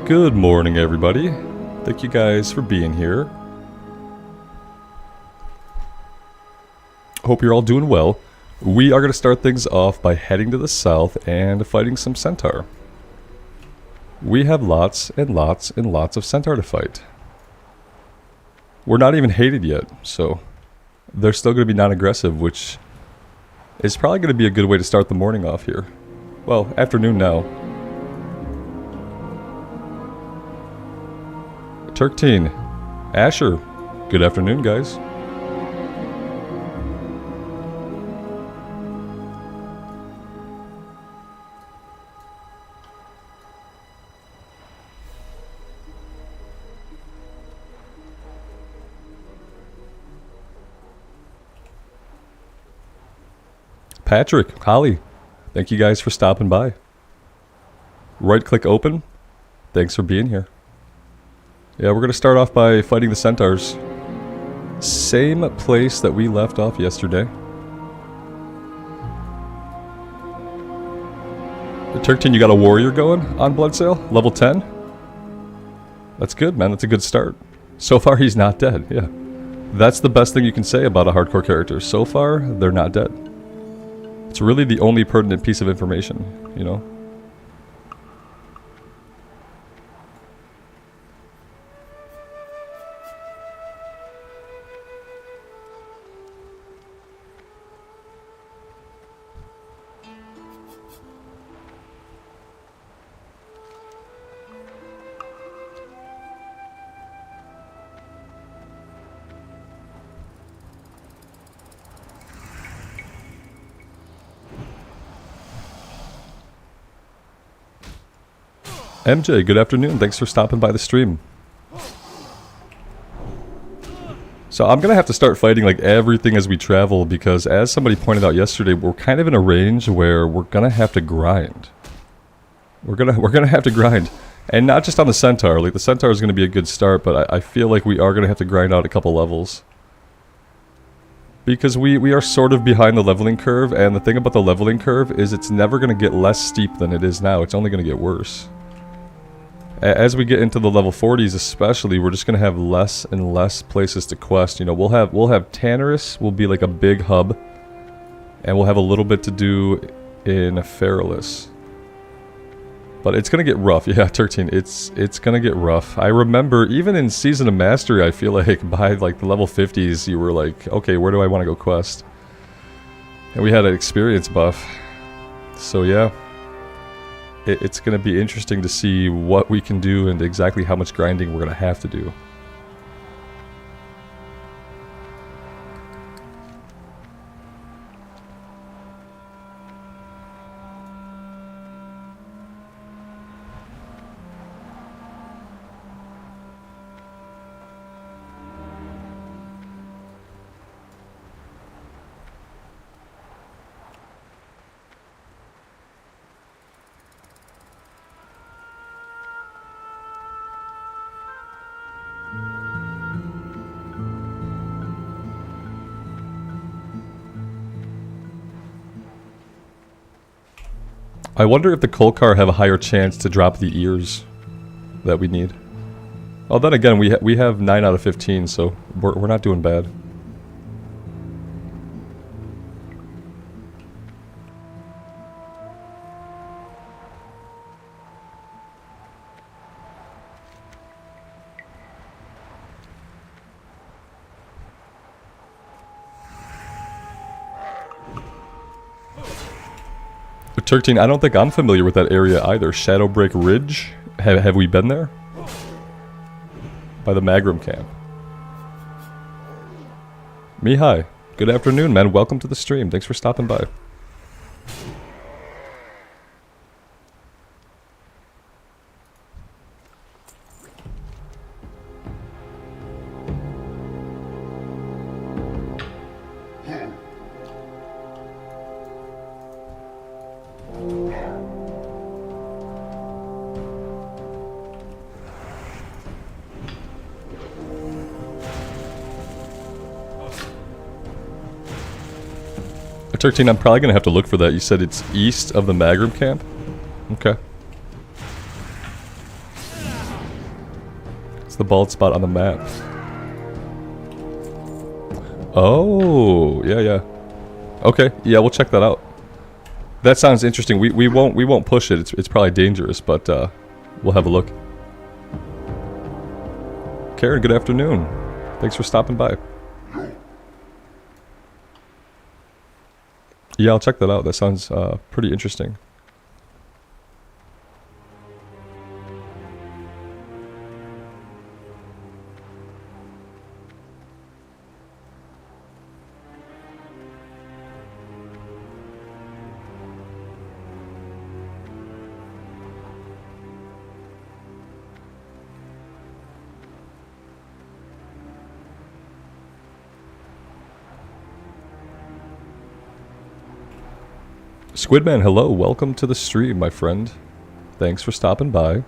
Good morning, everybody. Thank you guys for being here. Hope you're all doing well. We are going to start things off by heading to the south and fighting some centaur. We have lots and lots and lots of centaur to fight. We're not even hated yet, so they're still going to be non-aggressive, which is probably going to be a good way to start the morning off here. Well, afternoon now. Turkteen, Asher, good afternoon, guys. Patrick, Holly, thank you guys for stopping by. Right click open. Thanks for being here. Yeah, we're going to start off by fighting the centaurs. Same place that we left off yesterday. The Turkteen, you got a warrior going on Bloodsail? Level 10? That's good, man. That's a good start. So far, he's not dead. Yeah. That's the best thing you can say about a hardcore character. So far, they're not dead. It's really the only pertinent piece of information, you know? MJ, good afternoon. Thanks for stopping by the stream. So I'm going to have to start fighting like everything as we travel because as somebody pointed out yesterday, we're kind of in a range where we're going to have to grind. We're going to have to grind. And not just on the centaur. Like the centaur is going to be a good start, but I feel like we are going to have to grind out a couple levels. Because we are sort of behind the leveling curve, and the thing about the leveling curve is it's never going to get less steep than it is now. It's only going to get worse. As we get into the level 40s especially, we're just going to have less and less places to quest. You know, we'll have Tannerus will be like a big hub, and we'll have a little bit to do in Feralus. But it's going to get rough. Yeah, Turkteen, it's going to get rough. I remember even in Season of Mastery, I feel like by like the level 50s, you were like, okay, where do I want to go quest? And we had an experience buff. So yeah. It's going to be interesting to see what we can do and exactly how much grinding we're going to have to do. I wonder if the Kolkar have a higher chance to drop the ears that we need. Oh, then again, we have 9 out of 15, so we're not doing bad. Turkteen, I don't think I'm familiar with that area either. Shadowbreak Ridge? Have we been there? By the Magram camp. Mihai, good afternoon, man. Welcome to the stream. Thanks for stopping by. Turkteen, I'm probably going to have to look for that. You said it's east of the Magram camp? Okay. the bald spot on the map? Oh, yeah. Okay, yeah, we'll check that out. That sounds interesting. We won't push it. It's probably dangerous, but we'll have a look. Karen, good afternoon. Thanks for stopping by. Yeah, I'll check that out. That sounds pretty interesting. Squidman, hello. Welcome to the stream, my friend. Thanks for stopping by.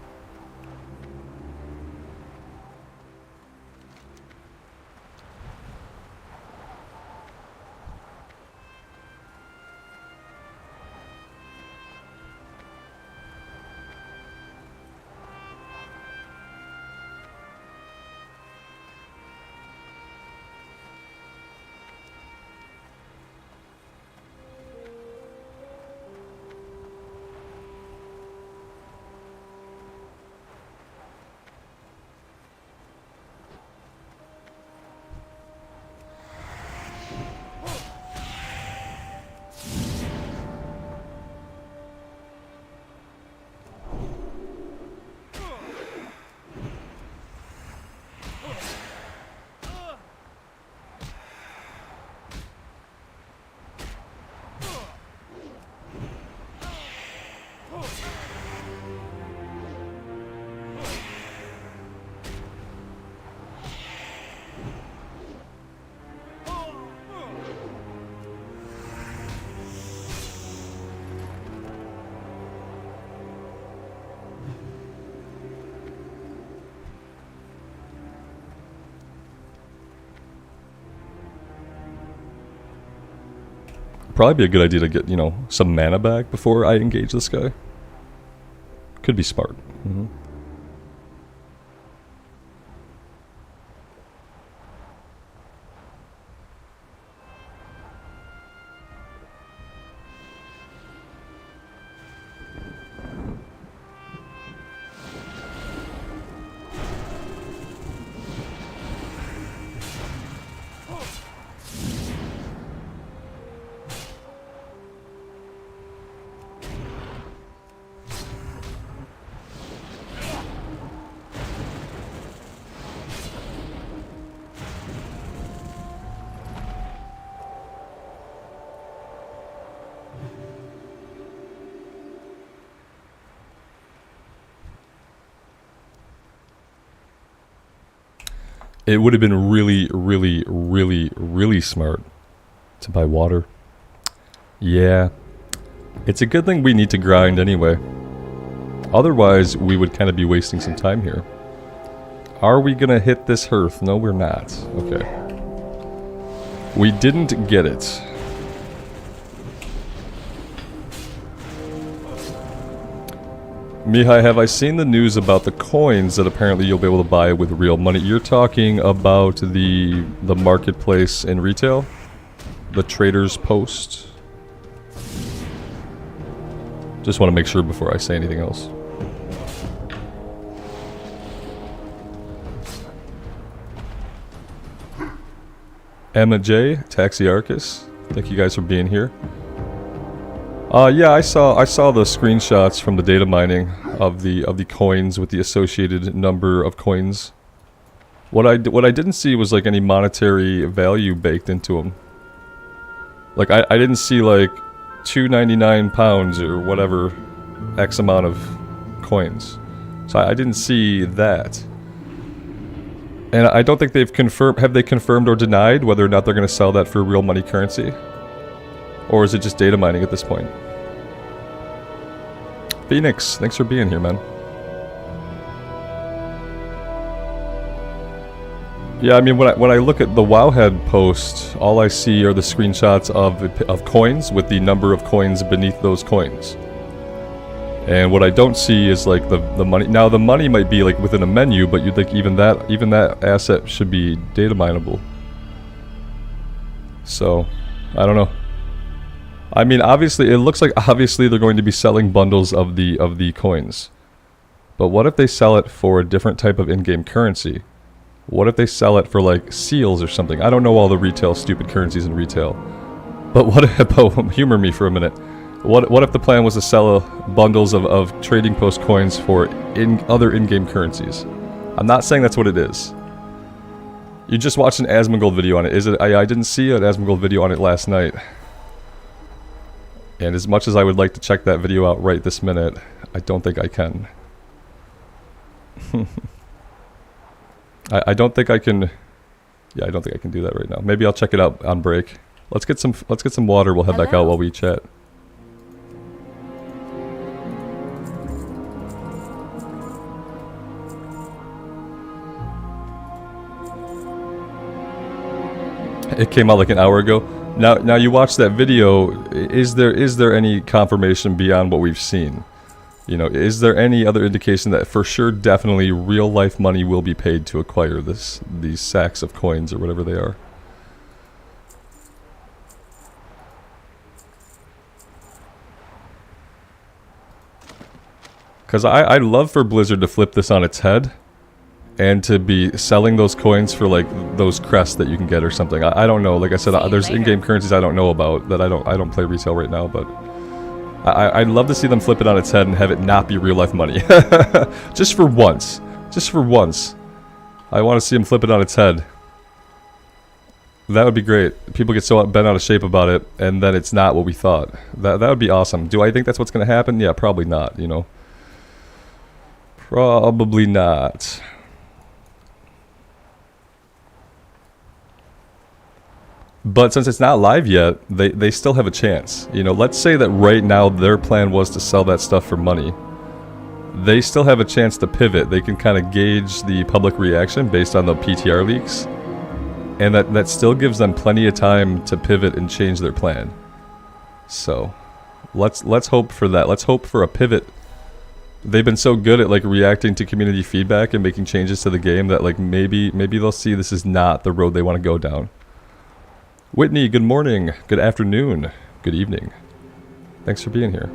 Probably be a good idea to get, you know, some mana back before I engage this guy. Could be smart. Mm-hmm. It would have been really, really, really, really smart to buy water. Yeah. It's a good thing we need to grind anyway. Otherwise, we would kind of be wasting some time here. Are we going to hit this hearth? No, we're not. Okay. We didn't get it. Mihai, have I seen the news about the coins that apparently you'll be able to buy with real money? You're talking about the marketplace in retail? The trader's post? Just want to make sure before I say anything else. Emma J, Taxiarchus, thank you guys for being here. Yeah, I saw the screenshots from the data mining of the coins with the associated number of coins. What I didn't see was like any monetary value baked into them. Like I didn't see like 299 pounds or whatever X amount of coins. So I didn't see that. And I don't think they've confirmed. Have they confirmed or denied whether or not they're going to sell that for real money currency? Or is it just data mining at this point? Phoenix, thanks for being here, man. Yeah, I mean, when I look at the Wowhead post, all I see are the screenshots of coins with the number of coins beneath those coins. And what I don't see is like the money. Now the money might be like within a menu, but you'd think even that asset should be data mineable. So, I don't know. I mean, obviously, it looks like obviously they're going to be selling bundles of the coins. But what if they sell it for a different type of in-game currency? What if they sell it for like seals or something? I don't know all the retail stupid currencies in retail. But what if, humor me for a minute. What if the plan was to sell bundles of trading post coins for other in-game currencies? I'm not saying that's what it is. You just watched an Asmongold video on it. Is it? I didn't see an Asmongold video on it last night. And as much as I would like to check that video out right this minute, I don't think I can. I don't think I can. Yeah, I don't think I can do that right now. Maybe I'll check it out on break. Let's get some water. We'll head back out while we chat. It came out like an hour ago. Now you watched that video. Is there any confirmation beyond what we've seen? You know, is there any other indication that for sure, definitely, real life money will be paid to acquire these sacks of coins or whatever they are? Because I'd love for Blizzard to flip this on its head. And to be selling those coins for like those crests that you can get or something. I don't know. Like I said, there's in-game currencies I don't know about that I don't play retail right now. But I'd love to see them flip it on its head and have it not be real life money, just for once. Just for once, I want to see them flip it on its head. That would be great. People get so bent out of shape about it, and then it's not what we thought. That would be awesome. Do I think that's what's going to happen? Yeah, probably not. You know, probably not. But since it's not live yet, they still have a chance. You know, let's say that right now their plan was to sell that stuff for money. They still have a chance to pivot. They can kind of gauge the public reaction based on the PTR leaks. And that still gives them plenty of time to pivot and change their plan. So, let's hope for that. Let's hope for a pivot. They've been so good at like reacting to community feedback and making changes to the game that like maybe they'll see this is not the road they want to go down. Whitney, good morning, good afternoon, good evening. Thanks for being here.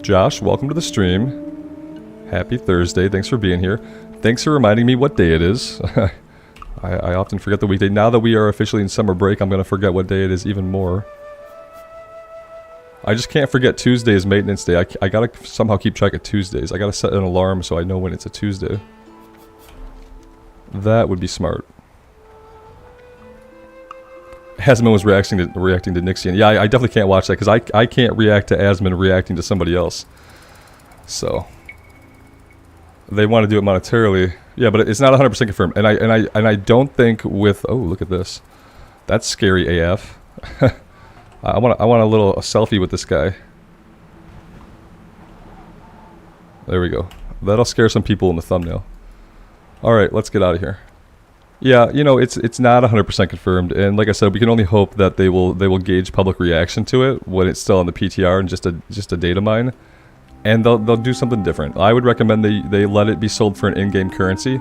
Josh, welcome to the stream. Happy Thursday, thanks for being here. Thanks for reminding me what day it is. I often forget the weekday. Now that we are officially in summer break, I'm going to forget what day it is even more. I just can't forget Tuesday is maintenance day. I got to somehow keep track of Tuesdays. I got to set an alarm so I know when it's a Tuesday. That would be smart. Asmon was reacting to Nixian. Yeah, I definitely can't watch that because I can't react to Asmon reacting to somebody else. So they want to do it monetarily. Yeah, but it's not 100% confirmed. And I don't think with look at this. That's scary AF. I want a selfie with this guy. There we go. That'll scare some people in the thumbnail. All right, let's get out of here. Yeah, you know, it's not 100% confirmed, and like I said, we can only hope that they will gauge public reaction to it when it's still on the PTR and just a data mine, and they'll do something different. I would recommend they let it be sold for an in-game currency.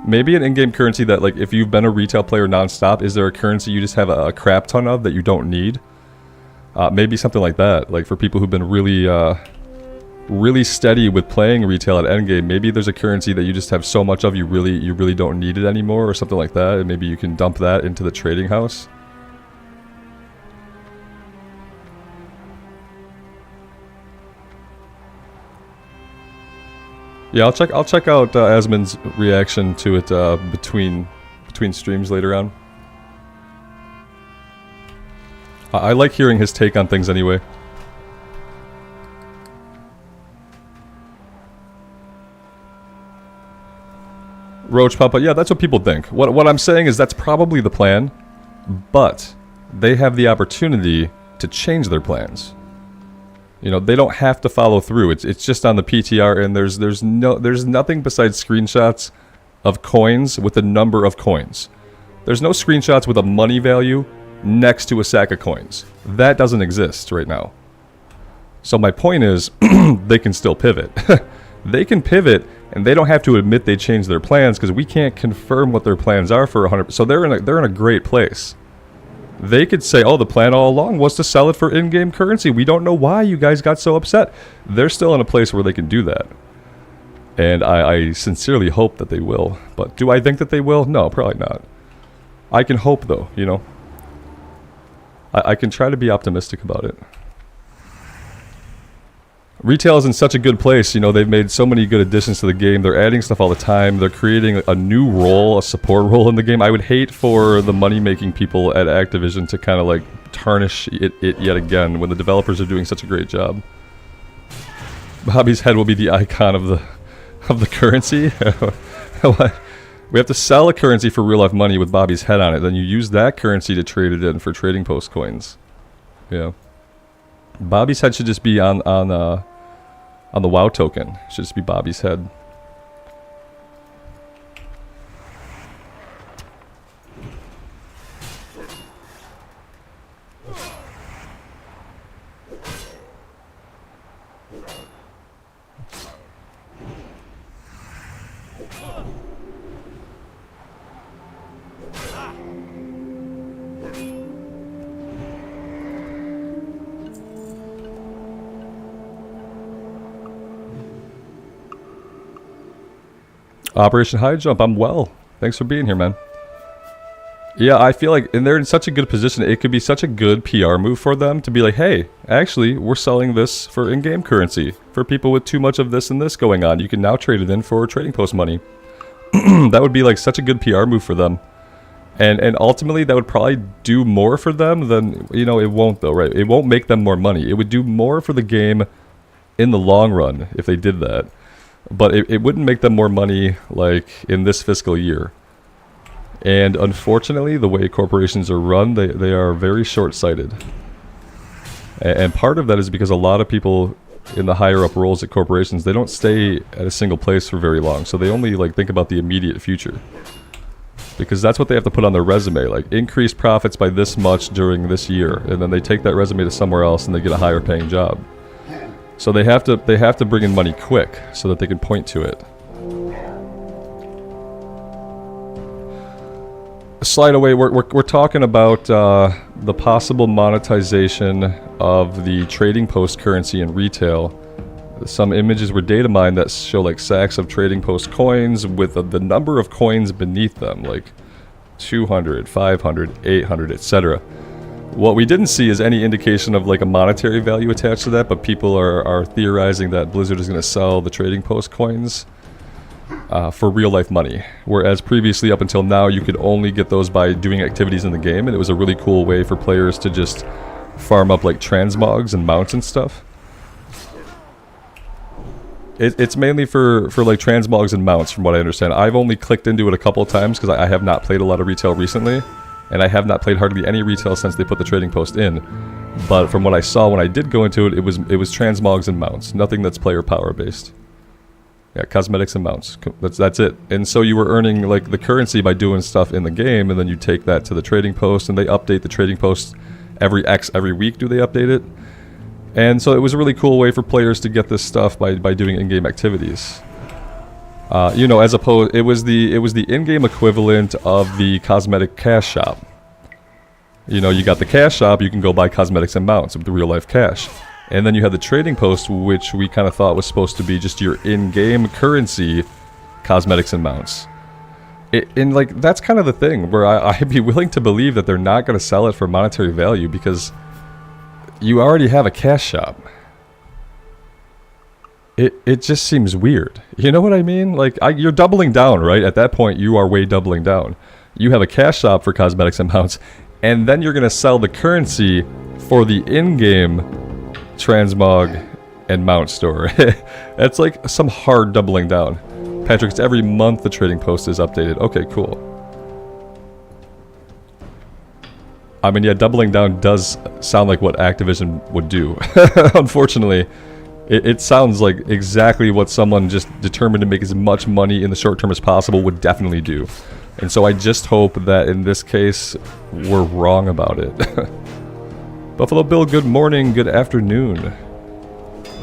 Maybe an in-game currency that, like, if you've been a retail player nonstop, is there a currency you just have a crap ton of that you don't need? Maybe something like that, like for people who've been really steady with playing retail at endgame. Maybe there's a currency that you just have so much of you really don't need it anymore or something like that, and maybe you can dump that into the trading house. Yeah, I'll check out Asmon's reaction to it between streams later on. I like hearing his take on things anyway. Roach Papa, yeah, that's what people think. What I'm saying is that's probably the plan, but they have the opportunity to change their plans. You know, they don't have to follow through. It's just on the PTR, and there's nothing besides screenshots of coins with the number of coins. There's no screenshots with a money value next to a sack of coins. That doesn't exist right now. So my point is, they can still pivot. They can pivot, and they don't have to admit they changed their plans because we can't confirm what their plans are for 100%. So they're in a great place. They could say, oh, the plan all along was to sell it for in-game currency. We don't know why you guys got so upset. They're still in a place where they can do that. And I sincerely hope that they will. But do I think that they will? No, probably not. I can hope, though, you know. I can try to be optimistic about it. Retail is in such a good place, you know, they've made so many good additions to the game. They're adding stuff all the time. They're creating a new role, a support role in the game. I would hate for the money-making people at Activision to kind of like tarnish it yet again when the developers are doing such a great job. Bobby's head will be the icon of the currency. We have to sell a currency for real-life money with Bobby's head on it. Then you use that currency to trade it in for trading post coins. Yeah. Bobby's head should just be on the WoW token. It should just be Bobby's head. Operation High Jump, I'm well. Thanks for being here, man. Yeah, I feel like, and they're in such a good position, it could be such a good PR move for them to be like, hey, actually, we're selling this for in-game currency. For people with too much of this and this going on, you can now trade it in for trading post money. That would be like such a good PR move for them. And ultimately, that would probably do more for them than, you know, it won't though, right? It won't make them more money. It would do more for the game in the long run if they did that. But it wouldn't make them more money, like, in this fiscal year. And unfortunately, the way corporations are run, they are very short-sighted. And part of that is because a lot of people in the higher-up roles at corporations, they don't stay at a single place for very long. So they only, like, think about the immediate future. Because that's what they have to put on their resume, like, increased profits by this much during this year. And then they take that resume to somewhere else and they get a higher-paying job. So they have to bring in money quick so that they can point to it. Slide away. We're talking about the possible monetization of the trading post currency in retail. Some images were data mined that show like sacks of trading post coins with the number of coins beneath them, like 200, 500, 800, etc. What we didn't see is any indication of like a monetary value attached to that, but people are theorizing that Blizzard is going to sell the trading post coins for real life money. Whereas previously, up until now, you could only get those by doing activities in the game, and it was a really cool way for players to just farm up like transmogs and mounts and stuff. It's mainly for like transmogs and mounts, from what I understand. I've only clicked into it a couple of times because I have not played a lot of retail recently. And I have not played hardly any retail since they put the trading post in. But from what I saw when I did go into it, it was transmogs and mounts. Nothing that's player power based. Yeah, cosmetics and mounts. That's it. And so you were earning like the currency by doing stuff in the game, and then you take that to the trading post, and they update the trading post every week. Do they update it? And so it was a really cool way for players to get this stuff by doing in-game activities. You know, as opposed, it was the in-game equivalent of the cosmetic cash shop. You know, you got the cash shop, you can go buy cosmetics and mounts with the real-life cash. And then you had the trading post, which we kind of thought was supposed to be just your in-game currency, cosmetics and mounts. And like, that's kind of the thing, where I'd be willing to believe that they're not going to sell it for monetary value, because you already have a cash shop. It just seems weird. You know what I mean? Like, you're doubling down, right? At that point, you are way doubling down. You have a cash shop for cosmetics and mounts, and then you're going to sell the currency for the in-game transmog and mount store. That's like some hard doubling down. Patrick, it's every month the trading post is updated. Okay, cool. I mean, yeah, doubling down does sound like what Activision would do. Unfortunately. It sounds like exactly what someone just determined to make as much money in the short term as possible would definitely do. And so I just hope that in this case, we're wrong about it. Buffalo Bill, good morning, good afternoon.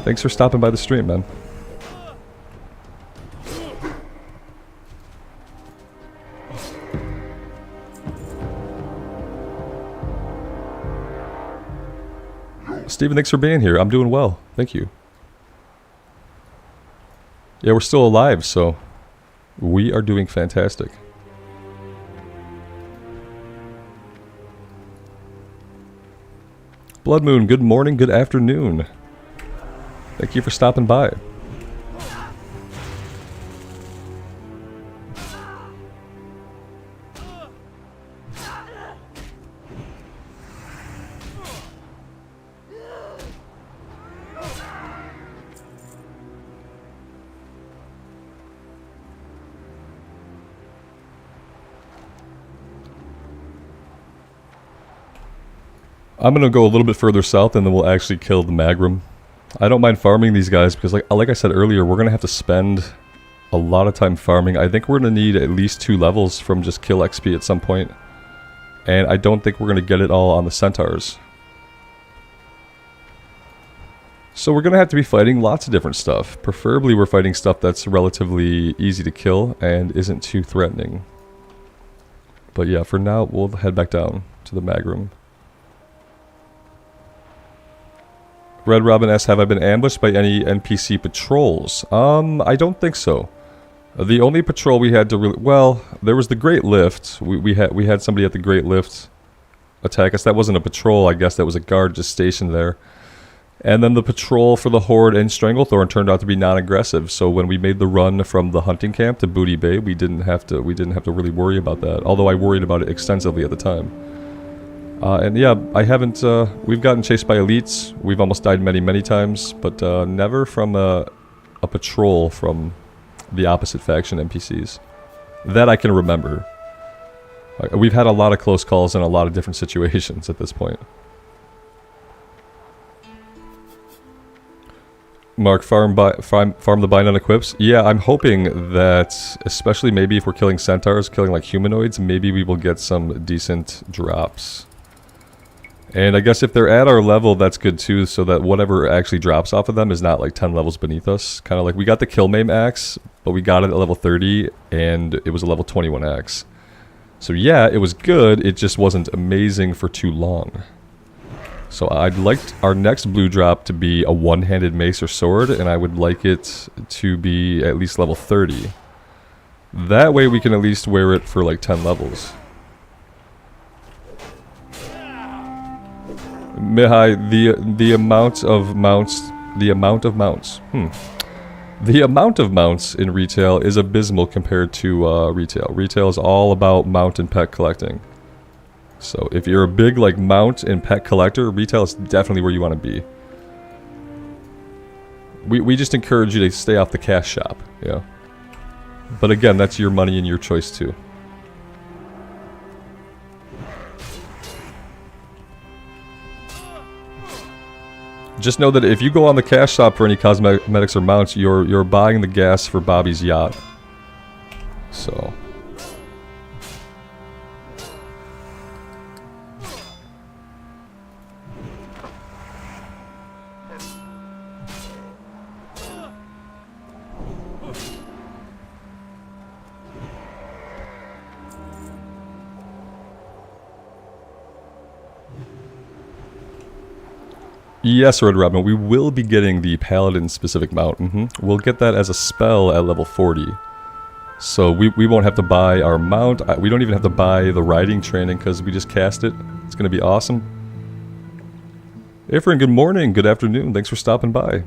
Thanks for stopping by the stream, man. Steven, thanks for being here. I'm doing well. Thank you. Yeah, we're still alive, so we are doing fantastic. Blood Moon, good morning, good afternoon. Thank you for stopping by. I'm gonna go a little bit further south and then we'll actually kill the Magrum. I don't mind farming these guys because like I said earlier, we're gonna have to spend a lot of time farming. I think we're gonna need at least 2 levels from just kill XP at some point. And I don't think we're gonna get it all on the Centaurs. So we're gonna have to be fighting lots of different stuff. Preferably we're fighting stuff that's relatively easy to kill and isn't too threatening. But yeah, for now we'll head back down to the Magrum. Red Robin asks, have I been ambushed by any NPC patrols? I don't think so. The only patrol we had to really... Well, there was the Great Lift. We had somebody at the Great Lift attack us. That wasn't a patrol, I guess. That was a guard just stationed there. And then the patrol for the Horde and Stranglethorn turned out to be non-aggressive. So when we made the run from the hunting camp to Booty Bay, we didn't have to really worry about that. Although I worried about it extensively at the time. And yeah, I haven't, we've gotten chased by elites, we've almost died many times, but never from a patrol from the opposite faction NPCs. That I can remember. We've had a lot of close calls in a lot of different situations at this point. Mark, farm the Bagnon equips. Yeah, I'm hoping that, especially maybe if we're killing centaurs, killing like humanoids, maybe we will get some decent drops. And I guess if they're at our level, that's good too, so that whatever actually drops off of them is not like 10 levels beneath us. Kind of like we got the Killmaim axe, but we got it at level 30, and it was a level 21 axe. So yeah, it was good, it just wasn't amazing for too long. So I'd like our next blue drop to be a one-handed mace or sword, and I would like it to be at least level 30. That way we can at least wear it for like 10 levels. Mihai, the amount of mounts in retail is abysmal compared to retail. Retail is all about mount and pet collecting. So if you're a big like mount and pet collector, retail is definitely where you want to be. We just encourage you to stay off the cash shop, yeah. But again, that's your money and your choice too. Just know that if you go on the cash shop for any cosmetics or mounts, you're buying the gas for Bobby's yacht. So. Yes, Red Robin, we will be getting the Paladin specific mount. We'll get that as a spell at level 40. So we won't have to buy our mount. We don't even have to buy the riding training because we just cast it. It's going to be awesome. Efren, good morning, good afternoon. Thanks for stopping by.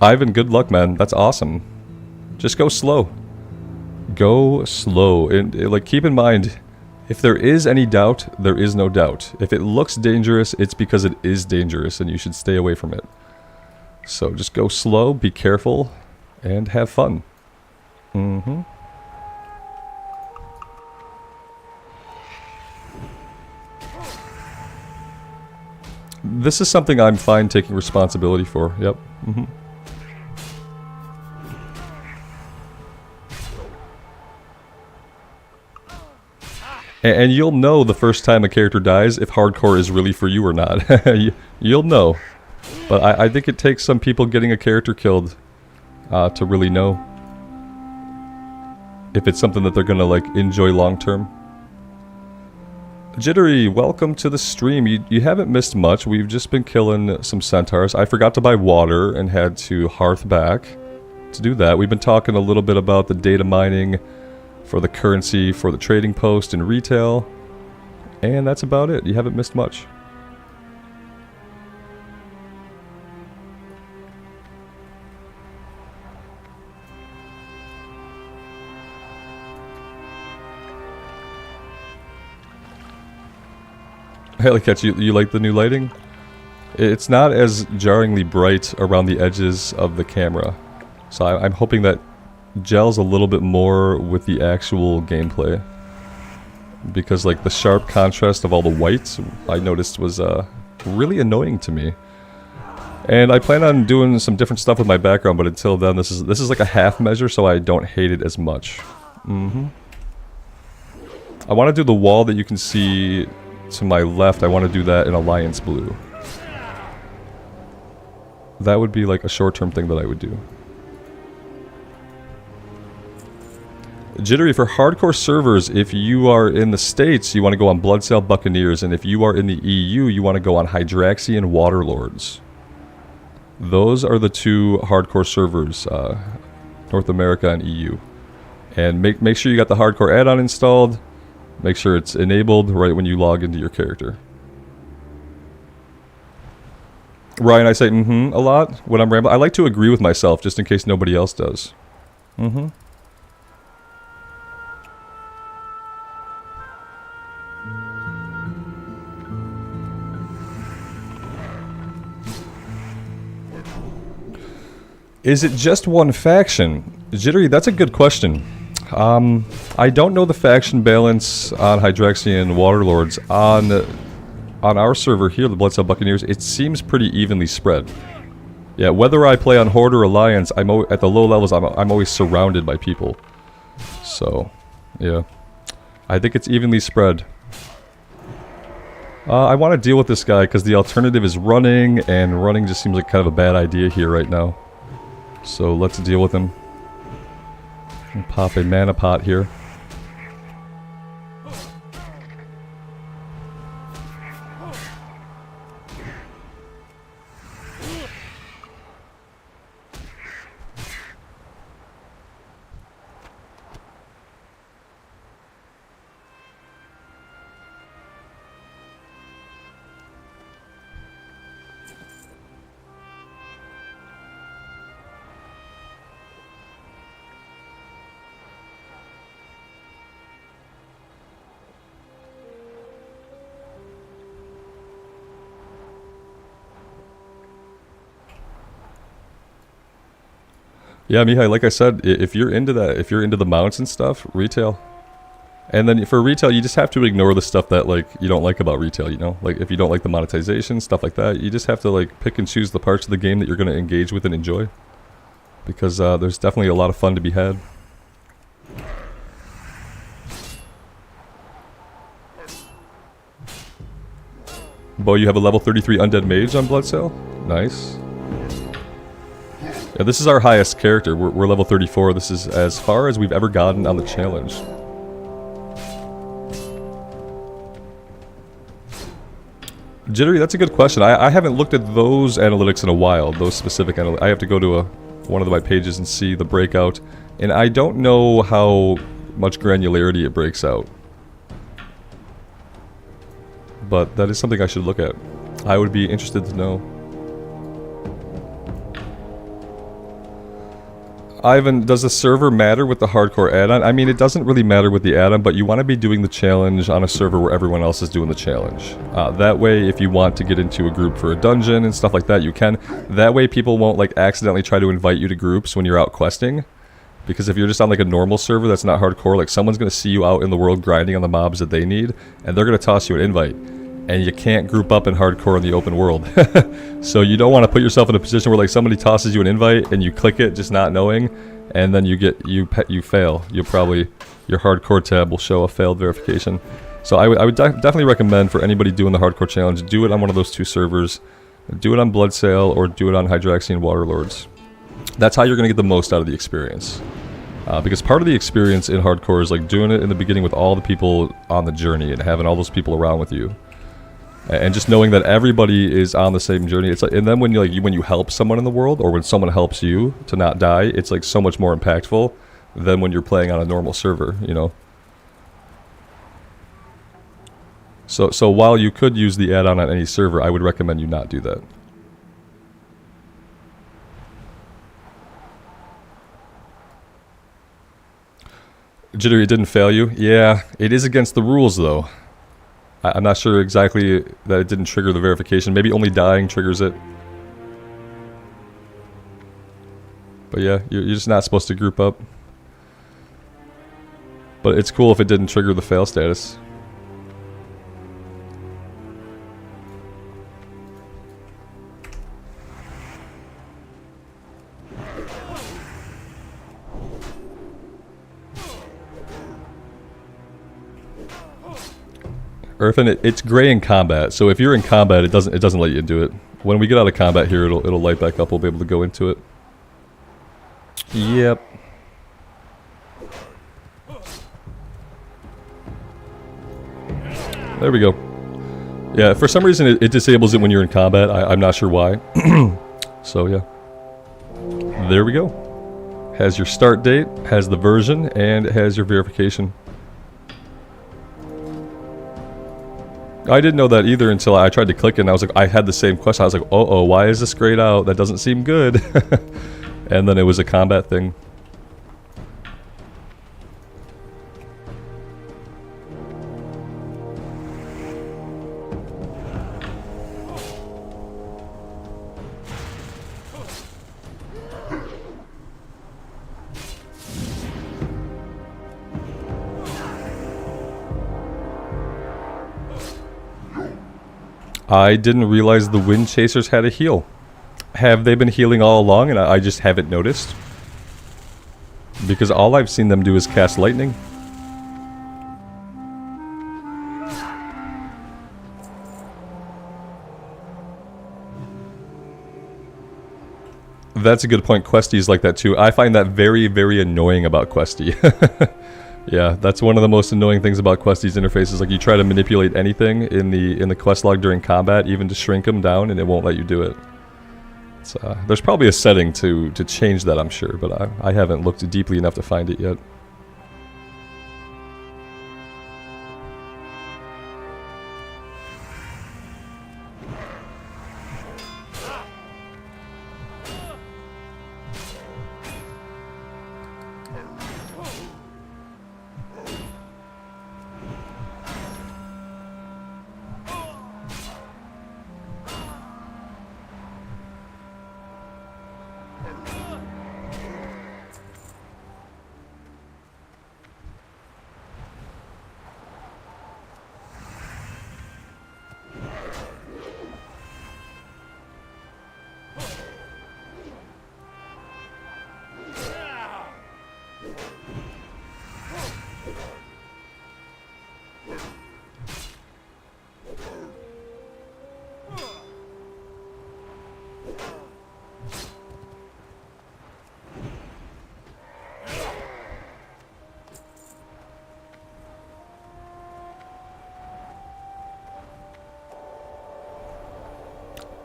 Ivan, good luck, man. That's awesome. Just go slow. Go slow. And like, keep in mind, if there is any doubt, there is no doubt. If it looks dangerous, it's because it is dangerous and you should stay away from it. So just go slow, be careful, and have fun. This is something I'm fine taking responsibility for. Yep. And you'll know the first time a character dies if hardcore is really for you or not. You'll know. But I think it takes some people getting a character killed to really know if it's something that they're gonna like enjoy long term. Jittery, welcome to the stream. You haven't missed much. We've just been killing some centaurs. I forgot to buy water and had to hearth back to do that. We've been talking a little bit about the data mining for the currency for the trading post and retail. And that's about it. You haven't missed much. Hellycatch, you like the new lighting? It's not as jarringly bright around the edges of the camera. So I'm hoping that gels a little bit more with the actual gameplay. Because like the sharp contrast of all the whites, I noticed was really annoying to me. And I plan on doing some different stuff with my background, but until then this is like a half measure, so I don't hate it as much. I want to do the wall that you can see to my left. I want to do that in Alliance Blue. That would be like a short-term thing that I would do. Jittery, for hardcore servers, if you are in the States, you want to go on Bloodsail Buccaneers, and if you are in the EU, you want to go on Hydraxian Waterlords. Those are the two hardcore servers, North America and EU. And make sure you got the hardcore add-on installed. Make sure it's enabled right when you log into your character. Ryan, I say a lot when I'm rambling. I like to agree with myself just in case nobody else does. Is it just one faction? Jittery, that's a good question. I don't know the faction balance on Hydraxian Waterlords. On our server here, the Bloodsail Buccaneers, it seems pretty evenly spread. Yeah, whether I play on Horde or Alliance, at the low levels, I'm always surrounded by people. So, yeah. I think it's evenly spread. I want to deal with this guy because the alternative is running, and running just seems like kind of a bad idea here right now. So let's deal with him. And pop a mana pot here. Yeah, Mihai, like I said, if you're into that, if you're into the mounts and stuff, retail. And then for retail, you just have to ignore the stuff that, like, you don't like about retail, you know? Like, if you don't like the monetization, stuff like that, you just have to, like, pick and choose the parts of the game that you're going to engage with and enjoy. Because there's definitely a lot of fun to be had. Bo, you have a level 33 Undead Mage on Bloodsail? Nice. Yeah, this is our highest character. We're level 34. This is as far as we've ever gotten on the challenge. Jittery, that's a good question. I haven't looked at those analytics in a while. Those specific analytics. I have to go to one of my pages and see the breakout. And I don't know how much granularity it breaks out. But that is something I should look at. I would be interested to know. Ivan, does the server matter with the hardcore add-on? I mean, it doesn't really matter with the add-on, but you want to be doing the challenge on a server where everyone else is doing the challenge. That way, if you want to get into a group for a dungeon and stuff like that, you can. That way, people won't, like, accidentally try to invite you to groups when you're out questing. Because if you're just on, like, a normal server that's not hardcore, like, someone's going to see you out in the world grinding on the mobs that they need, and they're going to toss you an invite. And you can't group up in hardcore in the open world. So you don't want to put yourself in a position where like somebody tosses you an invite and you click it just not knowing, and then you fail. You'll probably, your hardcore tab will show a failed verification. So I would definitely recommend for anybody doing the hardcore challenge, do it on one of those two servers. Do it on Bloodsail or do it on Hydraxian Waterlords. That's how you're going to get the most out of the experience. Because part of the experience in hardcore is like doing it in the beginning with all the people on the journey and having all those people around with you. And just knowing that everybody is on the same journey. It's like, and then when you help someone in the world, or when someone helps you to not die, it's like so much more impactful than when you're playing on a normal server, you know. So while you could use the add-on on any server, I would recommend you not do that. Jittery, it didn't fail you? Yeah, it is against the rules though. I'm not sure exactly that it didn't trigger the verification. Maybe only dying triggers it. But yeah, you're just not supposed to group up. But it's cool if it didn't trigger the fail status. Earthen, it's gray in combat, so if you're in combat, it doesn't let you do it. When we get out of combat here, it'll light back up. We'll be able to go into it. Yep. There we go. Yeah, for some reason it disables it when you're in combat. I'm not sure why. So yeah. There we go. Has your start date, has the version, and it has your verification. I didn't know that either until I tried to click it and I was like, I had the same question. I was like, uh-oh, why is this grayed out? That doesn't seem good. And then it was a combat thing. I didn't realize the Wind Chasers had a heal. Have they been healing all along and I just haven't noticed? Because all I've seen them do is cast lightning. That's a good point. Questie's like that too. I find that very, very annoying about Questie. Yeah, that's one of the most annoying things about Questie's interface is like you try to manipulate anything in the quest log during combat, even to shrink them down, and it won't let you do it. It's, there's probably a setting to change that, I'm sure, but I haven't looked deeply enough to find it yet.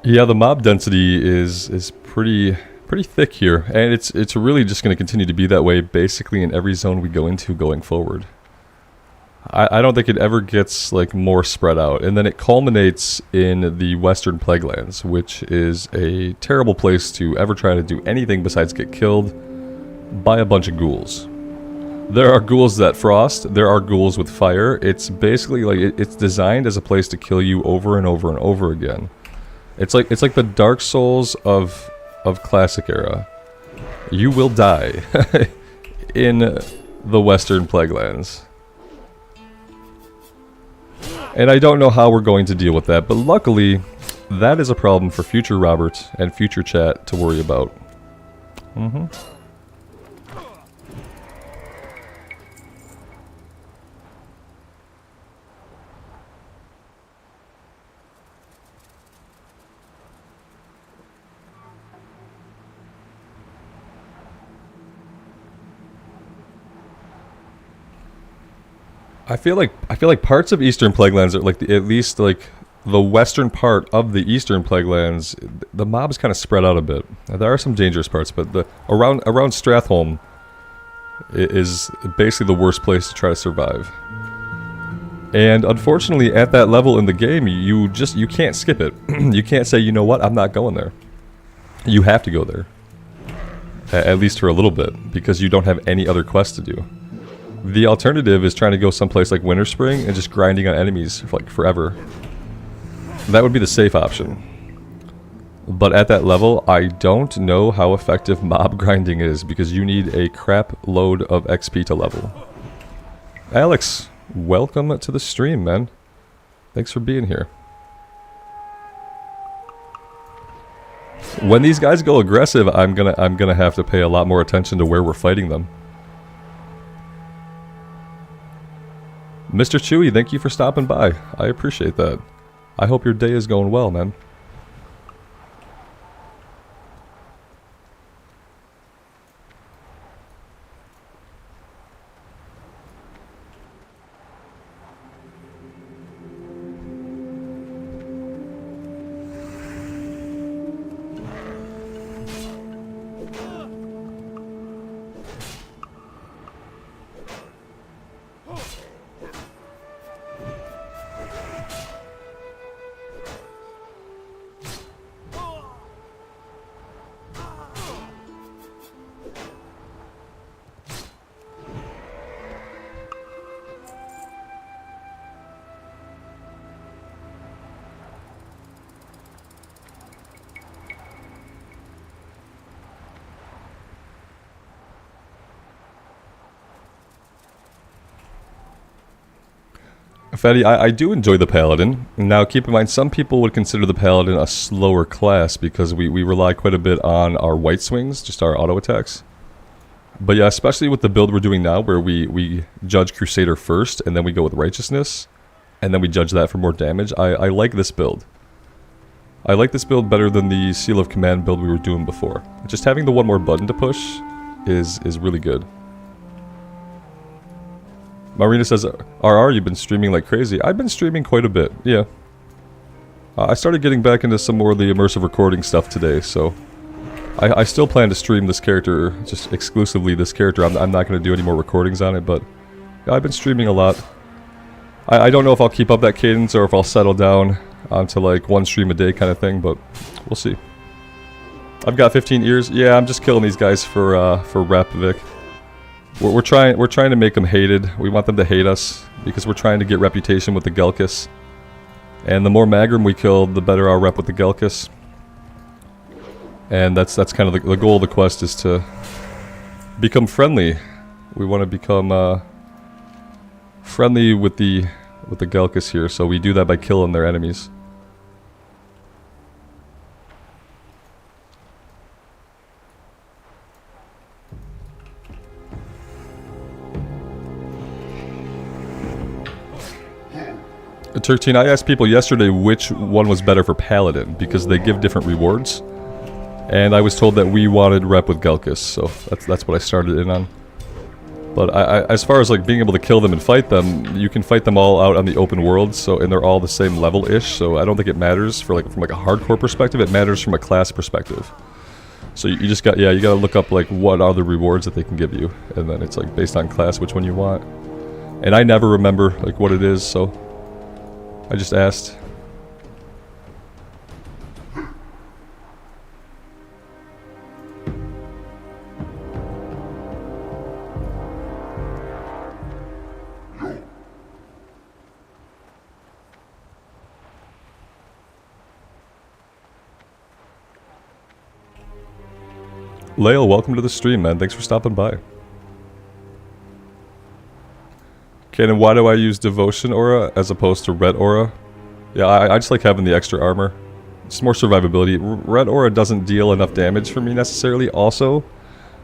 Yeah, the mob density is pretty thick here, and it's really just going to continue to be that way basically in every zone we go into going forward. I don't think it ever gets like more spread out, and then it culminates in the Western Plaguelands, which is a terrible place to ever try to do anything besides get killed by a bunch of ghouls. There are ghouls that frost, there are ghouls with fire. It's basically like it's designed as a place to kill you over and over and over again. It's like the Dark Souls of Classic era. You will die in the Western Plaguelands. And I don't know how we're going to deal with that, but luckily, that is a problem for future Robert and future chat to worry about. I feel like parts of Eastern Plaguelands are like at least like the western part of the Eastern Plaguelands. The mobs kind of spread out a bit. Now, there are some dangerous parts, but the around Stratholme is basically the worst place to try to survive. And unfortunately, at that level in the game, you can't skip it. You can't say, you know what, I'm not going there. You have to go there. At least for a little bit, because you don't have any other quests to do. The alternative is trying to go someplace like Winter Spring and just grinding on enemies for like forever. That would be the safe option. But at that level, I don't know how effective mob grinding is, because you need a crap load of XP to level. Alex, welcome to the stream, man. Thanks for being here. When these guys go aggressive, I'm gonna have to pay a lot more attention to where we're fighting them. Mr. Chewy, thank you for stopping by. I appreciate that. I hope your day is going well, man. Fatty, I do enjoy the Paladin. Now, keep in mind, some people would consider the Paladin a slower class because we rely quite a bit on our white swings, just our auto attacks. But yeah, especially with the build we're doing now, where we judge Crusader first, and then we go with Righteousness, and then we judge that for more damage. I like this build. I like this build better than the Seal of Command build we were doing before. Just having the one more button to push is really good. Marina says, RR, you've been streaming like crazy. I've been streaming quite a bit, yeah. I started getting back into some more of the immersive recording stuff today, so... I still plan to stream this character, just exclusively this character. I'm not going to do any more recordings on it, but... Yeah, I've been streaming a lot. I don't know if I'll keep up that cadence or if I'll settle down onto like one stream a day kind of thing, but we'll see. I've got 15 ears. Yeah, I'm just killing these guys for rep, Vic. We're trying to make them hated. We want them to hate us because we're trying to get reputation with the Gelkis. And the more Magrum we kill, the better our rep with the Gelkis. And that's kind of the goal of the quest, is to become friendly. We want to become friendly with the Gelkis here, so we do that by killing their enemies. Turkteen, I asked people yesterday which one was better for Paladin, because they give different rewards. And I was told that we wanted rep with Gelkis, so that's what I started in on. But as far as like being able to kill them and fight them, you can fight them all out on the open world, so, and they're all the same level-ish, so I don't think it matters from like a hardcore perspective. It matters from a class perspective. So you just got, yeah, you gotta look up like what are the rewards that they can give you, and then it's like based on class which one you want. And I never remember like what it is, so I just asked. Lael, welcome to the stream, man. Thanks for stopping by. Okay, and why do I use Devotion Aura as opposed to Red Aura? Yeah, I just like having the extra armor. It's more survivability. Red Aura doesn't deal enough damage for me necessarily. Also,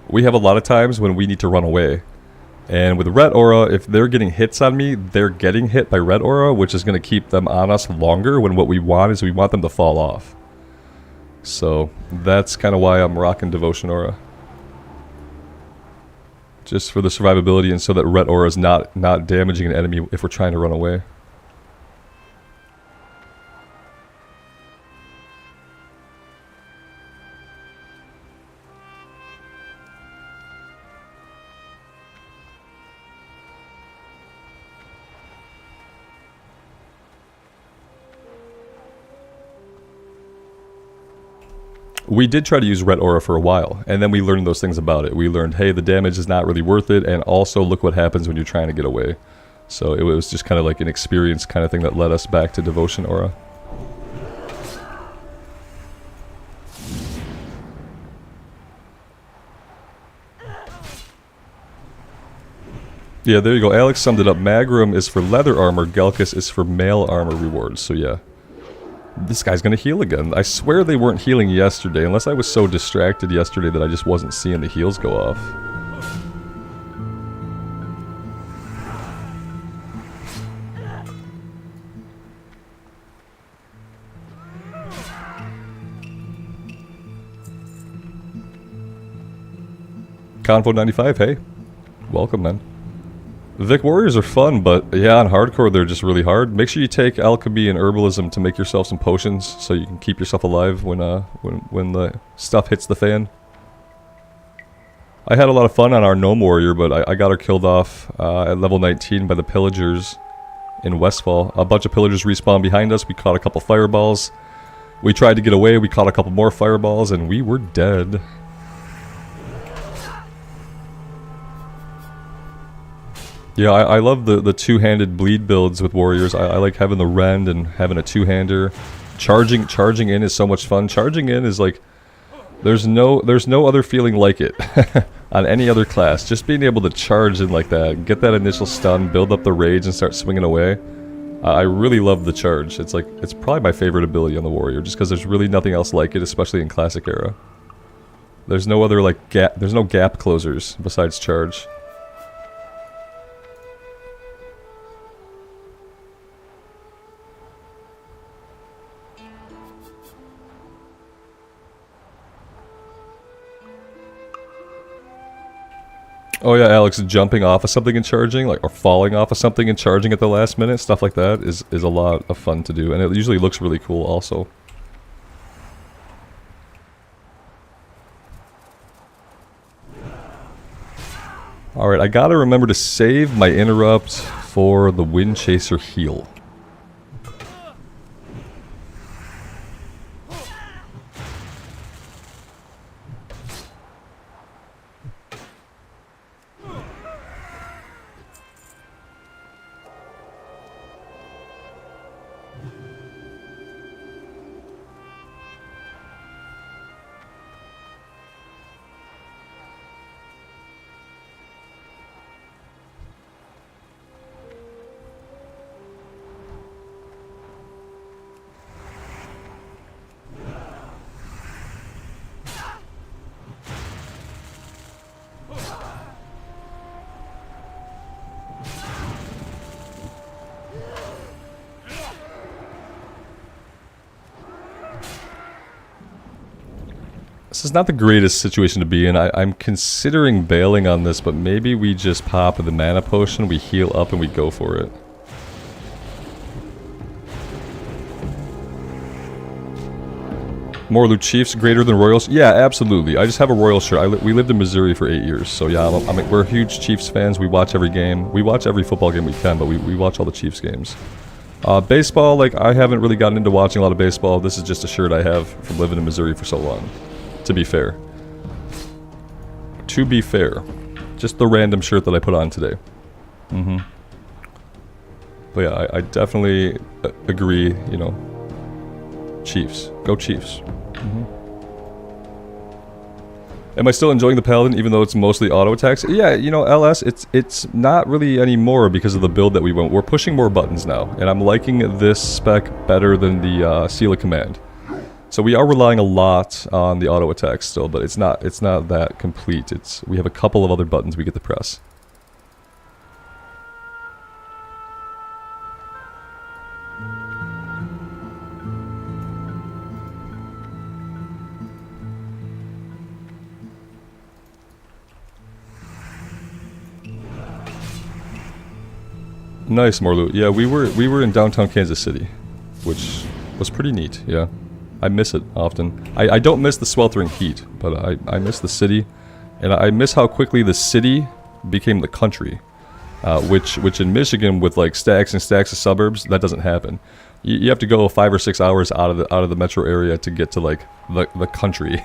we have a lot of times when we need to run away. And with Red Aura, if they're getting hits on me, they're getting hit by Red Aura, which is going to keep them on us longer, when what we want is we want them to fall off. So, that's kind of why I'm rocking Devotion Aura. just for the survivability and so that red aura is not damaging an enemy if we're trying to run away. We did try to use red aura for a while, and then we learned those things about it. We learned, hey, the damage is not really worth it, and also look what happens when you're trying to get away. So it was just kind of like an experience kind of thing that led us back to Devotion Aura. Yeah, there you go. Alex summed it up. Magrum is for leather armor, Gelkis is for mail armor rewards, so yeah. This guy's gonna heal again. I swear they weren't healing yesterday, unless I was so distracted yesterday that I just wasn't seeing the heals go off. Convo 95, hey. Welcome, man. Vic Warriors are fun, but yeah, on hardcore they're just really hard. Make sure you take alchemy and herbalism to make yourself some potions so you can keep yourself alive when the stuff hits the fan. I had a lot of fun on our Gnome Warrior, but I got her killed off at level 19 by the Pillagers in Westfall. A bunch of Pillagers respawned behind us, we caught a couple fireballs. We tried to get away, we caught a couple more fireballs, and we were dead. Yeah, I love the two-handed bleed builds with warriors. I like having the rend and having a two-hander. Charging in is so much fun. Charging in is like there's no other feeling like it on any other class. Just being able to charge in like that, get that initial stun, build up the rage, and start swinging away. I really love the charge. It's probably my favorite ability on the warrior, just because there's really nothing else like it, especially in classic era. There's no other like gap. There's no gap closers besides charge. Oh yeah, Alex, jumping off of something and charging, like, or falling off of something and charging at the last minute, stuff like that is a lot of fun to do, and it usually looks really cool also. Alright, I gotta remember to save my interrupt for the Wind Chaser heal. This is not the greatest situation to be in. I'm considering bailing on this, but maybe we just pop the mana potion, we heal up, and we go for it. More loot chiefs greater than royals? Yeah, absolutely. I just have a royal shirt. We lived in Missouri for 8 years, so yeah, we're huge Chiefs fans. We watch every game. We watch every football game we can, but we watch all the Chiefs games. Baseball, like, I haven't really gotten into watching a lot of baseball. This is just a shirt I have from living in Missouri for so long. To be fair. To be fair. Just the random shirt that I put on today. But yeah, I definitely agree, you know. Chiefs. Go Chiefs. Am I still enjoying the Paladin even though it's mostly auto attacks? Yeah, you know, LS, it's not really anymore because of the build that we went. We're pushing more buttons now, and I'm liking this spec better than the Seal of Command. So we are relying a lot on the auto attacks still, but it's not that complete. We have a couple of other buttons we get to press. Nice, more loot. Yeah, we were in downtown Kansas City, which was pretty neat. Yeah, I miss it often. I don't miss the sweltering heat, but I miss the city, and I miss how quickly the city became the country. Which in Michigan, with like stacks and stacks of suburbs, that doesn't happen. You have to go 5 or 6 hours out of the metro area to get to like the country.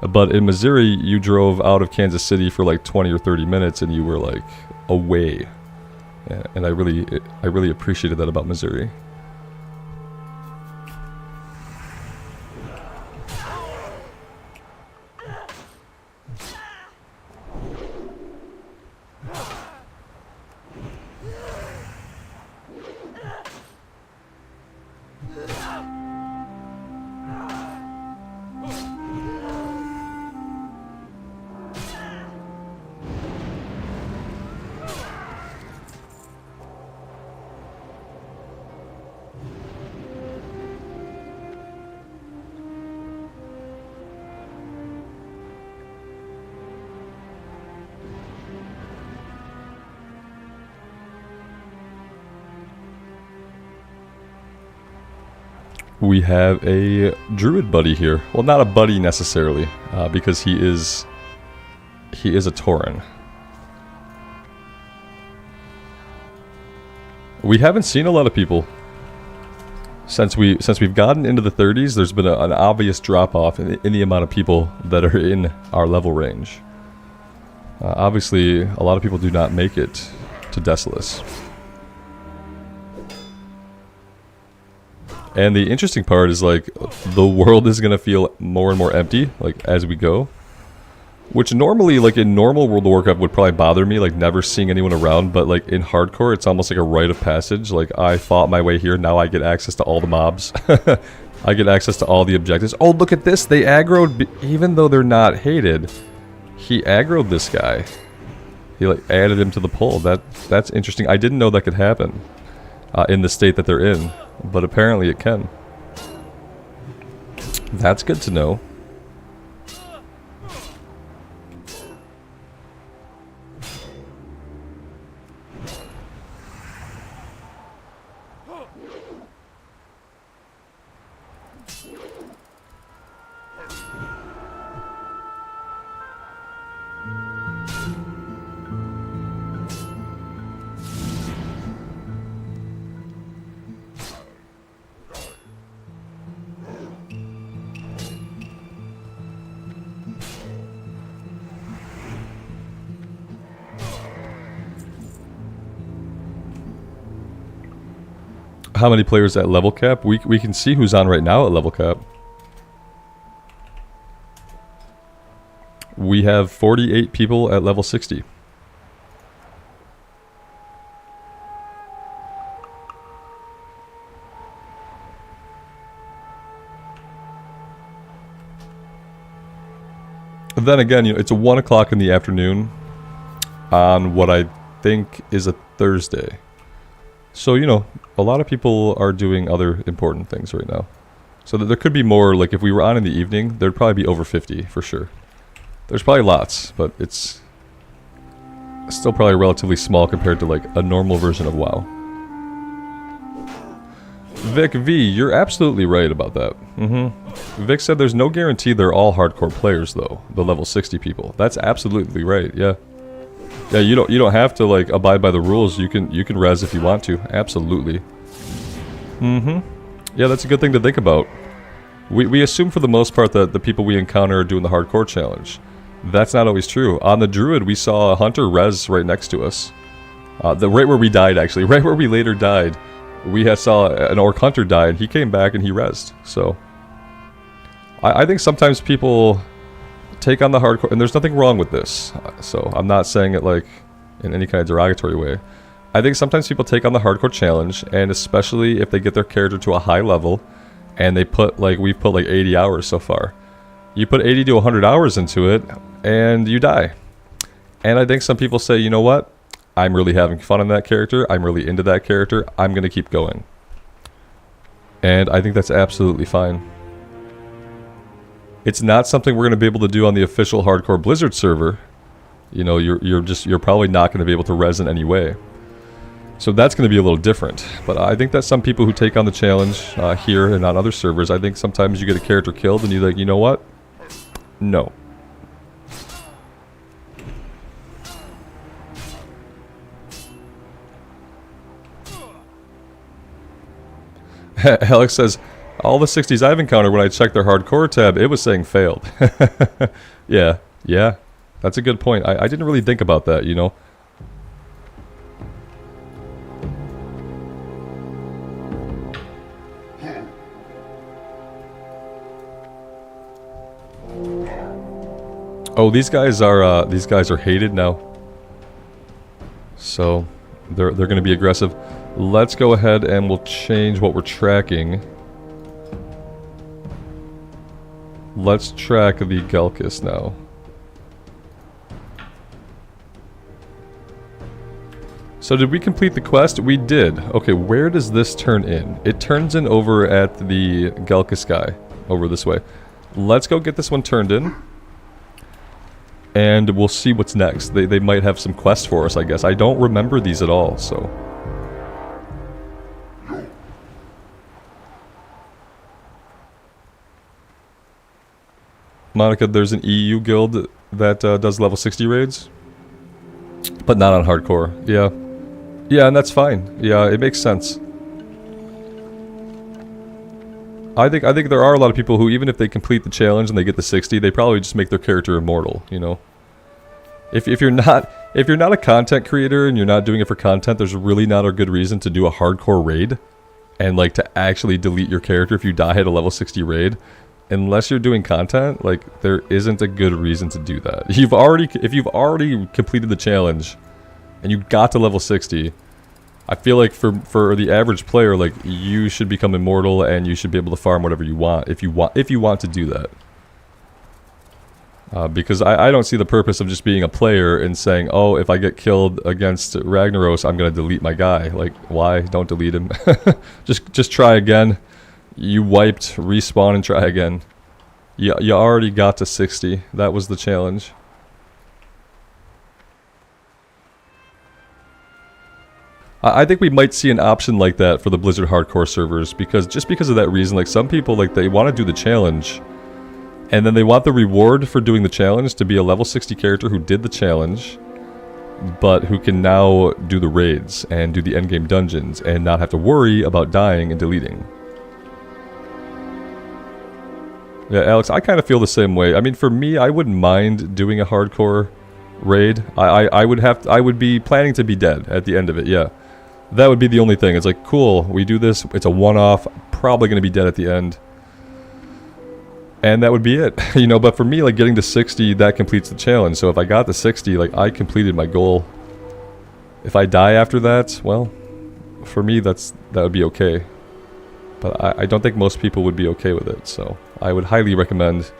But in Missouri, you drove out of Kansas City for like 20 or 30 minutes, and you were like away. Yeah, and I really appreciated that about Missouri. We have a druid buddy here. Well, not a buddy necessarily, because he is a Tauren. We haven't seen a lot of people since we've gotten into the 30s. There's been an obvious drop off in the amount of people that are in our level range. Obviously, a lot of people do not make it to Desolace. And the interesting part is, like, the world is going to feel more and more empty, like, as we go. Which normally, like, in normal World of Warcraft would probably bother me, like, never seeing anyone around. But, like, in hardcore, it's almost like a rite of passage. Like, I fought my way here, now I get access to all the mobs. I get access to all the objectives. Oh, look at this! They aggroed, even though they're not hated, he aggroed this guy. He, like, added him to the poll. That's interesting. I didn't know that could happen in the state that they're in. But apparently it can. That's good to know. How many players at level cap? We can see who's on right now at level cap. We have 48 people at level 60. Then again, you know, it's a 1 o'clock in the afternoon on what I think is a Thursday. So, you know, a lot of people are doing other important things right now. So there could be more, like if we were on in the evening, there'd probably be over 50 for sure. There's probably lots, but it's still probably relatively small compared to like a normal version of WoW. Vic V, you're absolutely right about that. Vic said there's no guarantee they're all hardcore players though, the level 60 people. That's absolutely right, yeah. Yeah, you don't have to like abide by the rules. You can res if you want to. Absolutely. Yeah, that's a good thing to think about. We assume for the most part that the people we encounter are doing the hardcore challenge. That's not always true. On the druid, we saw a hunter res right next to us. Right where we died, actually. Right where we later died. We saw an orc hunter die, and he came back and he resed. So, I think sometimes people take on the hardcore, and there's nothing wrong with this. So, I'm not saying it like in any kind of derogatory way. I think sometimes people take on the hardcore challenge, and especially if they get their character to a high level, and they put like, we've put like 80 hours so far. You put 80 to 100 hours into it, and you die. And I think some people say, you know what? I'm really having fun in that character. I'm really into that character. I'm going to keep going. And I think that's absolutely fine. It's not something we're going to be able to do on the official Hardcore Blizzard server. You know, you're probably not going to be able to res in any way. So that's going to be a little different. But I think that some people who take on the challenge here and on other servers, I think sometimes you get a character killed and you're like, you know what? No. Alex says, all the 60s I've encountered when I checked their hardcore tab, it was saying failed. Yeah, that's a good point. I didn't really think about that, you know. Oh, these guys are hated now. So they're going to be aggressive. Let's go ahead and we'll change what we're tracking. Let's track the Gelkis now. So did we complete the quest? We did. Okay, where does this turn in? It turns in over at the Gelkis guy, over this way. Let's go get this one turned in. And we'll see what's next. They might have some quests for us, I guess. I don't remember these at all, so... Monica, there's an EU guild that does level 60 raids. But not on hardcore. Yeah. Yeah, and that's fine. Yeah, it makes sense. I think there are a lot of people who, even if they complete the challenge and they get the 60, they probably just make their character immortal, you know? If you're not a content creator and you're not doing it for content, there's really not a good reason to do a hardcore raid and like to actually delete your character if you die at a level 60 raid. Unless you're doing content, like, there isn't a good reason to do that. If you've already completed the challenge and you got to level 60, I feel like for the average player, like, you should become immortal and you should be able to farm whatever you want if you want to do that. Because I don't see the purpose of just being a player and saying, oh, if I get killed against Ragnaros, I'm gonna delete my guy. Like, why? Don't delete him. just try again. You wiped, respawn, and try again. You already got to 60. That was the challenge. I think we might see an option like that for the Blizzard hardcore servers, because of that reason, like, some people, like, they want to do the challenge, and then they want the reward for doing the challenge to be a level 60 character who did the challenge, but who can now do the raids and do the endgame dungeons and not have to worry about dying and deleting. Yeah, Alex, I kind of feel the same way. I mean, for me, I wouldn't mind doing a hardcore raid. I would be planning to be dead at the end of it, yeah. That would be the only thing. It's like, cool, we do this, it's a one-off, probably going to be dead at the end. And that would be it, you know, but for me, like, getting to 60, that completes the challenge. So if I got to 60, like, I completed my goal. If I die after that, well, for me, that would be okay. But I don't think most people would be okay with it, so I would highly recommend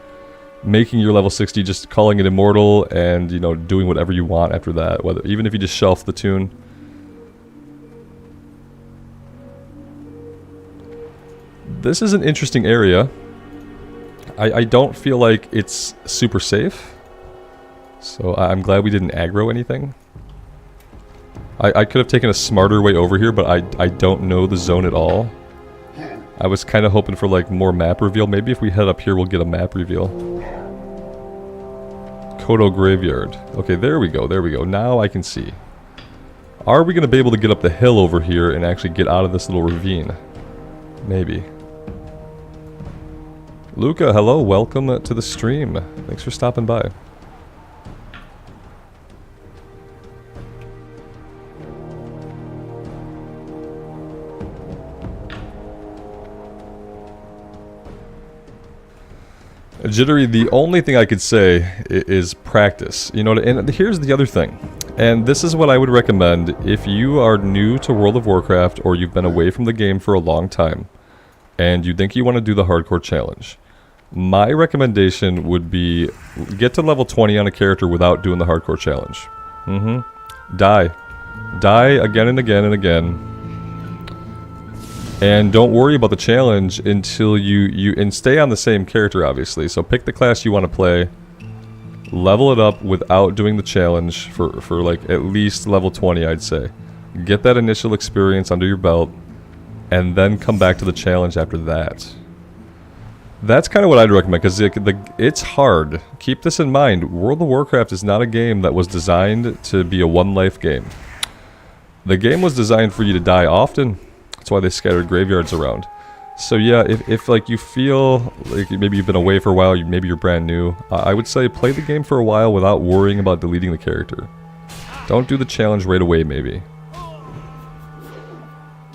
making your level 60, just calling it immortal, and, you know, doing whatever you want after that, even if you just shelf the tune. This is an interesting area. I don't feel like it's super safe, so I'm glad we didn't aggro anything. I could have taken a smarter way over here, but I don't know the zone at all. I was kind of hoping for, like, more map reveal. Maybe if we head up here, we'll get a map reveal. Kodo Graveyard. Okay, there we go, there we go. Now I can see. Are we going to be able to get up the hill over here and actually get out of this little ravine? Maybe. Luca, hello, welcome to the stream. Thanks for stopping by. Jittery, the only thing I could say is practice. You know, and here's the other thing. And this is what I would recommend if you are new to World of Warcraft or you've been away from the game for a long time and you think you want to do the hardcore challenge. My recommendation would be get to level 20 on a character without doing the hardcore challenge. Die. Die again and again and again. And don't worry about the challenge until and stay on the same character, obviously. So pick the class you want to play, level it up without doing the challenge for like at least level 20, I'd say. get that initial experience under your belt, and then come back to the challenge after that. That's kind of what I'd recommend, because it's hard. Keep this in mind. World of Warcraft is not a game that was designed to be a one-life game. The game was designed for you to die often. That's why they scattered graveyards around. So yeah, if like you feel like maybe you've been away for a while, maybe you're brand new, I would say play the game for a while without worrying about deleting the character. Don't do the challenge right away, maybe.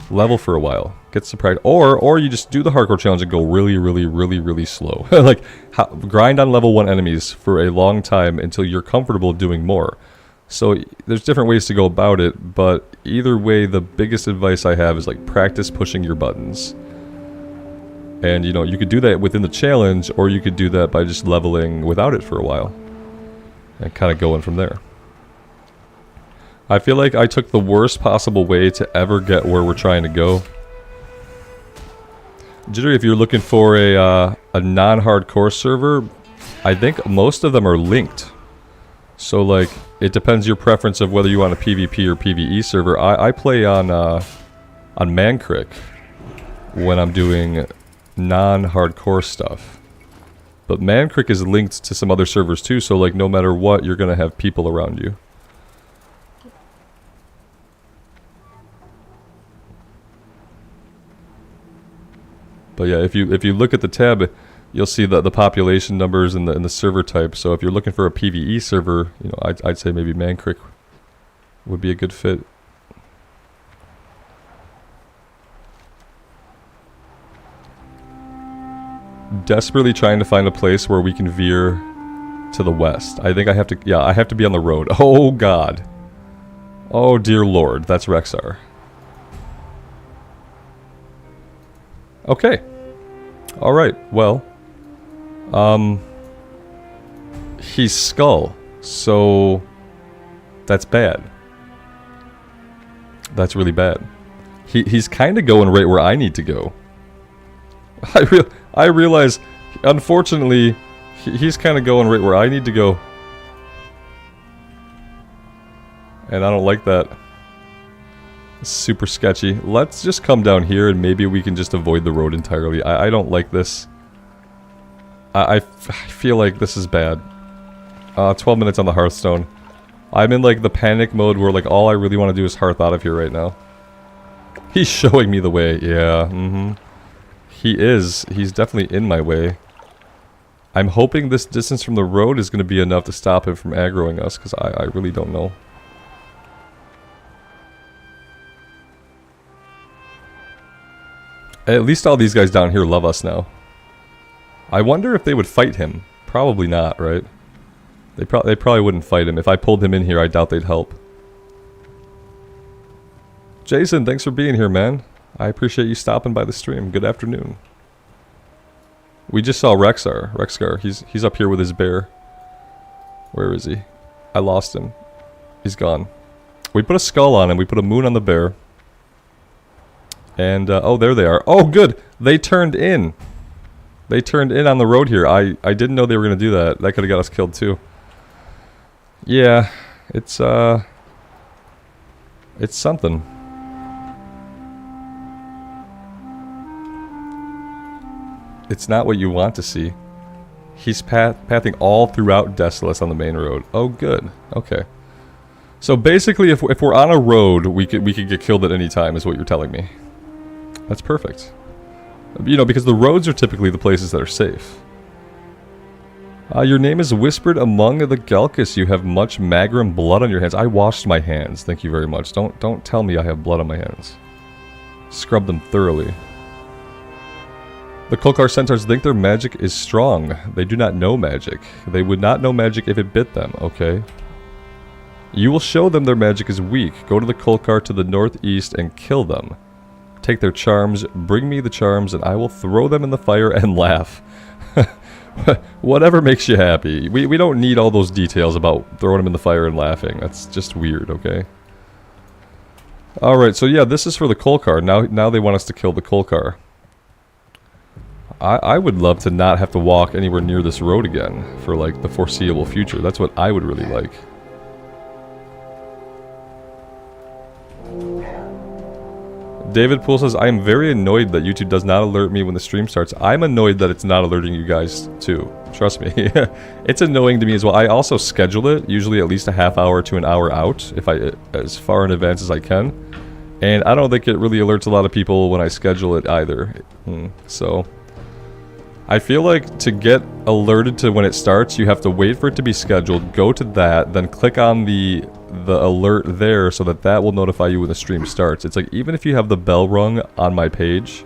Level for a while. Get some practice. Or you just do the hardcore challenge and go really slow. Like, grind on level 1 enemies for a long time until you're comfortable doing more. So, there's different ways to go about it, but either way, the biggest advice I have is, like, practice pushing your buttons. And, you know, you could do that within the challenge, or you could do that by just leveling without it for a while. And kind of going from there. I feel like I took the worst possible way to ever get where we're trying to go. Jittery, if you're looking for a non-hardcore server, I think most of them are linked. So, like, it depends your preference of whether you want a PvP or PvE server. I play on Mancrick when I'm doing non-hardcore stuff. But Mancrick is linked to some other servers too, so, like, no matter what, you're gonna have people around you. But yeah, if you look at the tab, you'll see the population numbers and the server type. So if you're looking for a PvE server, you know, I'd say maybe Mancrick would be a good fit. Desperately trying to find a place where we can veer to the west. I think I have to, yeah, I have to be on the road. Oh God. Oh dear Lord, that's Rexar. Okay. Alright, well. He's Skull, so that's bad. That's really bad. He's kind of going right where I need to go. I realize, unfortunately, he's kind of going right where I need to go. And I don't like that. Super sketchy. Let's just come down here and maybe we can just avoid the road entirely. I don't like this. I feel like this is bad. 12 minutes on the Hearthstone. I'm in like the panic mode where like all I really want to do is hearth out of here right now. He's showing me the way. Yeah, He is. He's definitely in my way. I'm hoping this distance from the road is going to be enough to stop him from aggroing us, because I really don't know. At least all these guys down here love us now. I wonder if they would fight him. Probably not, right? They probably wouldn't fight him. If I pulled him in here, I doubt they'd help. Jason, thanks for being here, man. I appreciate you stopping by the stream. Good afternoon. We just saw Rexar. He's up here with his bear. Where is he? I lost him. He's gone. We put a skull on him. We put a moon on the bear. And, oh, there they are. Oh, good! They turned in! They turned in on the road here. I didn't know they were going to do that. That could have got us killed, too. Yeah, it's something. It's not what you want to see. He's pathing all throughout Desolace on the main road. Oh, good. Okay. So, basically, if we're on a road, we could get killed at any time, is what you're telling me. That's perfect. You know, because the roads are typically the places that are safe. Your name is whispered among the Gelkus. You have much magrum blood on your hands. I washed my hands. Thank you very much. Don't tell me I have blood on my hands. Scrub them thoroughly. The Kolkar Centaurs think their magic is strong. They do not know magic. They would not know magic if it bit them. Okay. You will show them their magic is weak. Go to the Kolkar to the northeast and kill them. Take their charms, bring me the charms, and I will throw them in the fire and laugh. Whatever makes you happy. We don't need all those details about throwing them in the fire and laughing. That's just weird, okay? Alright, so yeah, this is for the Kolkar. Now they want us to kill the Kolkar. I would love to not have to walk anywhere near this road again for, like, the foreseeable future. That's what I would really like. David Poole says, I am very annoyed that YouTube does not alert me when the stream starts. I'm annoyed that it's not alerting you guys too. Trust me. It's annoying to me as well. I also schedule it, usually at least a half hour to an hour out, if as far in advance as I can. And I don't think it really alerts a lot of people when I schedule it either. So I feel like to get alerted to when it starts, you have to wait for it to be scheduled, go to that, then click on the alert there so that will notify you when the stream starts. It's like, even if you have the bell rung on my page,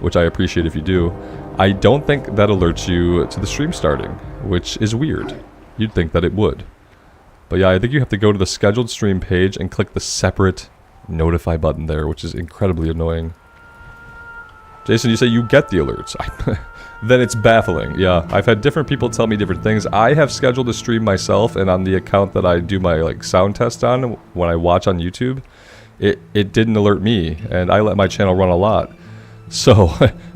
which I appreciate if you do, I don't think that alerts you to the stream starting, which is weird. You'd think that it would. But yeah, I think you have to go to the scheduled stream page and click the separate notify button there, which is incredibly annoying. Jason, you say you get the alerts. Then it's baffling. Yeah, I've had different people tell me different things. I have scheduled a stream myself, and on the account that I do my like sound test on when I watch on YouTube, it didn't alert me, and I let my channel run a lot. So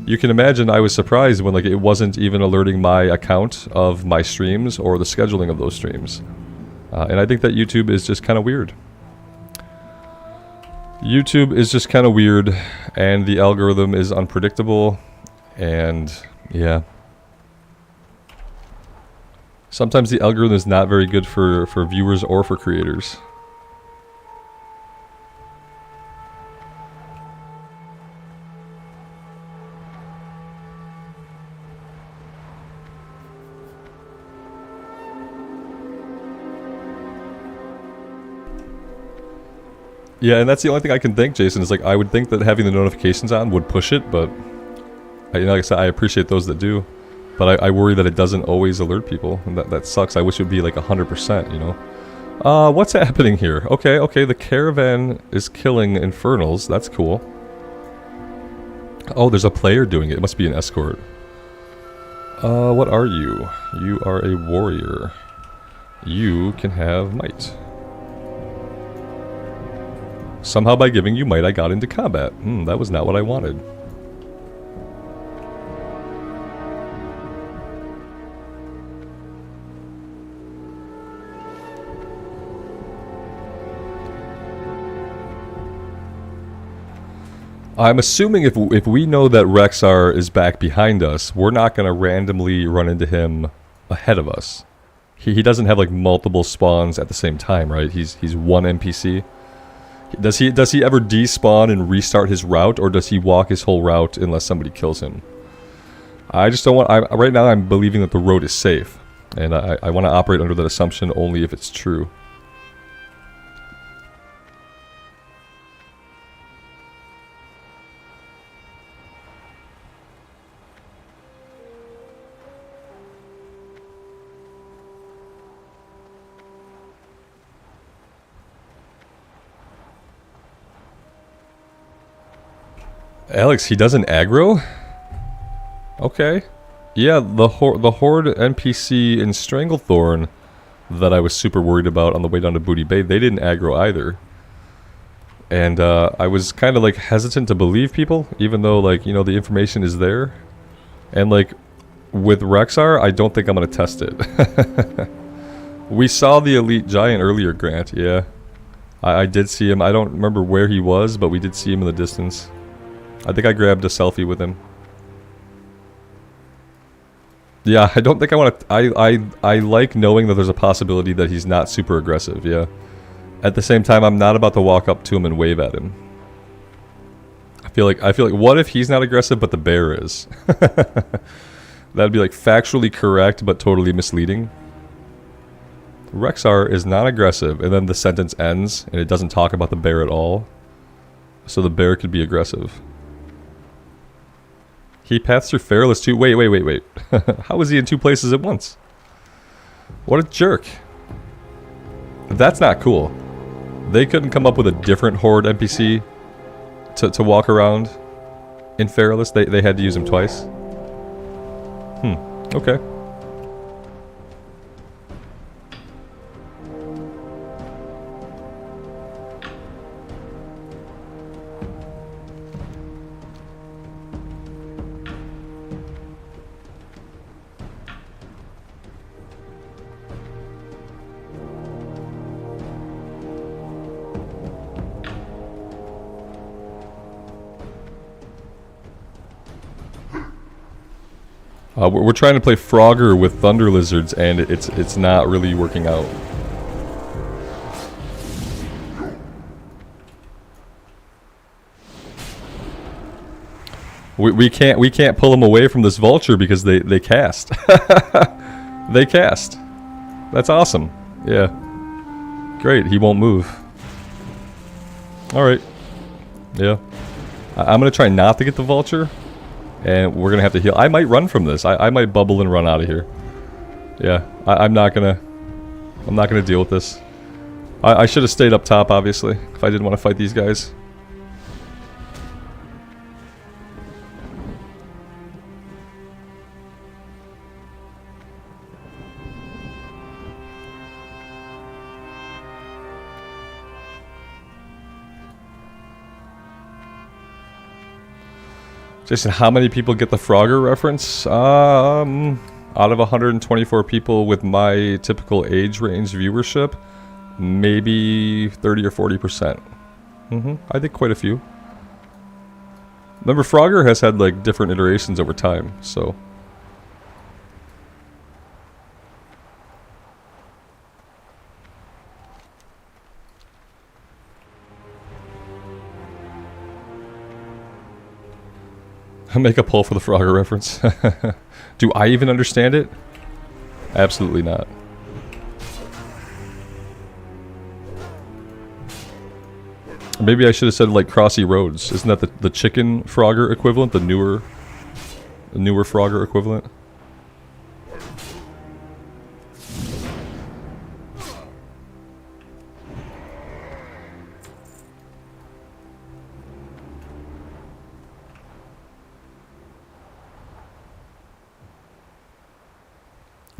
you can imagine I was surprised when like it wasn't even alerting my account of my streams or the scheduling of those streams. And I think that YouTube is just kind of weird. YouTube is just kind of weird, and the algorithm is unpredictable, and yeah. Sometimes the algorithm is not very good for viewers or for creators. Yeah, and that's the only thing I can think, Jason, is like I would think that having the notifications on would push it, but like I said, I appreciate those that do. But I worry that it doesn't always alert people, and that sucks. I wish it would be like 100%, you know? What's happening here? Okay, the caravan is killing infernals. That's cool. Oh, there's a player doing it. It must be an escort. What are you? You are a warrior. You can have might. Somehow by giving you might I got into combat. That was not what I wanted. I'm assuming if we know that Rexar is back behind us, we're not going to randomly run into him ahead of us. He doesn't have like multiple spawns at the same time, right? He's one NPC. Does he ever despawn and restart his route, or does he walk his whole route unless somebody kills him? I just don't want... right now I'm believing that the road is safe, and I want to operate under that assumption only if it's true. Alex, he doesn't aggro? Okay. Yeah, the Horde NPC in Stranglethorn that I was super worried about on the way down to Booty Bay, they didn't aggro either. And I was kind of like hesitant to believe people, even though like, you know, the information is there. And like, with Rexar, I don't think I'm going to test it. We saw the Elite Giant earlier, Grant, yeah. I did see him. I don't remember where he was, but we did see him in the distance. I think I grabbed a selfie with him. Yeah, I don't think I want to... I like knowing that there's a possibility that he's not super aggressive, yeah. At the same time, I'm not about to walk up to him and wave at him. I feel like, what if he's not aggressive, but the bear is? That'd be like factually correct, but totally misleading. Rexar is not aggressive, and then the sentence ends, and it doesn't talk about the bear at all. So the bear could be aggressive. He paths through Feralus too. Wait. How is he in two places at once? What a jerk. That's not cool. They couldn't come up with a different Horde NPC to walk around in Feralus. They had to use him twice. Okay. We're trying to play Frogger with Thunder Lizards, and it's not really working out. We can't pull them away from this vulture because they cast. They cast. That's awesome. Yeah. Great. He won't move. All right. Yeah. I'm gonna try not to get the vulture, and we're gonna have to heal. I might run from this. I might bubble and run out of here. Yeah. I'm not gonna deal with this. I should have stayed up top, obviously, if I didn't want to fight these guys. Jason, how many people get the Frogger reference? Out of 124 people with my typical age range viewership, maybe 30 or 40%. I think quite a few. Remember, Frogger has had like different iterations over time, so. Make a poll for the Frogger reference. Do I even understand it? Absolutely not. Maybe I should have said like Crossy Roads. Isn't that the chicken Frogger equivalent? The newer Frogger equivalent?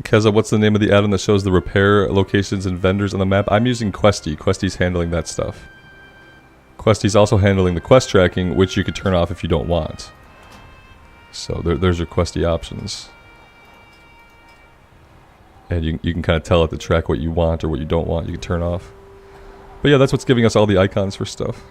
Keza, what's the name of the add-on that shows the repair locations and vendors on the map? I'm using Questie. Questie's handling that stuff. Questie's also handling the quest tracking, which you could turn off if you don't want. So there's your Questie options. And you can kind of tell it to track what you want or what you don't want. You can turn off. But yeah, that's what's giving us all the icons for stuff.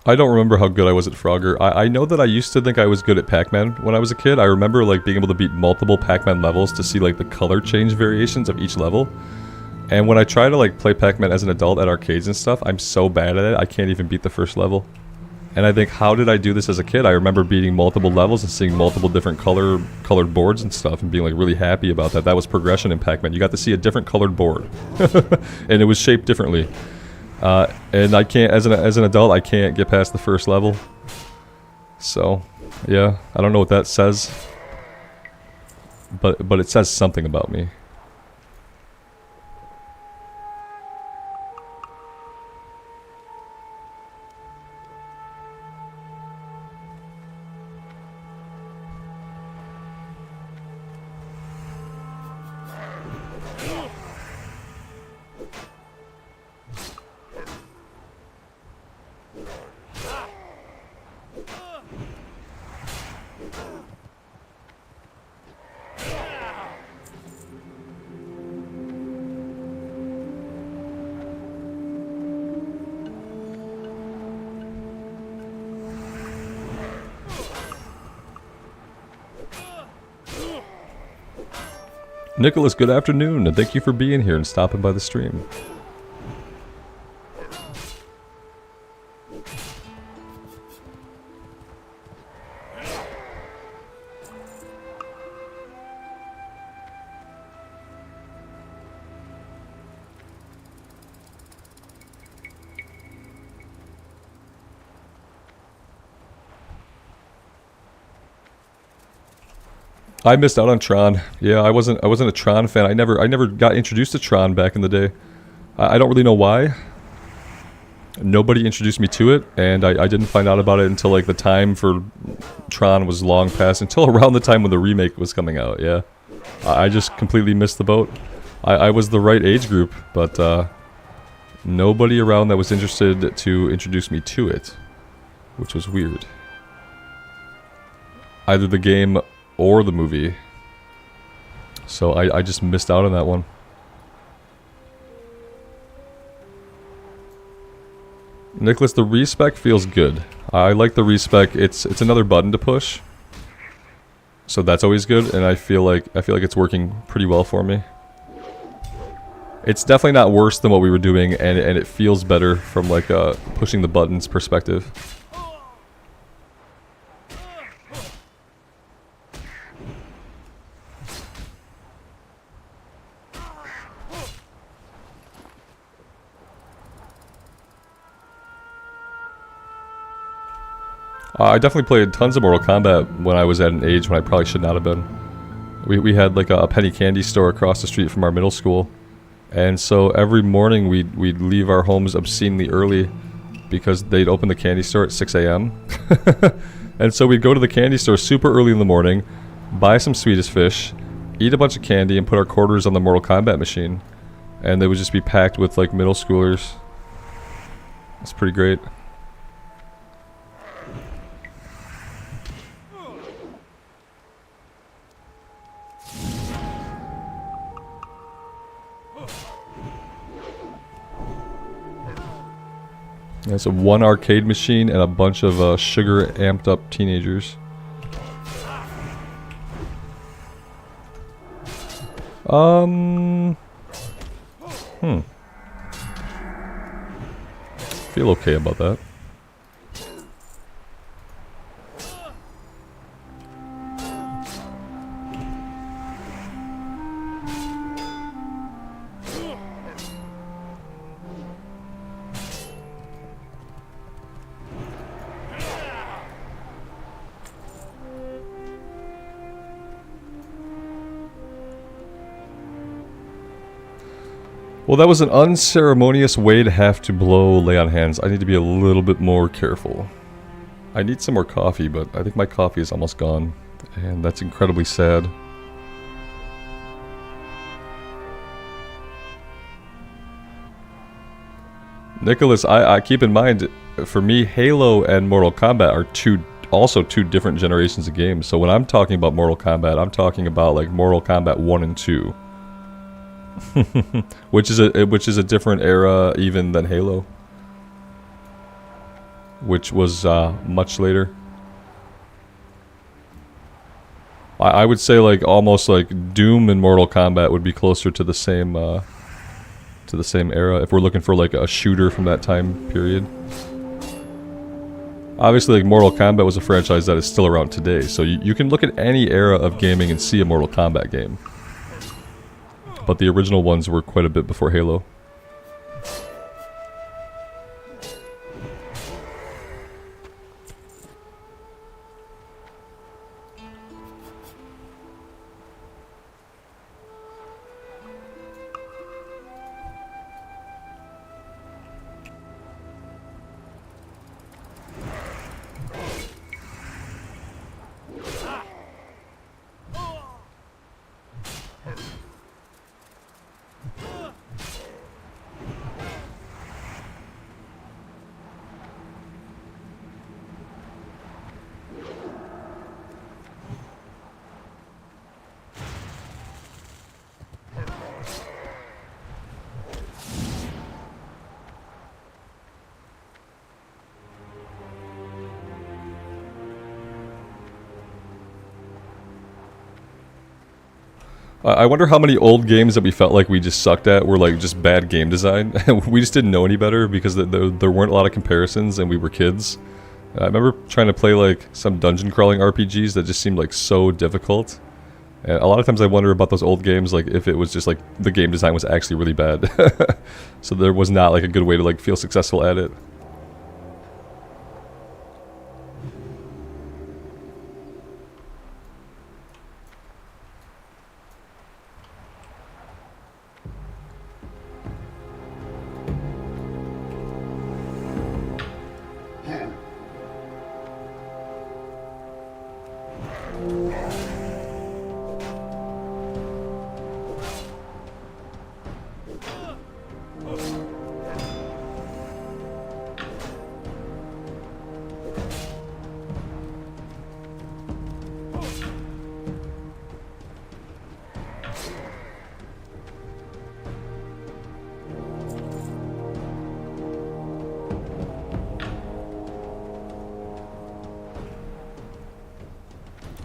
I don't remember how good I was at Frogger. I know that I used to think I was good at Pac-Man when I was a kid. I remember like being able to beat multiple Pac-Man levels to see like the color change variations of each level. And when I try to like play Pac-Man as an adult at arcades and stuff, I'm so bad at it, I can't even beat the first level. And I think, how did I do this as a kid? I remember beating multiple levels and seeing multiple different colored boards and stuff and being like really happy about that. That was progression in Pac-Man. You got to see a different colored board. And it was shaped differently. And I can't, as an adult, I can't get past the first level. So, yeah, I don't know what that says, but it says something about me. Nicholas, good afternoon, and thank you for being here and stopping by the stream. I missed out on Tron. Yeah, I wasn't a Tron fan. I never got introduced to Tron back in the day. I don't really know why. Nobody introduced me to it, and I didn't find out about it until like the time for Tron was long past, until around the time when the remake was coming out. Yeah, I just completely missed the boat. I was the right age group, but nobody around that was interested to introduce me to it, which was weird. Either the game or the movie. So I just missed out on that one. Nicholas, the respec feels good. I like the respec. It's another button to push. So that's always good, and I feel like it's working pretty well for me. It's definitely not worse than what we were doing, and it feels better from like a pushing the buttons perspective. I definitely played tons of Mortal Kombat when I was at an age when I probably should not have been. We had like a penny candy store across the street from our middle school. And so every morning we'd leave our homes obscenely early because they'd open the candy store at 6 a.m. And so we'd go to the candy store super early in the morning, buy some Swedish fish, eat a bunch of candy, and put our quarters on the Mortal Kombat machine. And they would just be packed with like middle schoolers. It's pretty great. It's a one arcade machine and a bunch of sugar amped up teenagers. Feel okay about that. Well, that was an unceremonious way to have to blow lay on hands. I need to be a little bit more careful. I need some more coffee, but I think my coffee is almost gone. And that's incredibly sad. Nicholas, I keep in mind, for me, Halo and Mortal Kombat are also two different generations of games. So when I'm talking about Mortal Kombat, I'm talking about like Mortal Kombat 1 and 2. which is a different era even than Halo, which was much later. I would say like almost like Doom and Mortal Kombat would be closer to the same era if we're looking for like a shooter from that time period. Obviously, like Mortal Kombat was a franchise that is still around today, so you can look at any era of gaming and see a Mortal Kombat game. But the original ones were quite a bit before Halo. I wonder how many old games that we felt like we just sucked at were like just bad game design. We just didn't know any better because there weren't a lot of comparisons and we were kids. I remember trying to play like some dungeon crawling RPGs that just seemed like so difficult. And a lot of times I wonder about those old games, like if it was just like the game design was actually really bad. So there was not like a good way to like feel successful at it.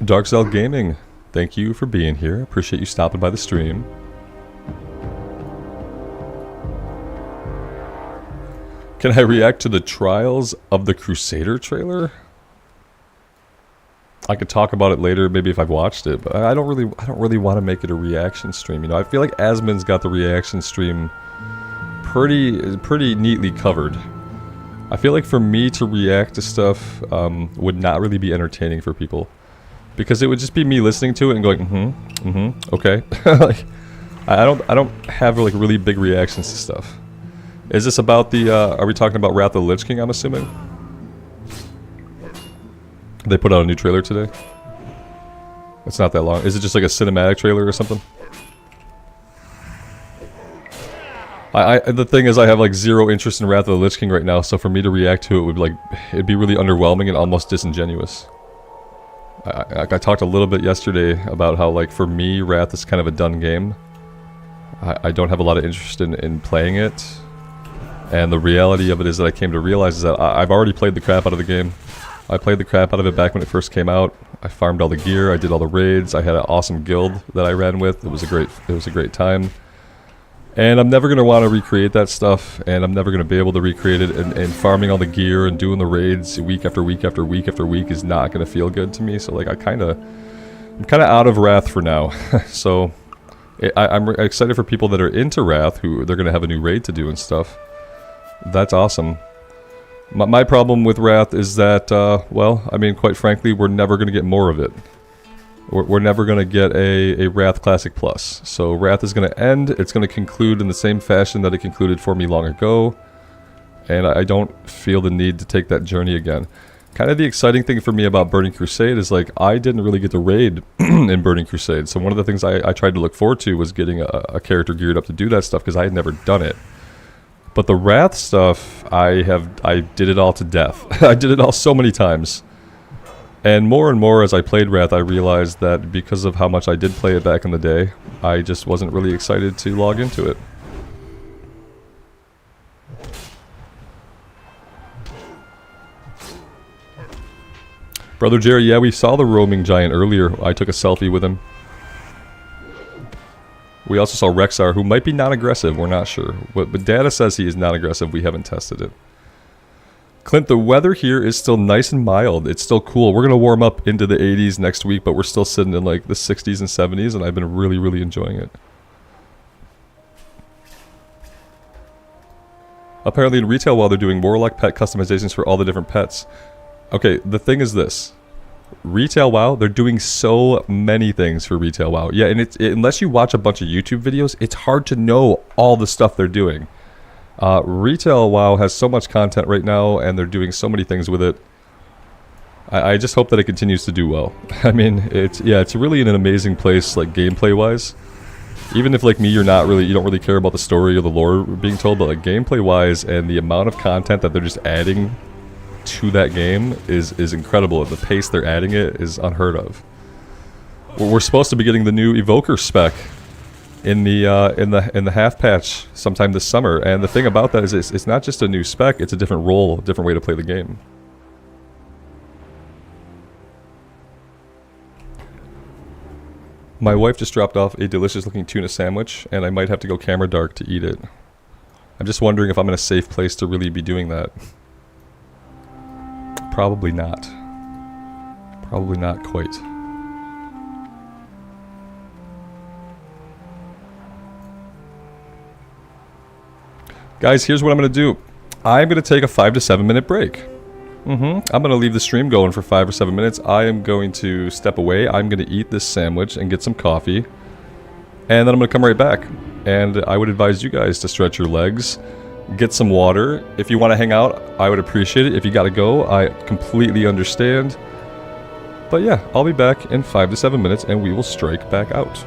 Darkcell Gaming, thank you for being here. Appreciate you stopping by the stream. Can I react to the Trials of the Crusader trailer? I could talk about it later, maybe if I've watched it, but I don't really want to make it a reaction stream. You know, I feel like Asmon's got the reaction stream pretty neatly covered. I feel like for me to react to stuff would not really be entertaining for people, because it would just be me listening to it and going, okay. Like, I don't have like really big reactions to stuff. Is this about the? Are we talking about Wrath of the Lich King? I'm assuming. They put out a new trailer today. It's not that long. Is it just like a cinematic trailer or something? The thing is, I have like zero interest in Wrath of the Lich King right now, so for me to react to it would be like, it'd be really underwhelming and almost disingenuous. I talked a little bit yesterday about how, like, for me, Wrath is kind of a done game. I don't have a lot of interest in playing it. And the reality of it is that I came to realize is that I've already played the crap out of the game. I played the crap out of it back when it first came out. I farmed all the gear, I did all the raids, I had an awesome guild that I ran with. It was a great time. And I'm never going to want to recreate that stuff, and I'm never going to be able to recreate it, and farming all the gear and doing the raids week after week after week after week is not going to feel good to me. So like I'm kind of out of Wrath for now. So I'm excited for people that are into Wrath, who they're going to have a new raid to do and stuff. That's awesome. My problem with Wrath is that, well, I mean, quite frankly, we're never going to get more of it. We're never going to get a Wrath Classic Plus. So Wrath is going to end. It's going to conclude in the same fashion that it concluded for me long ago. And I don't feel the need to take that journey again. Kind of the exciting thing for me about Burning Crusade is, like, I didn't really get to raid in Burning Crusade. So one of the things I tried to look forward to was getting a character geared up to do that stuff, because I had never done it. But the Wrath stuff, I did it all to death. I did it all so many times. And more as I played Wrath, I realized that because of how much I did play it back in the day, I just wasn't really excited to log into it. Brother Jerry, yeah, we saw the roaming giant earlier. I took a selfie with him. We also saw Rexar, who might be non-aggressive, we're not sure. But data says he is non-aggressive, we haven't tested it. Clint, the weather here is still nice and mild. It's still cool. We're going to warm up into the 80s next week, but we're still sitting in like the 60s and 70s, and I've been really enjoying it. Apparently in Retail WoW, they're doing Warlock pet customizations for all the different pets. Okay, the thing is this. Retail WoW, they're doing so many things for Retail WoW. Yeah, and unless you watch a bunch of YouTube videos, it's hard to know all the stuff they're doing. Retail WoW has so much content right now, and they're doing so many things with it. I just hope that it continues to do well. I mean, it's really in an amazing place, like gameplay wise. Even if, like me, you don't really care about the story or the lore being told, but like gameplay wise, and the amount of content that they're just adding to that game is incredible. The pace they're adding it is unheard of. We're supposed to be getting the new Evoker spec in the half patch sometime this summer, and the thing about that is it's not just a new spec, it's a different role, a different way to play the game. My wife just dropped off a delicious looking tuna sandwich, and I might have to go camera dark to eat it. I'm just wondering if I'm in a safe place to really be doing that. Probably not. Probably not quite. Guys, here's what I'm going to do. I'm going to take a 5 to 7 minute break. I'm going to leave the stream going for 5 or 7 minutes. I am going to step away. I'm going to eat this sandwich and get some coffee. And then I'm going to come right back. And I would advise you guys to stretch your legs, get some water. If you want to hang out, I would appreciate it. If you got to go, I completely understand. But yeah, I'll be back in 5 to 7 minutes and we will strike back out.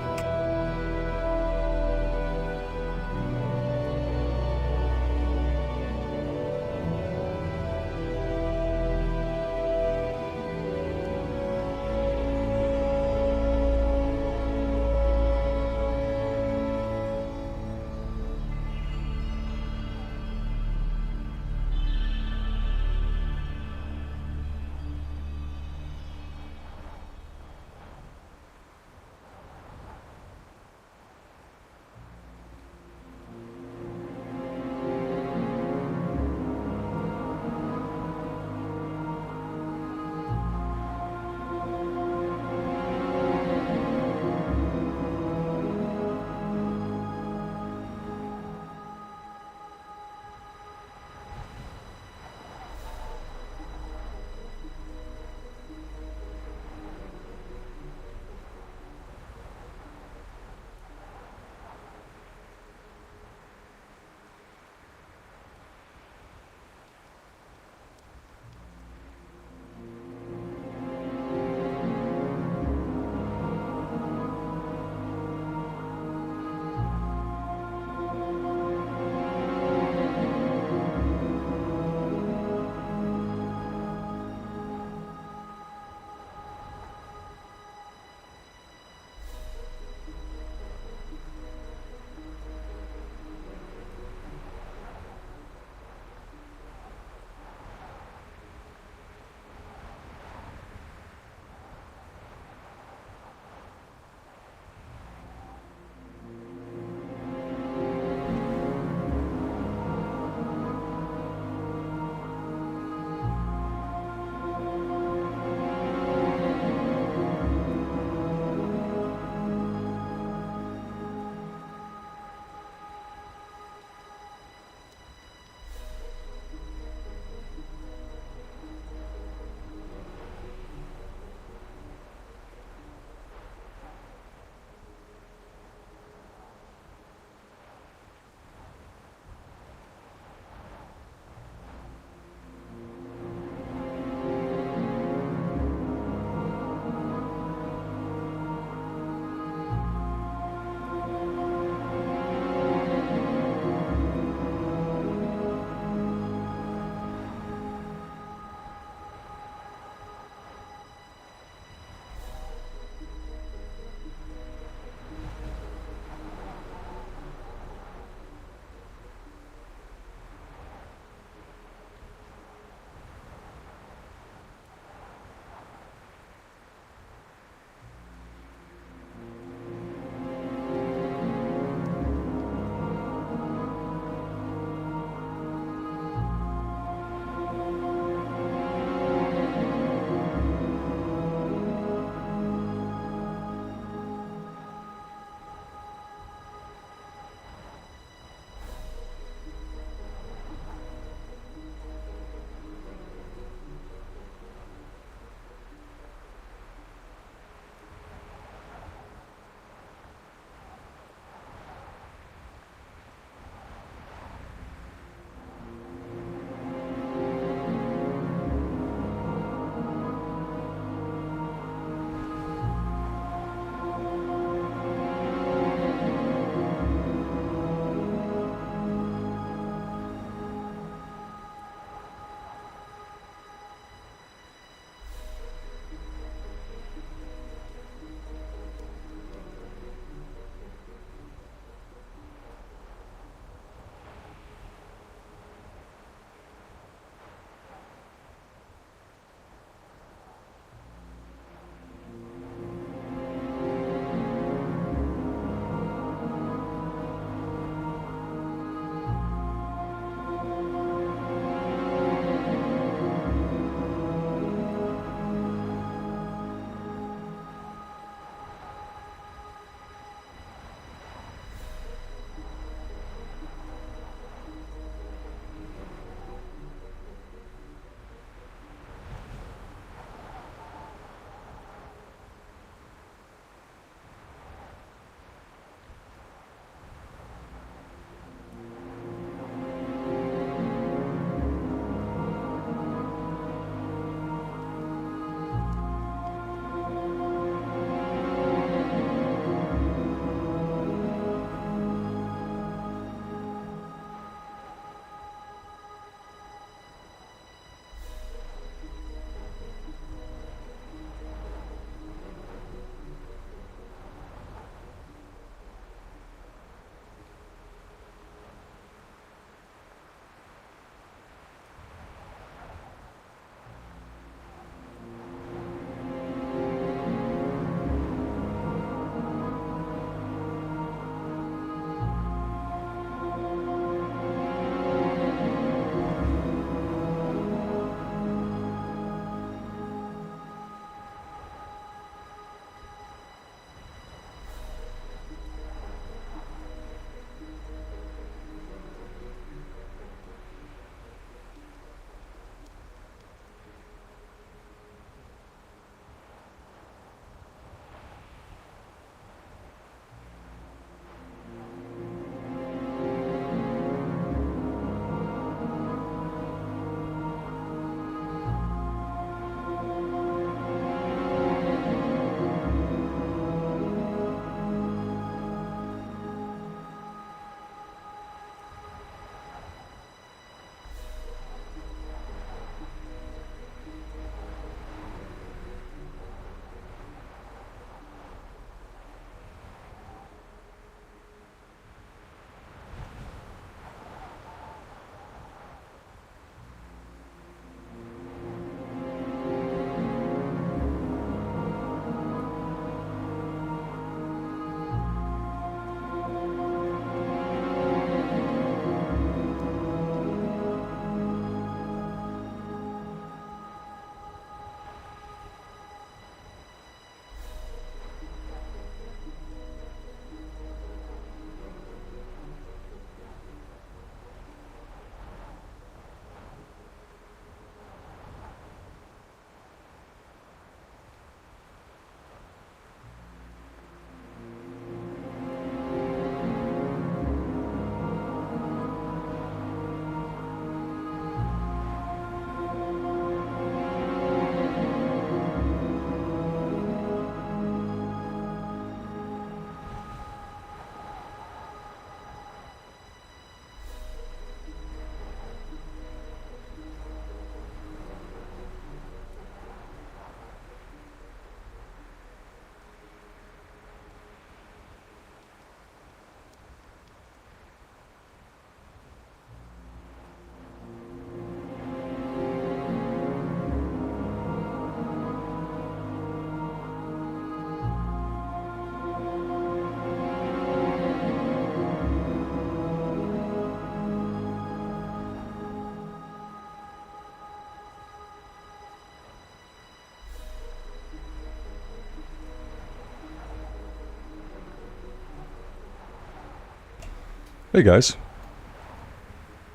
Hey guys.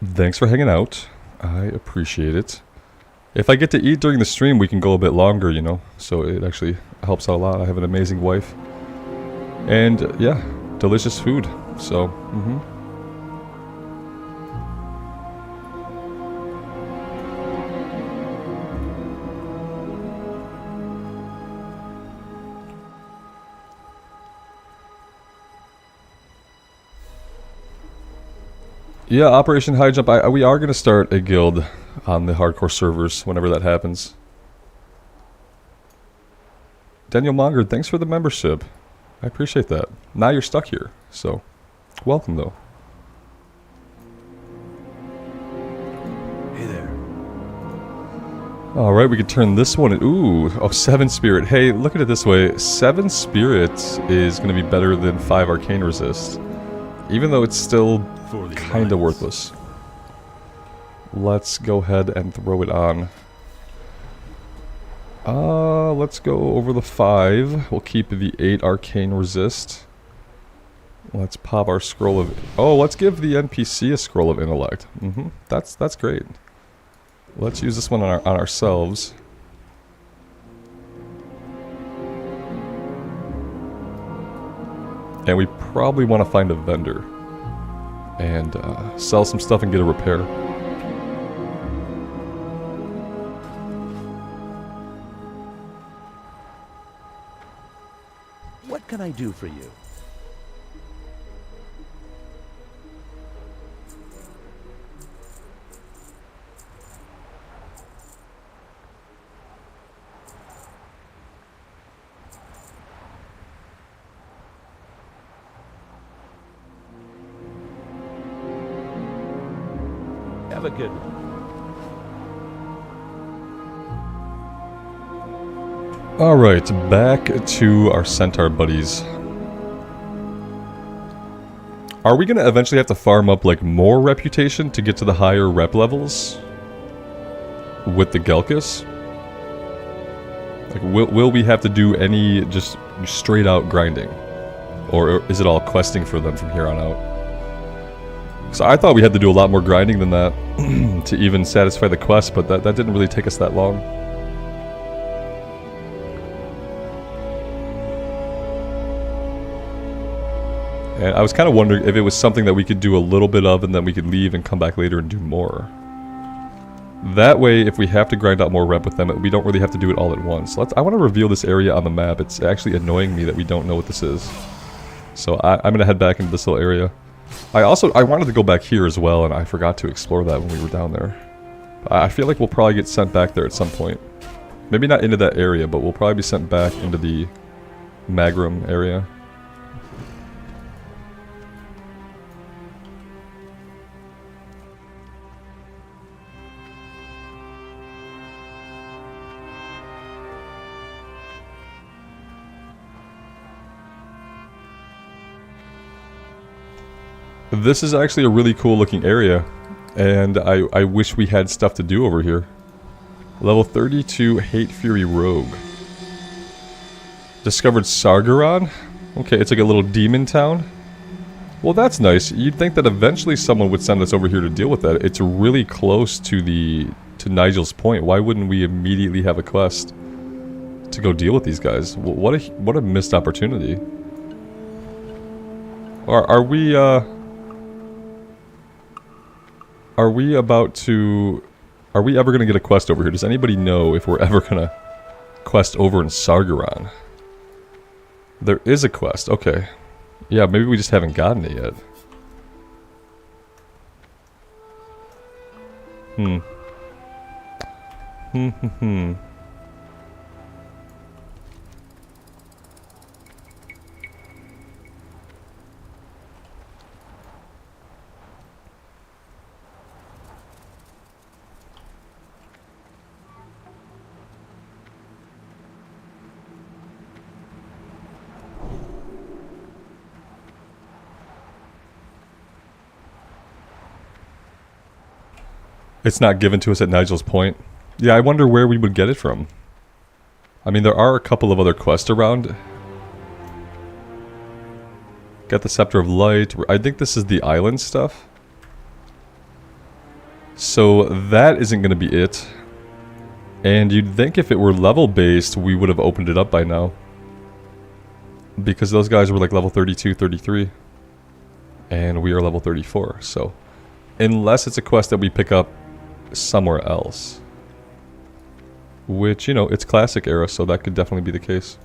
Thanks for hanging out. I appreciate it. If I get to eat during the stream, we can go a bit longer, you know. So it actually helps out a lot. I have an amazing wife. And yeah, delicious food. So, yeah, Operation High Jump. We are going to start a guild on the hardcore servers whenever that happens. Daniel Monger, thanks for the membership. I appreciate that. Now you're stuck here, so welcome though. Hey there. Alright, we could turn this one in. Ooh, oh, 7 Spirit. Hey, look at it this way. 7 Spirit is going to be better than 5 Arcane Resist. Even though it's still kind of worthless. Let's go ahead and throw it on. Let's go over the 5. We'll keep the 8 Arcane Resist. Let's pop our Scroll of... Oh, let's give the NPC a Scroll of Intellect. That's great. Let's use this one on ourselves. And we probably want to find a vendor. And sell some stuff and get a repair. What can I do for you? Have a good one. Alright, back to our centaur buddies. Are we gonna eventually have to farm up like more reputation to get to the higher rep levels? With the Gelkus? Like, will we have to do any just straight out grinding? Or is it all questing for them from here on out? So I thought we had to do a lot more grinding than that to even satisfy the quest, but that didn't really take us that long. And I was kind of wondering if it was something that we could do a little bit of and then we could leave and come back later and do more. That way, if we have to grind out more rep with them, we don't really have to do it all at once. I want to reveal this area on the map. It's actually annoying me that we don't know what this is. So I'm going to head back into this little area. I wanted to go back here as well, and I forgot to explore that when we were down there. I feel like we'll probably get sent back there at some point. Maybe not into that area, but we'll probably be sent back into the Magrum area. This is actually a really cool looking area, and I wish we had stuff to do over here. Level 32 Hate Fury Rogue. Discovered Sargeron? Okay, it's like a little demon town. Well, that's nice. You'd think that eventually someone would send us over here to deal with that. It's really close to Nigel's Point. Why wouldn't we immediately have a quest to go deal with these guys? What a missed opportunity. Are we ever gonna get a quest over here? Does anybody know if we're ever gonna quest over in Sargeron? There is a quest, okay. Yeah, maybe we just haven't gotten it yet. It's not given to us at Nigel's Point. Yeah, I wonder where we would get it from. I mean, there are a couple of other quests around. Got the Scepter of Light. I think this is the island stuff. So that isn't going to be it. And you'd think if it were level based, we would have opened it up by now. Because those guys were like level 32, 33. And we are level 34, so... Unless it's a quest that we pick up somewhere else. Which, you know, it's classic era, so that could definitely be the case.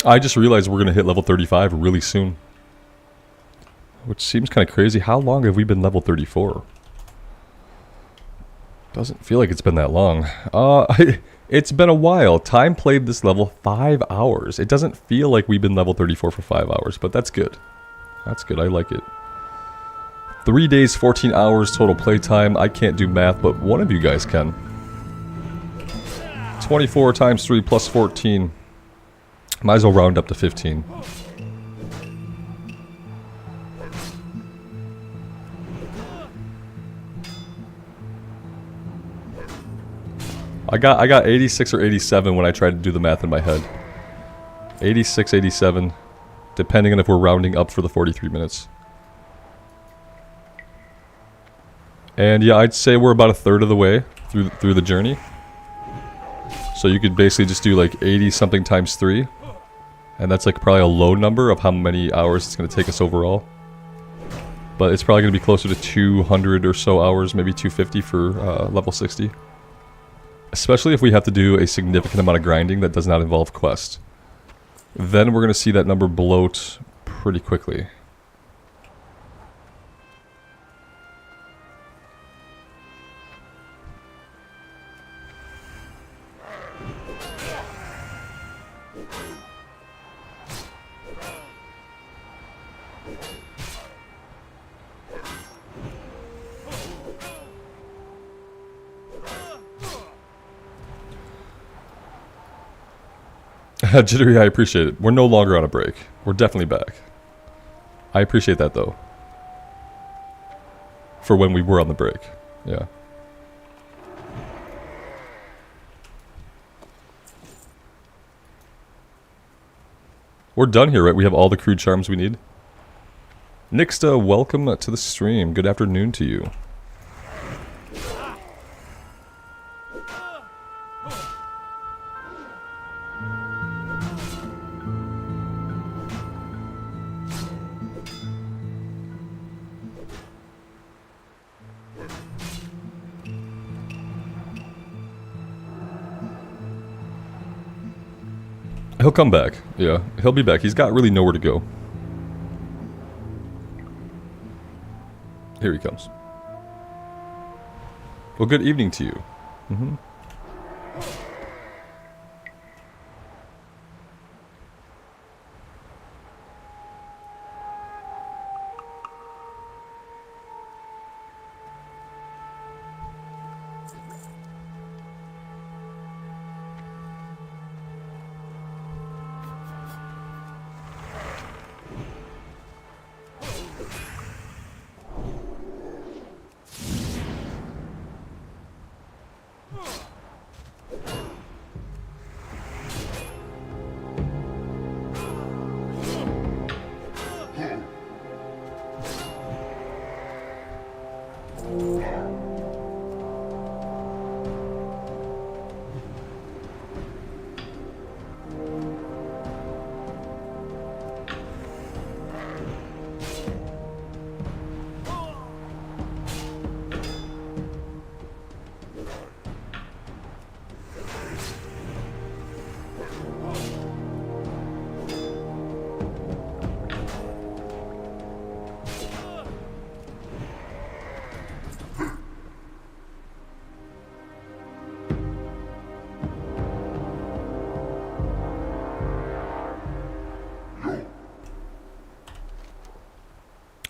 I just realized we're going to hit level 35 really soon. Which seems kind of crazy. How long have we been level 34? Doesn't feel like it's been that long. It's been a while. Time played this level 5 hours. It doesn't feel like we've been level 34 for 5 hours, but that's good. That's good. I like it. 3 days, 14 hours total playtime. I can't do math, but one of you guys can. 24 times 3 plus 14. Might as well round up to 15. I got 86 or 87 when I tried to do the math in my head. 86, 87, depending on if we're rounding up for the 43 minutes. And yeah, I'd say we're about a third of the way through the journey. So you could basically just do like 80 something times 3. And that's like probably a low number of how many hours it's going to take us overall. But it's probably going to be closer to 200 or so hours, maybe 250 for level 60. Especially if we have to do a significant amount of grinding that does not involve quest. Then we're going to see that number bloat pretty quickly. Jittery, I appreciate it. We're no longer on a break. We're definitely back. I appreciate that, though. For when we were on the break. Yeah. We're done here, right? We have all the crude charms we need. Nixta, welcome to the stream. Good afternoon to you. He'll come back. Yeah, he'll be back. He's got really nowhere to go. Here he comes. Well, good evening to you. Mm-hmm.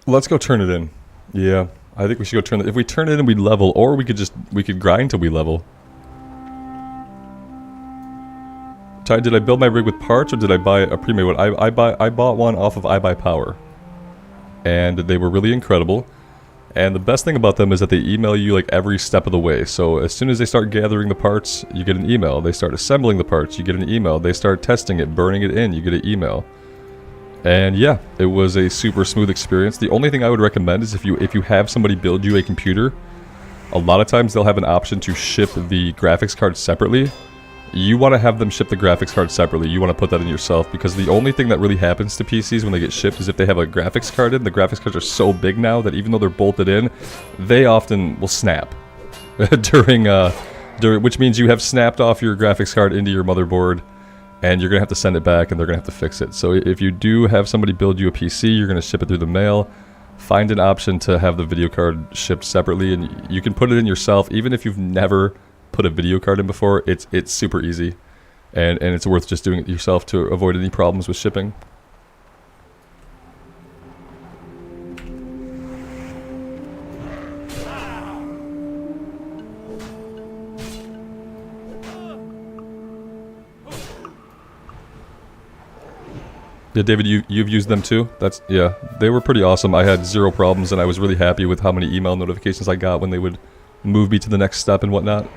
Let's go turn it in. Yeah, I think we should go turn it. If we turn it in, we level, or we could grind till we level. Ty, did I build my rig with parts, or did I buy a pre-made one? I bought one off of iBuyPower, and they were really incredible. And the best thing about them is that they email you like every step of the way. So as soon as they start gathering the parts, you get an email. They start assembling the parts, you get an email. They start testing it, burning it in, you get an email. And yeah, it was a super smooth experience. The only thing I would recommend is if you have somebody build you a computer, a lot of times they'll have an option to ship the graphics card separately. You want to have them ship the graphics card separately. You want to put that in yourself, because the only thing that really happens to PCs when they get shipped is if they have a graphics card in. The graphics cards are so big now that even though they're bolted in, they often will snap during which means you have snapped off your graphics card into your motherboard, and you're gonna have to send it back, and they're gonna have to fix it. So if you do have somebody build you a PC, you're gonna ship it through the mail. Find an option to have the video card shipped separately, and you can put it in yourself, even if you've never put a video card in before. It's super easy, and it's worth just doing it yourself to avoid any problems with shipping. Yeah, David, you've used them too? Yeah, they were pretty awesome. I had zero problems, and I was really happy with how many email notifications I got when they would move me to the next step and whatnot.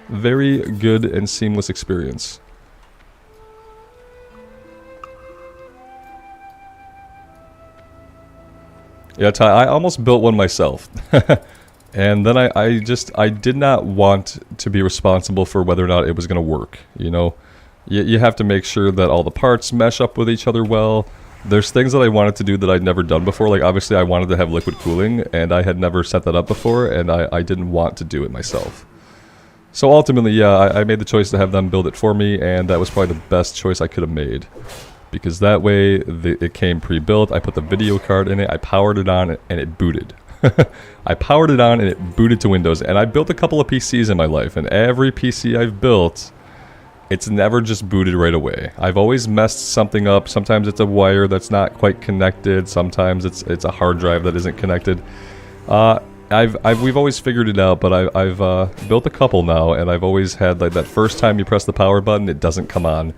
Very good and seamless experience. Yeah, Ty, I almost built one myself. And then I did not want to be responsible for whether or not it was going to work, you know? You have to make sure that all the parts mesh up with each other well. There's things that I wanted to do that I'd never done before. Like, obviously, I wanted to have liquid cooling, and I had never set that up before, and I didn't want to do it myself. So ultimately, yeah, I made the choice to have them build it for me, and that was probably the best choice I could have made. Because that way, it came pre-built, I put the video card in it, I powered it on, and it booted. I powered it on, and it booted to Windows. And I built a couple of PCs in my life, and every PC I've built, it's never just booted right away. I've always messed something up. Sometimes it's a wire that's not quite connected. Sometimes it's a hard drive that isn't connected. We've always figured it out, but I've built a couple now, and I've always had like that first time you press the power button, it doesn't come on,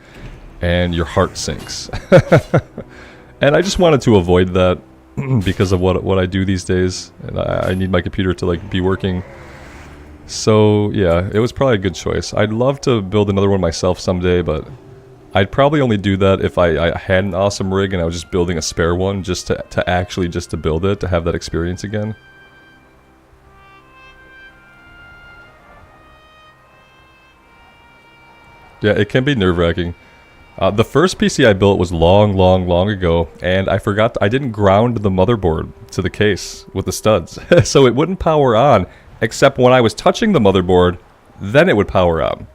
and your heart sinks. And I just wanted to avoid that because of what I do these days, and I need my computer to like be working. So yeah, it was probably a good choice. I'd love to build another one myself someday, but I'd probably only do that if I had an awesome rig and I was just building a spare one just to actually build it, to have that experience again. Yeah, it can be nerve-wracking. The first PC I built was long ago, and I didn't ground the motherboard to the case with the studs, so it wouldn't power on, except when I was touching the motherboard, then it would power on,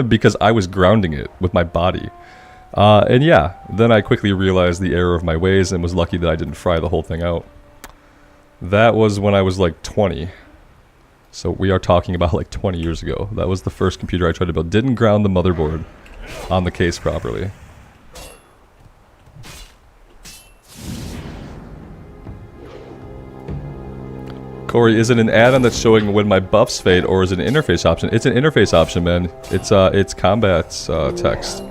because I was grounding it with my body. And yeah, then I quickly realized the error of my ways and was lucky that I didn't fry the whole thing out. That was when I was like 20. So we are talking about like 20 years ago. That was the first computer I tried to build. Didn't ground the motherboard on the case properly. Corey, is it an add-on that's showing when my buffs fade, or is it an interface option? It's an interface option, man. It's combat text.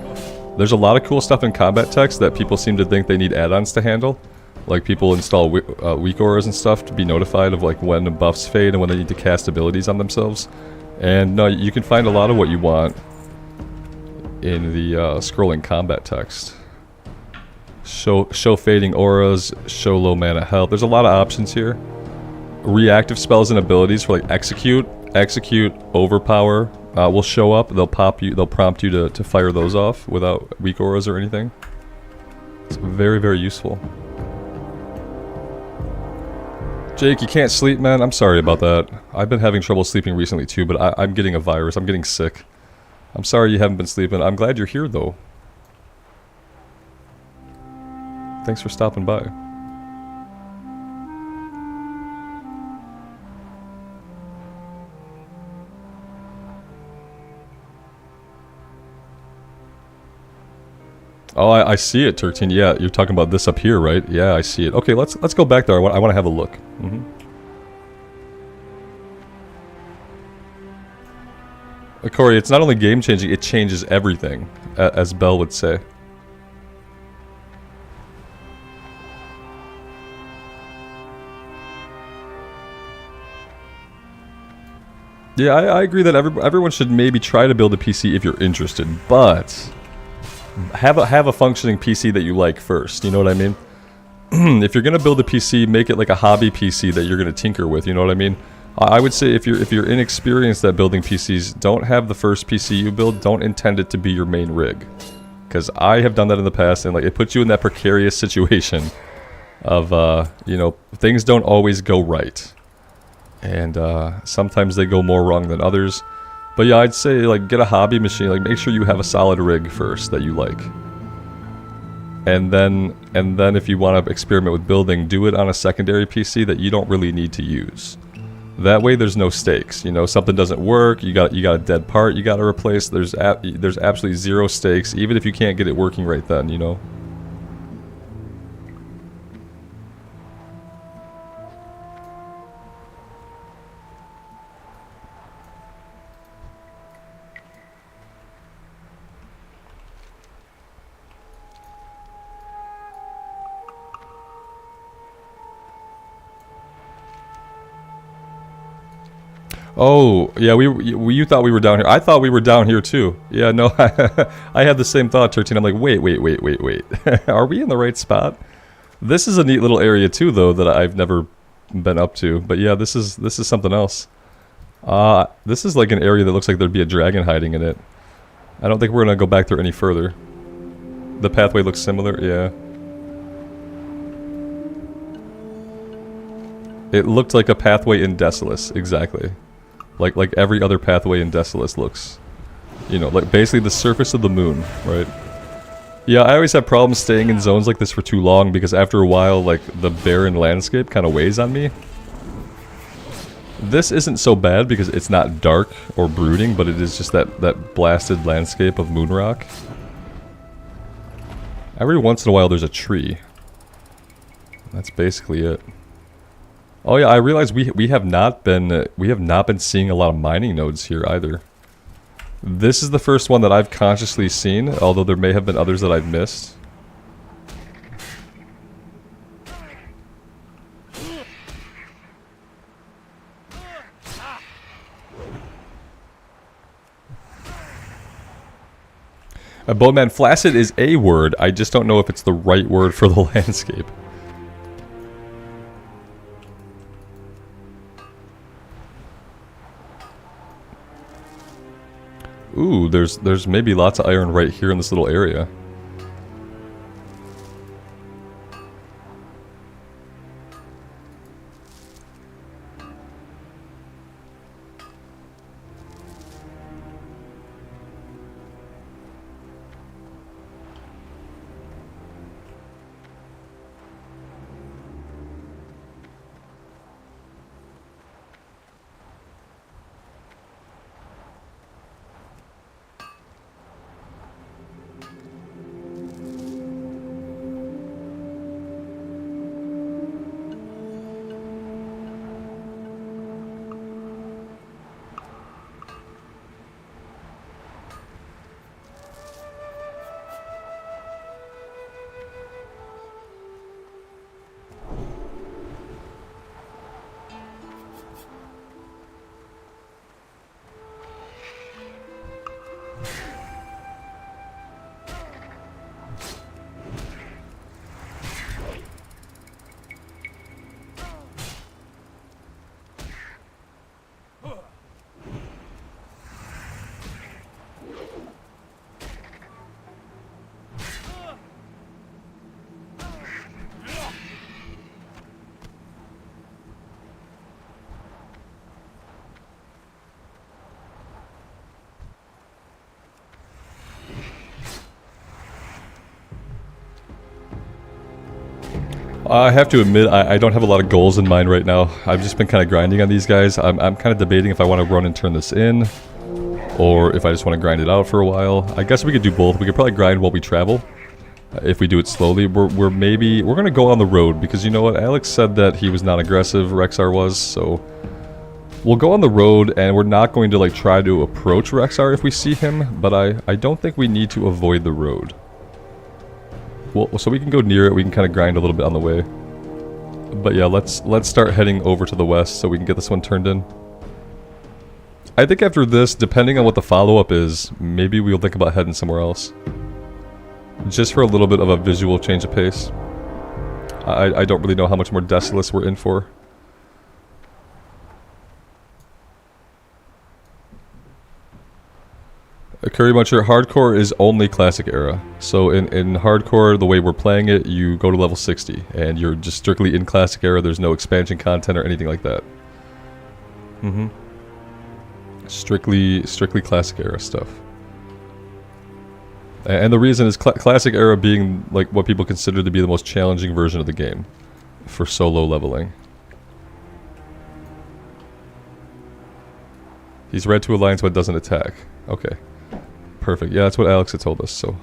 There's a lot of cool stuff in combat text that people seem to think they need add-ons to handle. Like people install weak auras and stuff to be notified of like when the buffs fade and when they need to cast abilities on themselves. And no, you can find a lot of what you want in the scrolling combat text. Show fading auras, show low mana health. There's a lot of options here. Reactive spells and abilities for like execute, overpower will show up. They'll prompt you to fire those off without weak auras or anything. It's very, very useful. Jake, you can't sleep, man? I'm sorry about that. I've been having trouble sleeping recently too, but I'm getting a virus. I'm getting sick. I'm sorry you haven't been sleeping. I'm glad you're here, though. Thanks for stopping by. Oh, I see it, Turkteen. Yeah, you're talking about this up here, right? Yeah, I see it. Okay, let's go back there. I want to have a look. Corey, it's not only game changing, it changes everything, as Bell would say. Yeah, I agree that everyone should maybe try to build a PC if you're interested, but have a functioning PC that you like first. You know what I mean? If you're gonna build a PC, make it like a hobby PC that you're gonna tinker with. You know what I mean? I would say if you're inexperienced at building PCs, don't have the first PC you build. Don't intend it to be your main rig, because I have done that in the past, and like it puts you in that precarious situation of you know, things don't always go right. And sometimes they go more wrong than others. But yeah, I'd say like get a hobby machine. Like make sure you have a solid rig first that you like. And then if you want to experiment with building, do it on a secondary PC that you don't really need to use. That way there's no stakes. You know, something doesn't work, you got a dead part you got to replace. There's absolutely zero stakes, even if you can't get it working right then, you know. Oh, yeah, you thought we were down here. I thought we were down here too. Yeah, no, I had the same thought, 13. I'm like, wait. Are we in the right spot? This is a neat little area too, though, that I've never been up to. But yeah, this is something else. This is like an area that looks like there'd be a dragon hiding in it. I don't think we're gonna go back there any further. The pathway looks similar, yeah. It looked like a pathway in Desolace, exactly. Like every other pathway in Desolace looks. You know, like basically the surface of the moon, right? Yeah, I always have problems staying in zones like this for too long because after a while, like, the barren landscape kind of weighs on me. This isn't so bad because it's not dark or brooding, but it is just that blasted landscape of moon rock. Every once in a while there's a tree. That's basically it. Oh yeah, I realize we have not been seeing a lot of mining nodes here either. This is the first one that I've consciously seen, although there may have been others that I've missed. Bowman, flaccid is a word, I just don't know if it's the right word for the landscape. Ooh, there's maybe lots of iron right here in this little area. I have to admit, I don't have a lot of goals in mind right now. I've just been kind of grinding on these guys. I'm kind of debating if I want to run and turn this in, or if I just want to grind it out for a while. I guess we could do both. We could probably grind while we travel, If we do it slowly, we're gonna go on the road, because you know what, Alex said that he was not aggressive, Rexar was, so we'll go on the road, and we're not going to like try to approach Rexar if we see him, but I don't think we need to avoid the road. Well, so we can go near it, we can kind of grind a little bit on the way. But yeah, let's start heading over to the west so we can get this one turned in. I think after this, depending on what the follow-up is, maybe we'll think about heading somewhere else. Just for a little bit of a visual change of pace. I don't really know how much more Desolace we're in for. Curry Muncher, hardcore is only classic era. So in hardcore, the way we're playing it, you go to level 60, and you're just strictly in classic era. There's no expansion content or anything like that. Strictly classic era stuff. And the reason is classic era being like what people consider to be the most challenging version of the game for solo leveling. He's red to alliance but doesn't attack. Okay. Perfect. Yeah, that's what Alex had told us, so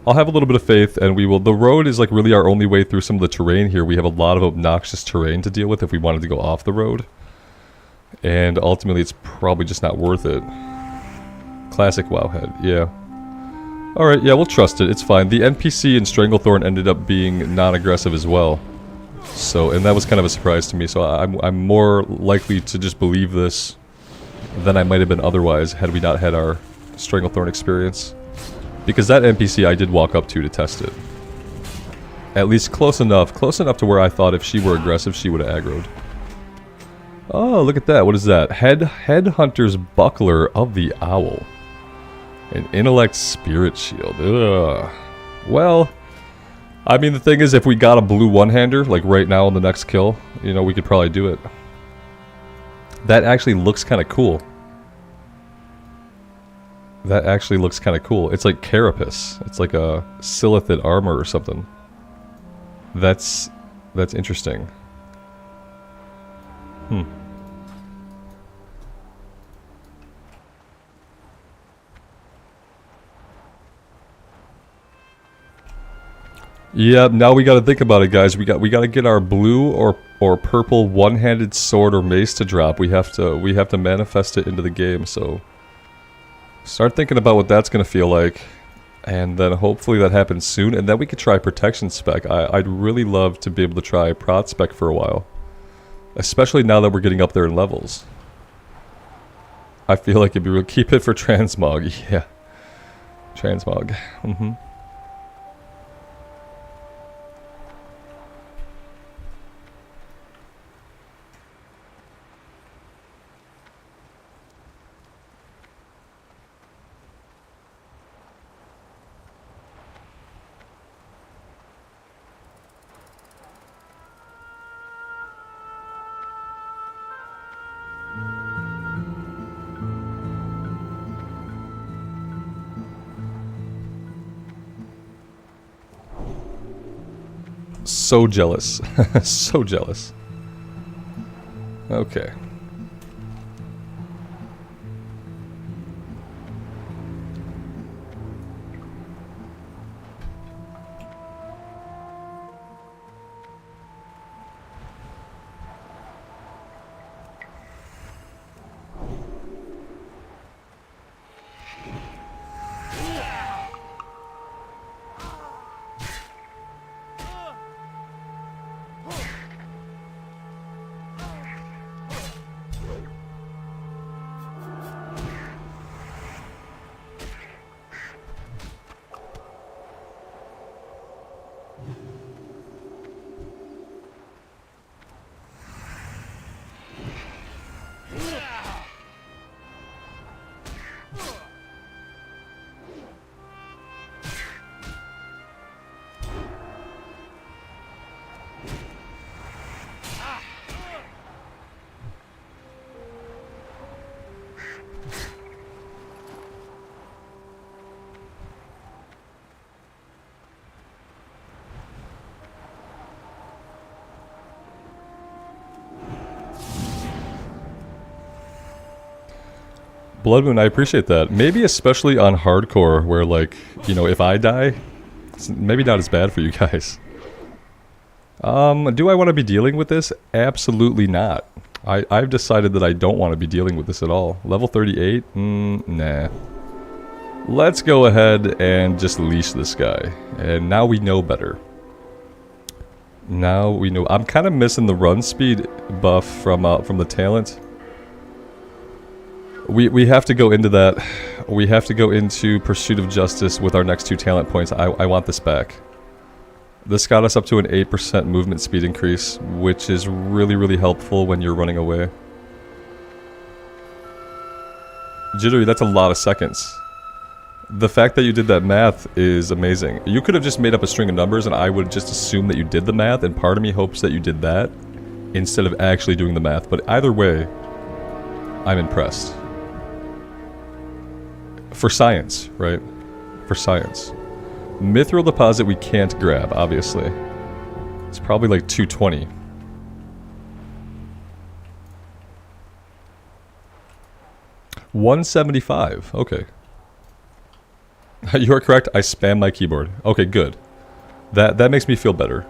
I'll have a little bit of faith, and we will. The road is like really our only way through some of the terrain here. We have a lot of obnoxious terrain to deal with if we wanted to go off the road. And ultimately it's probably just not worth it. Classic Wowhead, yeah. Alright, yeah, we'll trust it, it's fine. The NPC in Stranglethorn ended up being non-aggressive as well. So, and that was kind of a surprise to me, so I'm more likely to just believe this than I might have been otherwise had we not had our Stranglethorn experience. Because that NPC I did walk up to test it. At least close enough to where I thought if she were aggressive, she would have aggroed. Oh, look at that. What is that? Headhunter's Buckler of the Owl. An Intellect Spirit Shield. Ugh. Well, I mean, the thing is, if we got a blue one-hander, like right now on the next kill, you know, we could probably do it. That actually looks kind of cool. That actually looks kind of cool. It's like Carapace. It's like a Silithid armor or something. That's interesting. Yeah, now we got to think about it, guys. We got to get our blue or purple one-handed sword or mace to drop. We have to manifest it into the game. So start thinking about what that's going to feel like, and then hopefully that happens soon. And then we could try protection spec. I'd really love to be able to try prot spec for a while, especially now that we're getting up there in levels. I feel like it'd be real. Keep it for transmog. Yeah, transmog. So jealous. So jealous. Okay. Blood Moon, I appreciate that. Maybe especially on hardcore, where, like, you know, if I die, It's maybe not as bad for you guys. Do I want to be dealing with this? Absolutely not. I've decided that I don't want to be dealing with this at all. Level 38? Nah. Let's go ahead and just leash this guy. And now we know better. Now we know. I'm kind of missing the run speed buff from the talent. We have to go into that. We have to go into Pursuit of Justice with our next 2 talent points. I want this back. This got us up to an 8% movement speed increase, which is really, really helpful when you're running away. Jittery, that's a lot of seconds. The fact that you did that math is amazing. You could have just made up a string of numbers and I would just assume that you did the math, and part of me hopes that you did that instead of actually doing the math. But either way, I'm impressed. For science, right? For science. Mithril deposit we can't grab, obviously. It's probably like 220. $175. Okay. You are correct. I spam my keyboard. Okay, good. That makes me feel better.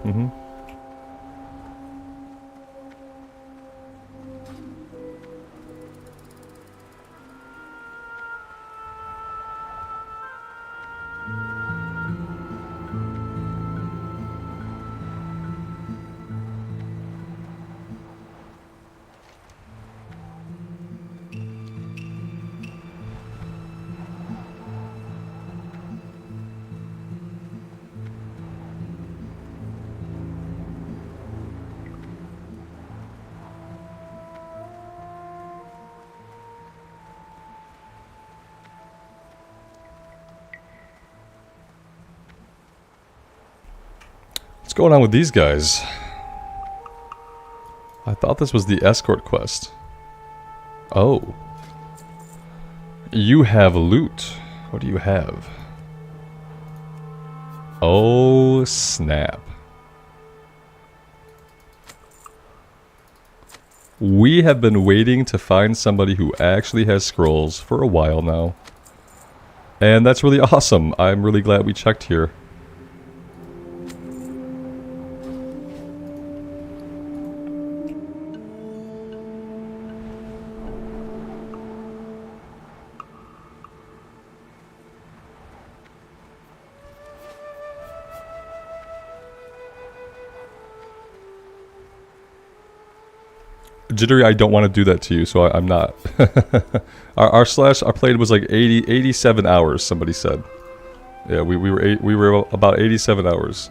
What's going on with these guys? I thought this was the escort quest. Oh. You have loot. What do you have? Oh, snap. We have been waiting to find somebody who actually has scrolls for a while now. And that's really awesome. I'm really glad we checked here. Jittery, I don't want to do that to you, so I'm not. our played was like 87 hours, somebody said. Yeah, we were about 87 hours.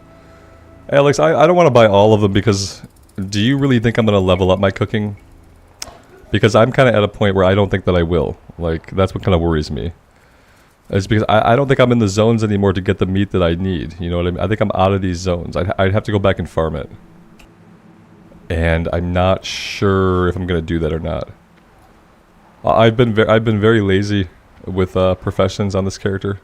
Alex, I don't want to buy all of them because do you really think I'm going to level up my cooking? Because I'm kind of at a point where I don't think that I will. Like, that's what kind of worries me. It's because I don't think I'm in the zones anymore to get the meat that I need. You know what I mean? I think I'm out of these zones. I'd have to go back and farm it. And I'm not sure if I'm gonna do that or not. I've been very lazy with professions on this character.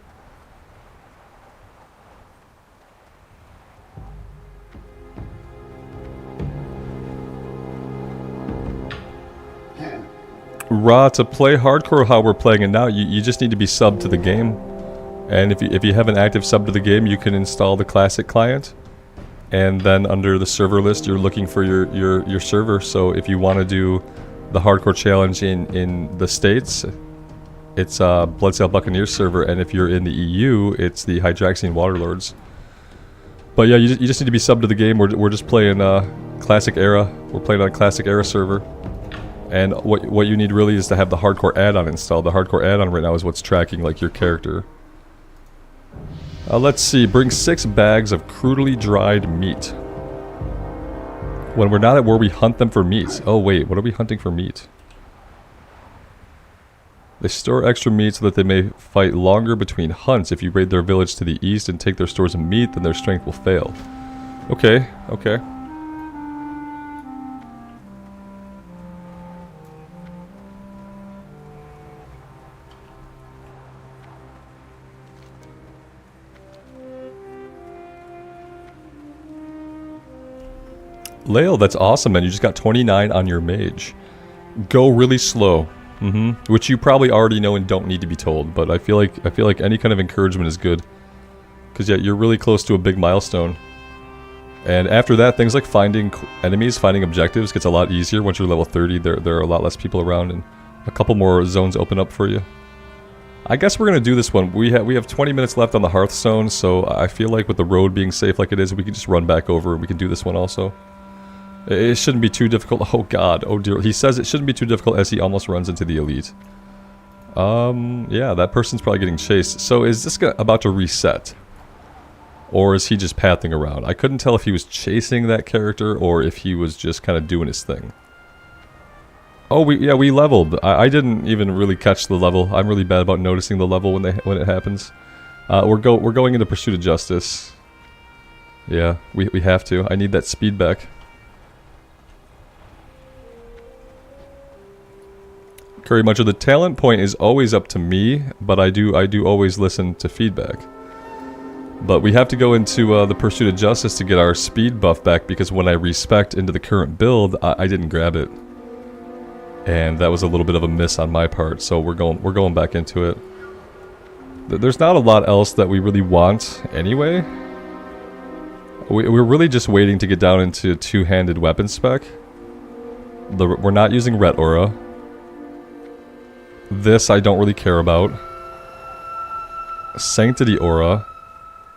Ra, to play hardcore how we're playing it now, you just need to be subbed to the game. And if you have an active sub to the game, you can install the classic client. And then under the server list, you're looking for your server. So if you want to do the hardcore challenge in the States, it's Bloodsail Buccaneers server. And if you're in the EU, it's the Hydraxian Waterlords. But yeah, you just need to be subbed to the game. We're just playing Classic Era. We're playing on a Classic Era server. And what you need really is to have the hardcore add-on installed. The hardcore add-on right now is what's tracking like your character. Let's see, bring 6 bags of crudely dried meat. When we're not at war, we hunt them for meat. Oh wait, what are we hunting for meat? They store extra meat so that they may fight longer between hunts. If you raid their village to the east and take their stores of meat, then their strength will fail. Okay, okay. Lael, that's awesome, man. You just got 29 on your mage. Go really slow. Which you probably already know and don't need to be told, but I feel like any kind of encouragement is good. Because, yeah, you're really close to a big milestone. And after that, things like finding enemies, finding objectives gets a lot easier. Once you're level 30, there are a lot less people around, and a couple more zones open up for you. I guess we're going to do this one. We have 20 minutes left on the Hearthstone, so I feel like with the road being safe like it is, we can just run back over and we can do this one also. It shouldn't be too difficult. Oh god, oh dear. He says it shouldn't be too difficult as he almost runs into the elite. Yeah, that person's probably getting chased. So is this about to reset? Or is he just pathing around? I couldn't tell if he was chasing that character or if he was just kind of doing his thing. Oh, we leveled. I didn't even really catch the level. I'm really bad about noticing the level when it happens. We're going into Pursuit of Justice. Yeah, we have to. I need that speed back. Curry Muncher, the talent point is always up to me, but I do always listen to feedback. But we have to go into the Pursuit of Justice to get our speed buff back, because when I respec into the current build, I didn't grab it. And that was a little bit of a miss on my part, so we're going back into it. There's not a lot else that we really want anyway. We're really just waiting to get down into two-handed weapon spec. We're not using Ret Aura. This I don't really care about. Sanctity Aura.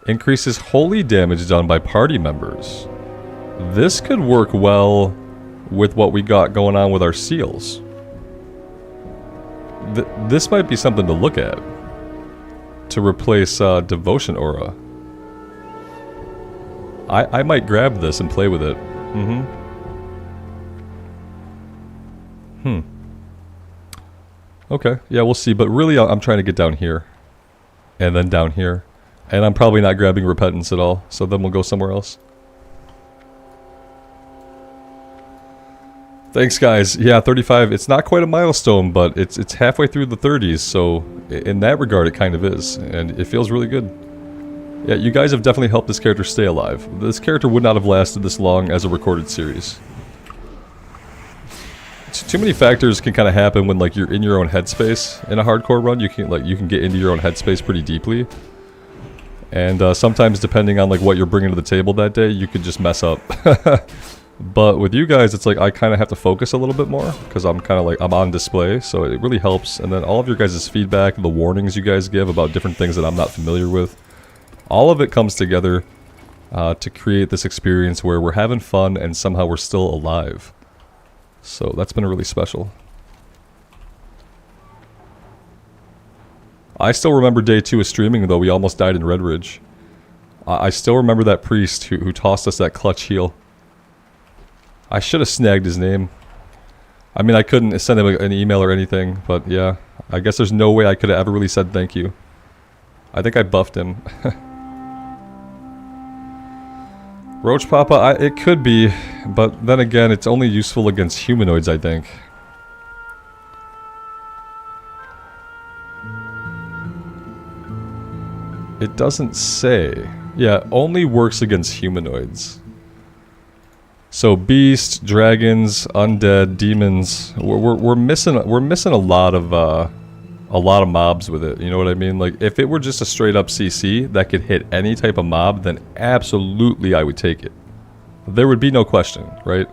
Increases holy damage done by party members. This could work well with what we got going on with our seals. This might be something to look at. To replace Devotion Aura. I might grab this and play with it. Okay, yeah, we'll see. But really, I'm trying to get down here. And then down here. And I'm probably not grabbing Repentance at all, so then we'll go somewhere else. Thanks, guys. Yeah, 35. It's not quite a milestone, but it's halfway through the 30s, so in that regard, it kind of is. And it feels really good. Yeah, you guys have definitely helped this character stay alive. This character would not have lasted this long as a recorded series. Too many factors can kind of happen when like you're in your own headspace in a hardcore run. You can get into your own headspace pretty deeply. And sometimes, depending on like what you're bringing to the table that day, you could just mess up. But with you guys, it's like I kind of have to focus a little bit more because I'm kind of like I'm on display, so it really helps. And then all of your guys' feedback, the warnings you guys give about different things that I'm not familiar with, all of it comes together to create this experience where we're having fun and somehow we're still alive. So that's been really special. I still remember day 2 of streaming, though we almost died in Red Ridge. I still remember that priest who tossed us that clutch heal. I should have snagged his name. I mean, I couldn't send him an email or anything, but yeah. I guess there's no way I could have ever really said thank you. I think I buffed him. Roach Papa, it could be, but then again, it's only useful against humanoids, I think. It doesn't say. Yeah, only works against humanoids. So beast, dragons, undead, demons. We're missing a lot of mobs with it. You know what I mean? Like if it were just a straight up CC that could hit any type of mob, then absolutely I would take it. There would be no question, right?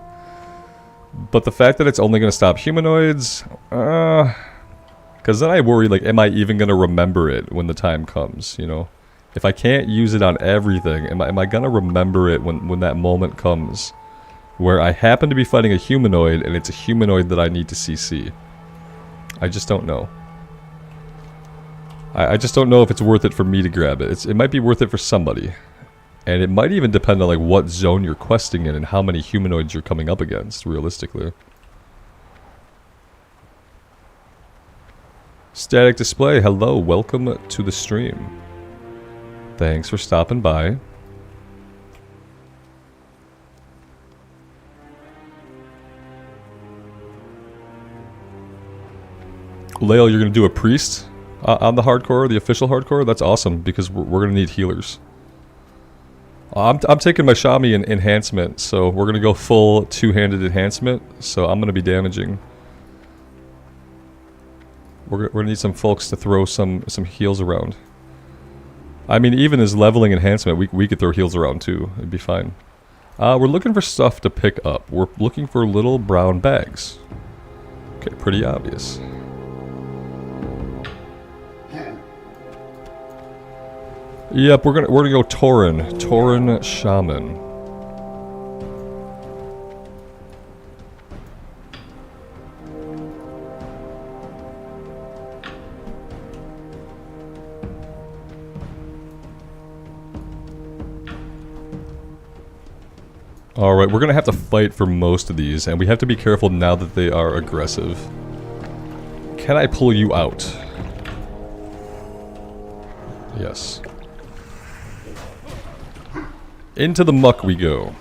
But the fact that it's only going to stop humanoids, because then I worry, like, am I even going to remember it when the time comes, you know? If I can't use it on everything, am I going to remember it when that moment comes? Where I happen to be fighting a humanoid, and it's a humanoid that I need to CC. I just don't know. I just don't know if it's worth it for me to grab it. It might be worth it for somebody. And it might even depend on like what zone you're questing in and how many humanoids you're coming up against, realistically. Static Display, hello, welcome to the stream. Thanks for stopping by. Lael, you're going to do a priest on the hardcore, the official hardcore? That's awesome, because we're going to need healers. I'm taking my Shami enhancement, so we're going to go full two-handed enhancement, so I'm going to be damaging. We're going to need some folks to throw some heals around. I mean, even as leveling enhancement, we could throw heals around too. It'd be fine. We're looking for stuff to pick up. We're looking for little brown bags. Okay, pretty obvious. Yep, we're gonna go Tauren Shaman. Alright, we're gonna have to fight for most of these, and we have to be careful now that they are aggressive. Can I pull you out? Yes. Into the muck we go.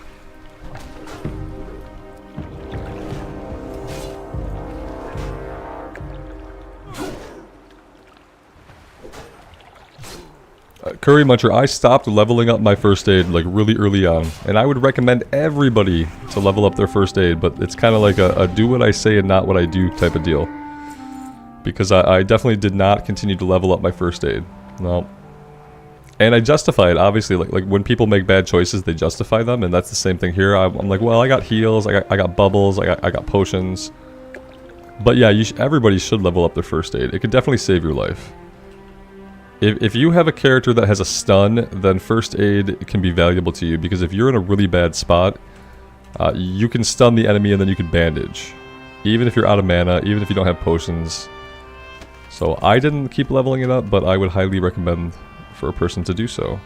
Curry Muncher, I stopped leveling up my first aid like really early on, and I would recommend everybody to level up their first aid, but it's kind of like a do what I say and not what I do type of deal. Because I definitely did not continue to level up my first aid. No. And I justify it, obviously, like when people make bad choices, they justify them, and that's the same thing here. I'm like, well, I got heals, I got bubbles, I got potions. But yeah, everybody should level up their first aid. It could definitely save your life. If you have a character that has a stun, then first aid can be valuable to you, because if you're in a really bad spot, you can stun the enemy and then you can bandage. Even if you're out of mana, even if you don't have potions. So I didn't keep leveling it up, but I would highly recommend for a person to do so.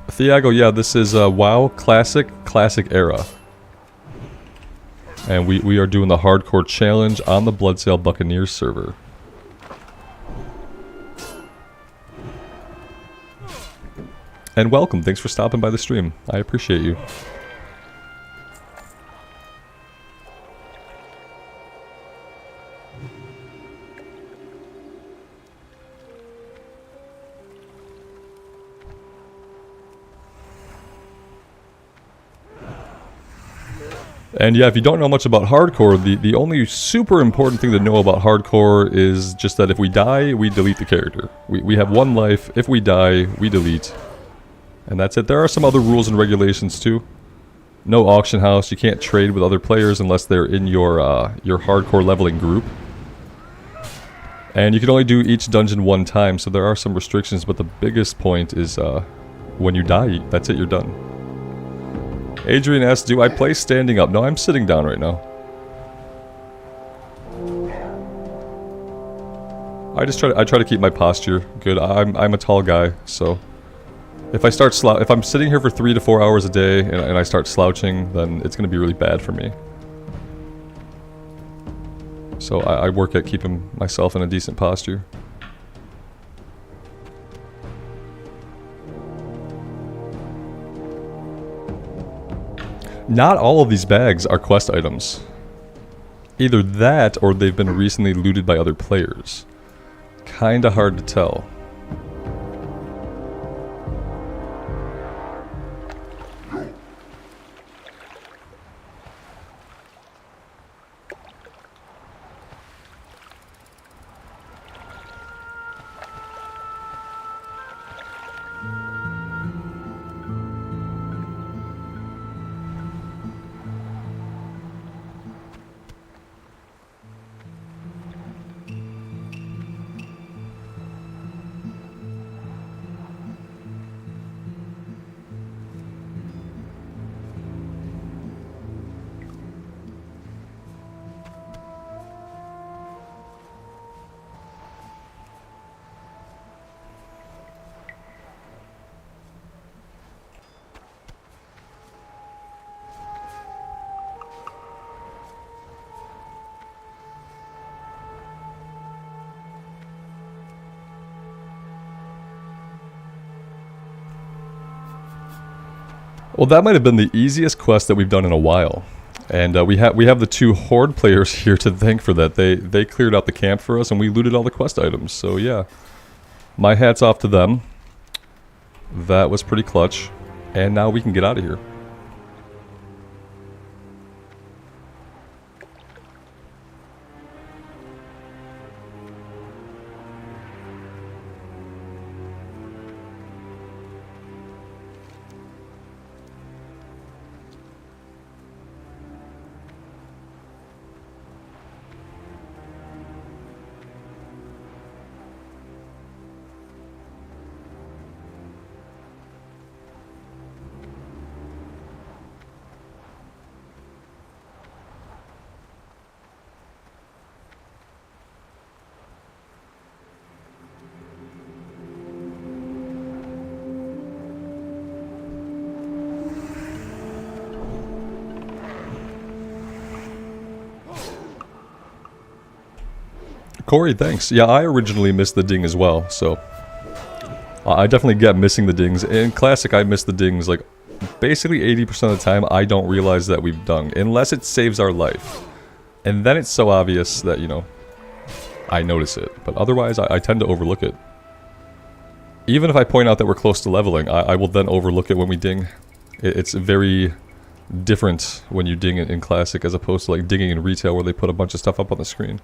Thiago, yeah, this is WoW Classic Era. And we are doing the hardcore challenge on the Bloodsail Buccaneers server. And welcome, thanks for stopping by the stream. I appreciate you. And yeah, if you don't know much about hardcore, the only super important thing to know about hardcore is just that if we die, we delete the character. We have one life. If we die, we delete. And that's it. There are some other rules and regulations too. No auction house. You can't trade with other players unless they're in your hardcore leveling group. And you can only do each dungeon one time, so there are some restrictions, but the biggest point is when you die, that's it, you're done. Adrian asks, do I play standing up? No, I'm sitting down right now. I try to keep my posture good. I'm a tall guy, so if I'm sitting here for 3 to 4 hours a day and I start slouching, then it's gonna be really bad for me. So I work at keeping myself in a decent posture. Not all of these bags are quest items. Either that, or they've been recently looted by other players. Kinda hard to tell. Well, that might have been the easiest quest that we've done in a while. And we have the 2 Horde players here to thank for that. They cleared out the camp for us and we looted all the quest items. So yeah, my hat's off to them. That was pretty clutch. And now we can get out of here. Corey, thanks. Yeah, I originally missed the ding as well, so I definitely get missing the dings. In Classic, I miss the dings like basically 80% of the time. I don't realize that we've dung, unless it saves our life. And then it's so obvious that, you know, I notice it. But otherwise, I tend to overlook it. Even if I point out that we're close to leveling, I will then overlook it when we ding. It's very different when you ding it in Classic as opposed to like dinging in Retail where they put a bunch of stuff up on the screen.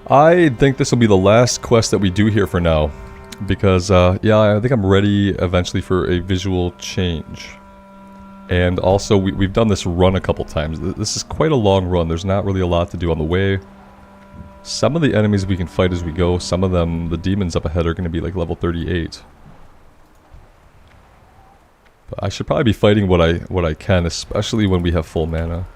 I think this will be the last quest that we do here for now, because yeah, I think I'm ready eventually for a visual change. And also, we've done this run a couple times. This is quite a long run. There's not really a lot to do on the way. Some of the enemies we can fight as we go. Some of them, the demons up ahead, are going to be like level 38. But I should probably be fighting what I can, especially when we have full mana.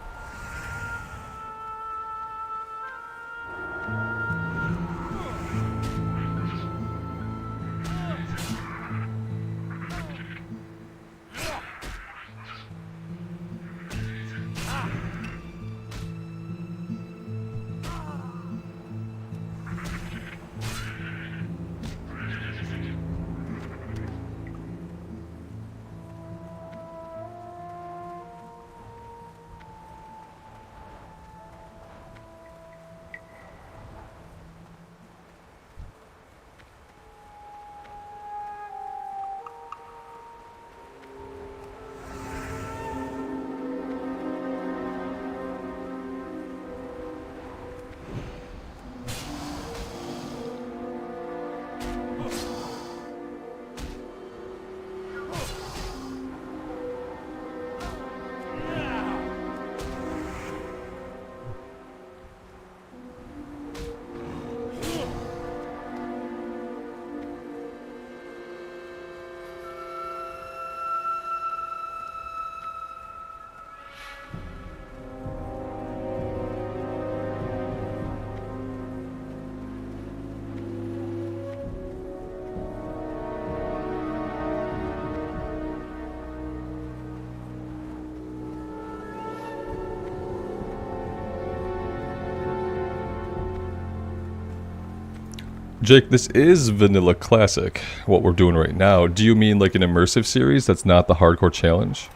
Jake, this is Vanilla Classic, what we're doing right now. Do you mean like an immersive series that's not the hardcore challenge?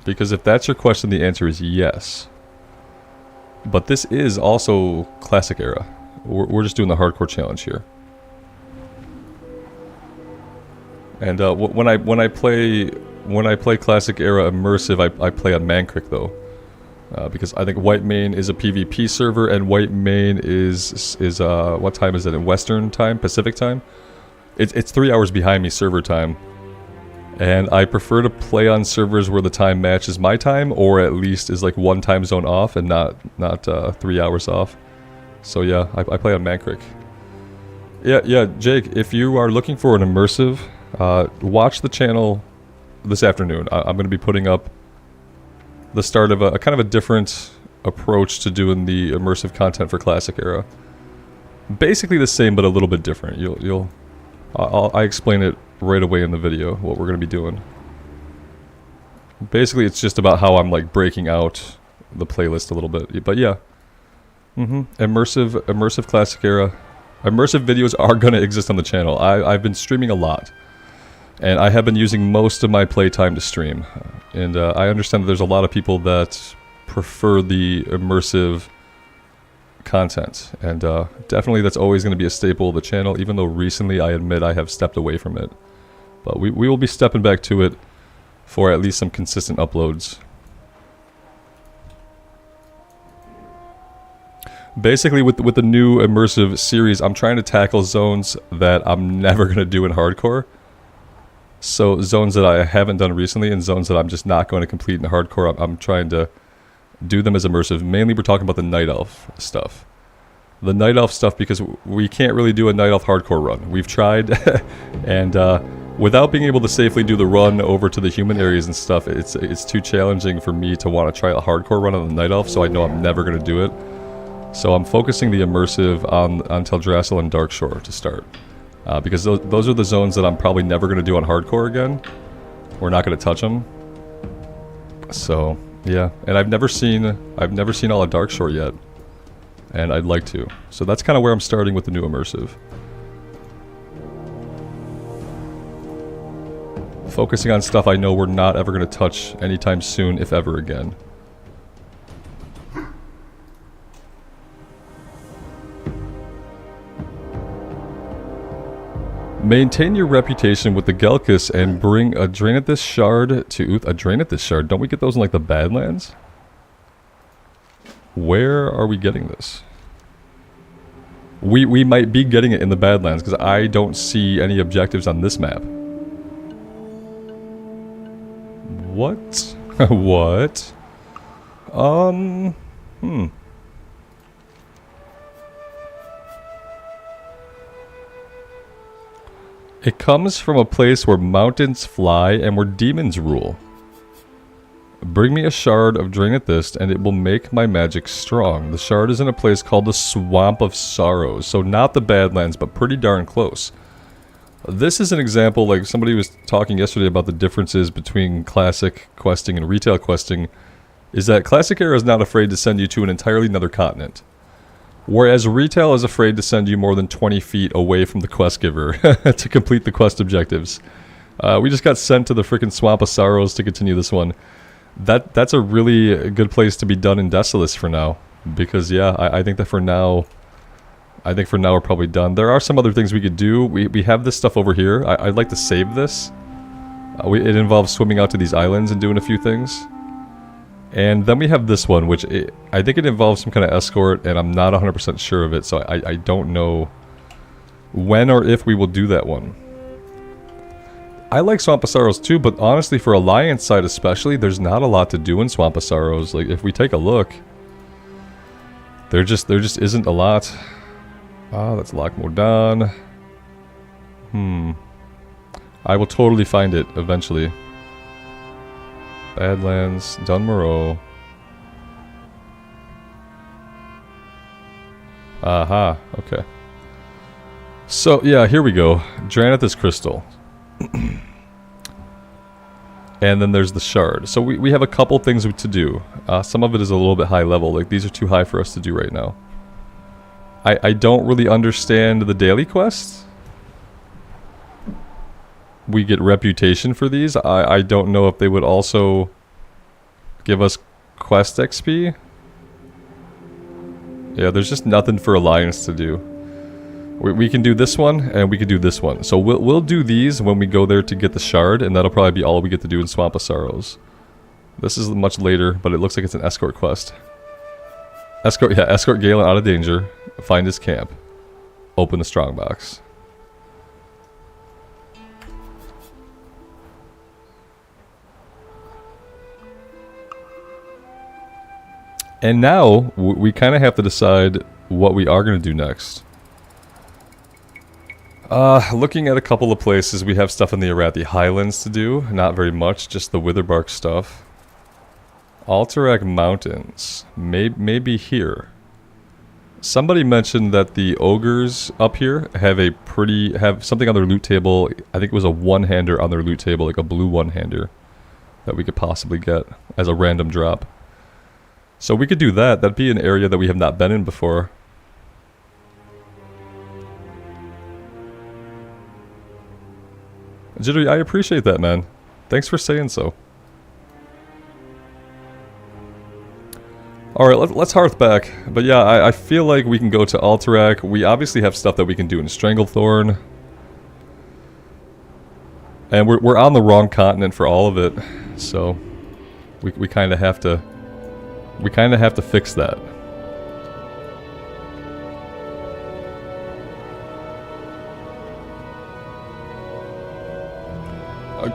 Because if that's your question, the answer is yes. But this is also Classic era. We're just doing the hardcore challenge here. And when I play Classic era immersive, I play on Mankrik though. because I think Whitemane is a PvP server, and Whitemane is what time is it in Western time, Pacific time? It's 3 hours behind me server time, and I prefer to play on servers where the time matches my time, or at least is like 1 time zone off and not 3 hours off. So yeah, I play on Mancrick. Yeah, Jake, if you are looking for an immersive, watch the channel this afternoon. I'm going to be putting up the start of a kind of a different approach to doing the immersive content for Classic Era. Basically the same, but a little bit different. I explain it right away in the video, what we're going to be doing. Basically, it's just about how I'm like breaking out the playlist a little bit. But yeah, immersive Classic Era. Immersive videos are going to exist on the channel. I've been streaming a lot, and I have been using most of my playtime to stream. And I understand that there's a lot of people that prefer the immersive content, and definitely that's always going to be a staple of the channel, even though recently I admit I have stepped away from it. But we will be stepping back to it for at least some consistent uploads. Basically, with the new immersive series, I'm trying to tackle zones that I'm never going to do in hardcore. So zones that I haven't done recently and zones that I'm just not going to complete in hardcore, I'm trying to do them as immersive. Mainly we're talking about the Night Elf stuff. The Night Elf stuff, because we can't really do a Night Elf hardcore run. We've tried, and without being able to safely do the run over to the human areas and stuff, it's too challenging for me to want to try a hardcore run on the Night Elf, so I know I'm never going to do it. So I'm focusing the immersive on Teldrassil and Darkshore to start. Because those are the zones that I'm probably never going to do on hardcore again. We're not going to touch them. So, yeah. And I've never seen all of Darkshore yet. And I'd like to. So that's kind of where I'm starting with the new immersive. Focusing on stuff I know we're not ever going to touch anytime soon, if ever again. Maintain your reputation with the Gelkis and bring a Draenithis shard to Uth. A Draenithis shard? Don't we get those in like the Badlands? Where are we getting this? We might be getting it in the Badlands, because I don't see any objectives on this map. What? What? It comes from a place where mountains fly and where demons rule. Bring me a shard of Draenithis and it will make my magic strong. The shard is in a place called the Swamp of Sorrows. So not the Badlands, but pretty darn close. This is an example, like somebody was talking yesterday about the differences between classic questing and retail questing, is that Classic Era is not afraid to send you to an entirely another continent. Whereas retail is afraid to send you more than 20 feet away from the quest giver to complete the quest objectives. We just got sent to the freaking Swamp of Sorrows to continue this one. That's a really good place to be done in Desolace for now. Because yeah, I think that for now, we're probably done. There are some other things we could do. We have this stuff over here. I'd like to save this. It involves swimming out to these islands and doing a few things. And then we have this one, which I think it involves some kind of escort, and I'm not 100% sure of it, so I don't know when or if we will do that one. I like Swamp of Sorrows too, but honestly, for Alliance side especially, there's not a lot to do in Swamp of Sorrows. Like, if we take a look, there just isn't a lot. Ah, that's Loch Modan. I will totally find it eventually. Badlands, Dunmoreau. Aha, okay. So, yeah, here we go. Draenithis Crystal. And then there's the shard. So we have a couple things to do. Some of it is a little bit high level. Like, these are too high for us to do right now. I don't really understand the daily quests. We get reputation for these. I don't know if they would also give us quest XP. Yeah, there's just nothing for Alliance to do. We can do this one, and we can do this one. So we'll do these when we go there to get the shard, and that'll probably be all we get to do in Swamp of Sorrows. This is much later, but it looks like it's an escort quest. Escort Galen out of danger. Find his camp. Open the strongbox. And now, we kind of have to decide what we are going to do next. Looking at a couple of places, we have stuff in the Arathi Highlands to do. Not very much, just the Witherbark stuff. Alterac Mountains. Maybe here. Somebody mentioned that the ogres up here have something on their loot table. I think it was a one-hander on their loot table, like a blue one-hander that we could possibly get as a random drop. So we could do that. That'd be an area that we have not been in before. Jittery, I appreciate that, man. Thanks for saying so. Alright, let's hearth back. But yeah, I feel like we can go to Alterac. We obviously have stuff that we can do in Stranglethorn. And we're on the wrong continent for all of it. So we kind of have to... We kind of have to fix that.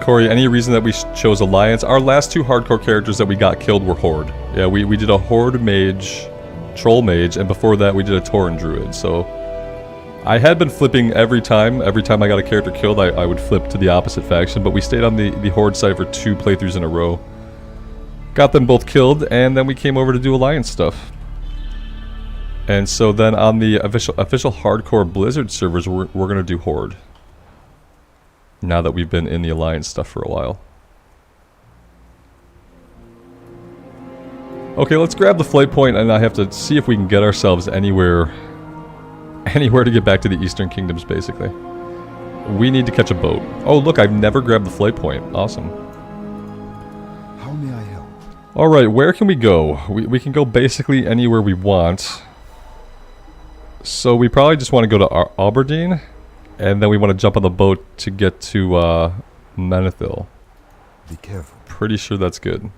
Corey, any reason that we chose Alliance? Our last two hardcore characters that we got killed were Horde. Yeah, we did a Horde Mage, Troll Mage, and before that we did a Tauren Druid, so... I had been flipping every time I got a character killed, I would flip to the opposite faction, but we stayed on the Horde side for 2 playthroughs in a row. Got them both killed, and then we came over to do Alliance stuff. And so then on the official hardcore Blizzard servers, we're gonna do Horde. Now that we've been in the Alliance stuff for a while. Okay, let's grab the flight point, and I have to see if we can get ourselves anywhere to get back to the Eastern Kingdoms, basically. We need to catch a boat. Oh, look, I've never grabbed the flight point. Awesome. How may I help? Alright, where can we go? We can go basically anywhere we want. So we probably just want to go to Aberdeen. And then we want to jump on the boat to get to Menethil. Be careful. Pretty sure that's good.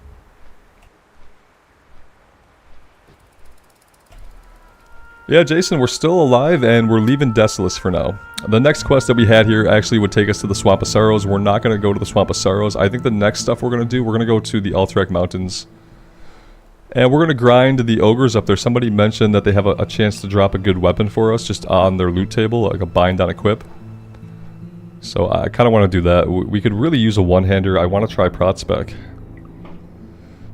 Yeah, Jason, we're still alive and we're leaving Desolace for now. The next quest that we had here actually would take us to the Swamp of Sorrows. We're not going to go to the Swamp of Sorrows. I think the next stuff we're going to do, we're going to go to the Alterac Mountains. And we're going to grind the ogres up there. Somebody mentioned that they have a chance to drop a good weapon for us just on their loot table, like a bind on equip. So I kind of want to do that. We could really use a one-hander. I want to try Protspec.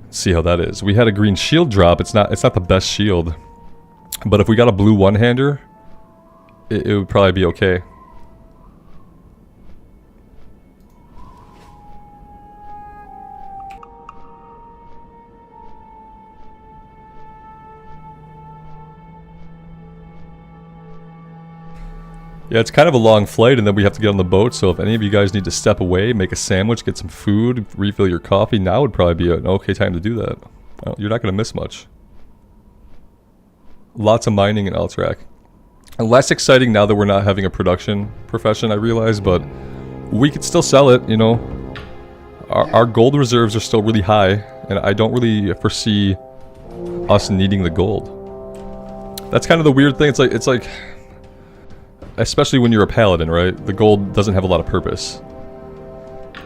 See how that is. We had a green shield drop. It's not the best shield. But if we got a blue one-hander, it would probably be okay. Yeah, it's kind of a long flight, and then we have to get on the boat, so if any of you guys need to step away, make a sandwich, get some food, refill your coffee, now would probably be an okay time to do that. Well, you're not going to miss much. Lots of mining in Alterac. Less exciting now that we're not having a production profession, I realize, but we could still sell it, you know. Our gold reserves are still really high, and I don't really foresee us needing the gold. That's kind of the weird thing. It's like especially when you're a paladin, right? The gold doesn't have a lot of purpose.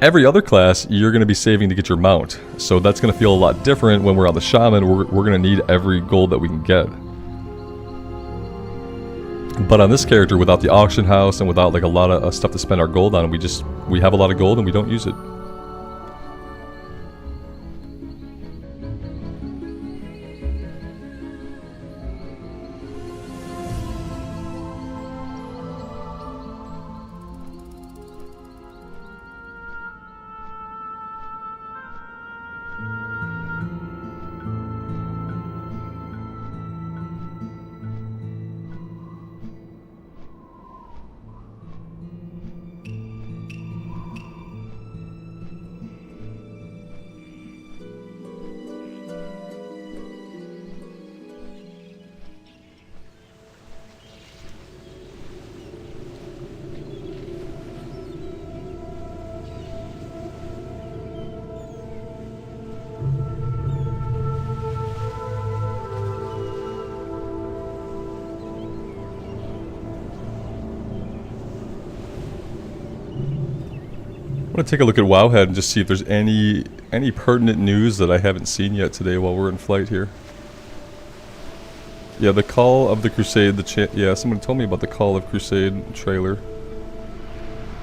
Every other class, you're going to be saving to get your mount. So that's going to feel a lot different when we're on the shaman. We're going to need every gold that we can get. But on this character, without the auction house and without like a lot of stuff to spend our gold on, we have a lot of gold and we don't use it. I'm gonna take a look at Wowhead and just see if there's any pertinent news that I haven't seen yet today while we're in flight here. Yeah, the Call of the Crusade, yeah, someone told me about the Call of Crusade trailer.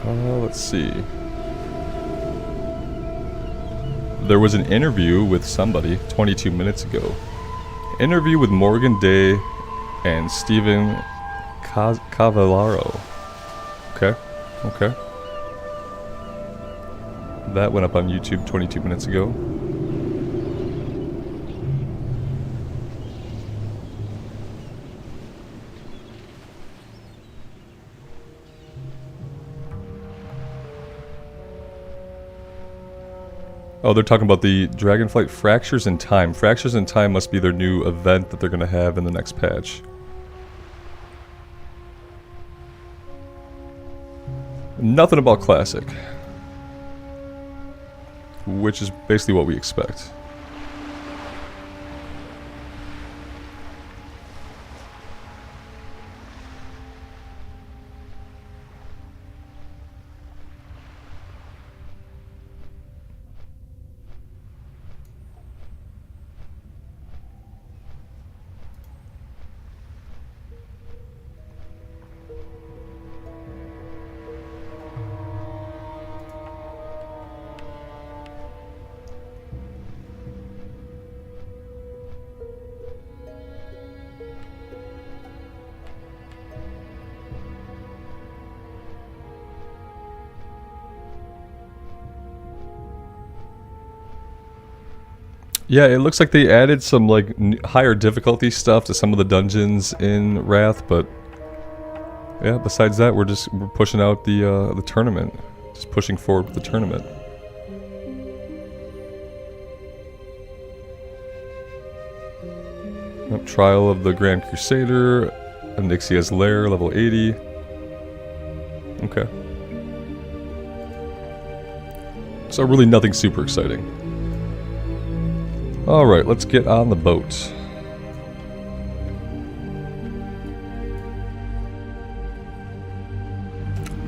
Let's see. There was an interview with somebody 22 minutes ago. Interview with Morgan Day and Stephen Cavallaro. Okay, okay. That went up on YouTube 22 minutes ago. Oh, they're talking about the Dragonflight Fractures in Time. Fractures in Time must be their new event that they're going to have in the next patch. Nothing about Classic. Which is basically what we expect. Yeah, it looks like they added some like higher difficulty stuff to some of the dungeons in Wrath, but yeah, besides that, we're pushing out the tournament, just pushing forward with the tournament. Yep, Trial of the Grand Crusader, Onyxia's Lair, level 80. Okay. So really nothing super exciting. Alright, let's get on the boat.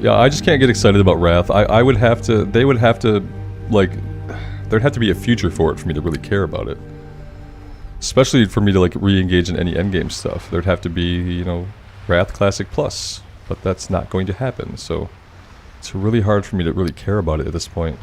Yeah, I just can't get excited about Wrath. I would have to, they would have to, like, there'd have to be a future for it for me to really care about it. Especially for me to, like, re-engage in any endgame stuff. There'd have to be, you know, Wrath Classic Plus. But that's not going to happen, so it's really hard for me to really care about it at this point.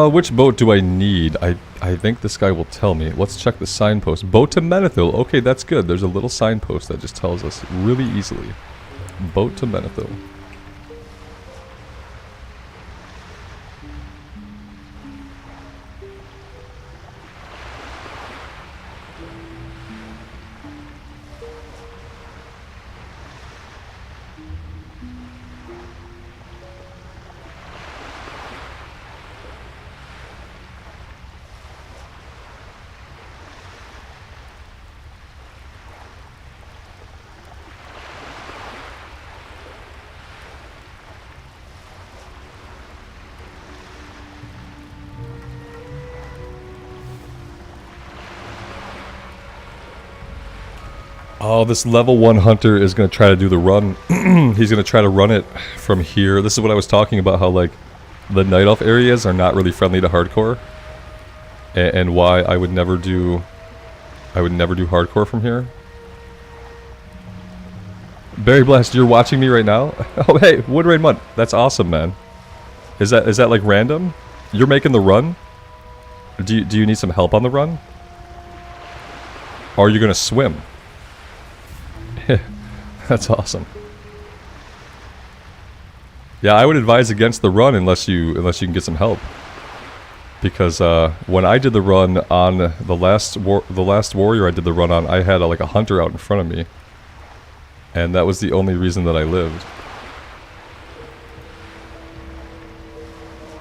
Which boat do I need? I think this guy will tell me. Let's check the signpost. Boat to Menethil. Okay, that's good. There's a little signpost that just tells us really easily. Boat to Menethil. Oh, this level 1 hunter is going to try to do the run. He's going to try to run it from here. This is what I was talking about, how like the Night Elf areas are not really friendly to hardcore. And why I would never do hardcore from here. Barry Blast, you're watching me right now? Oh hey, Woodrain Mutt. That's awesome, man. Is that like random? You're making the run? Do you need some help on the run? Or are you going to swim? That's awesome. Yeah, I would advise against the run unless you can get some help. Because when I did the run on the last warrior I did the run on, I had like a hunter out in front of me, and that was the only reason that I lived.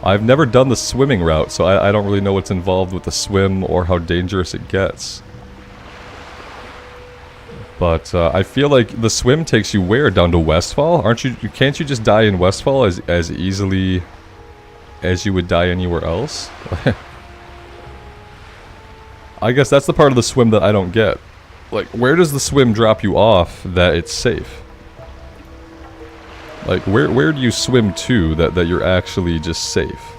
I've never done the swimming route, so I don't really know what's involved with the swim or how dangerous it gets. But I feel like the swim takes you where? Down to Westfall? Can't you just die in Westfall as easily as you would die anywhere else. I guess that's the part of the swim that I don't get. Like, where does the swim drop you off that it's safe? Like, where do you swim to that you're actually just safe?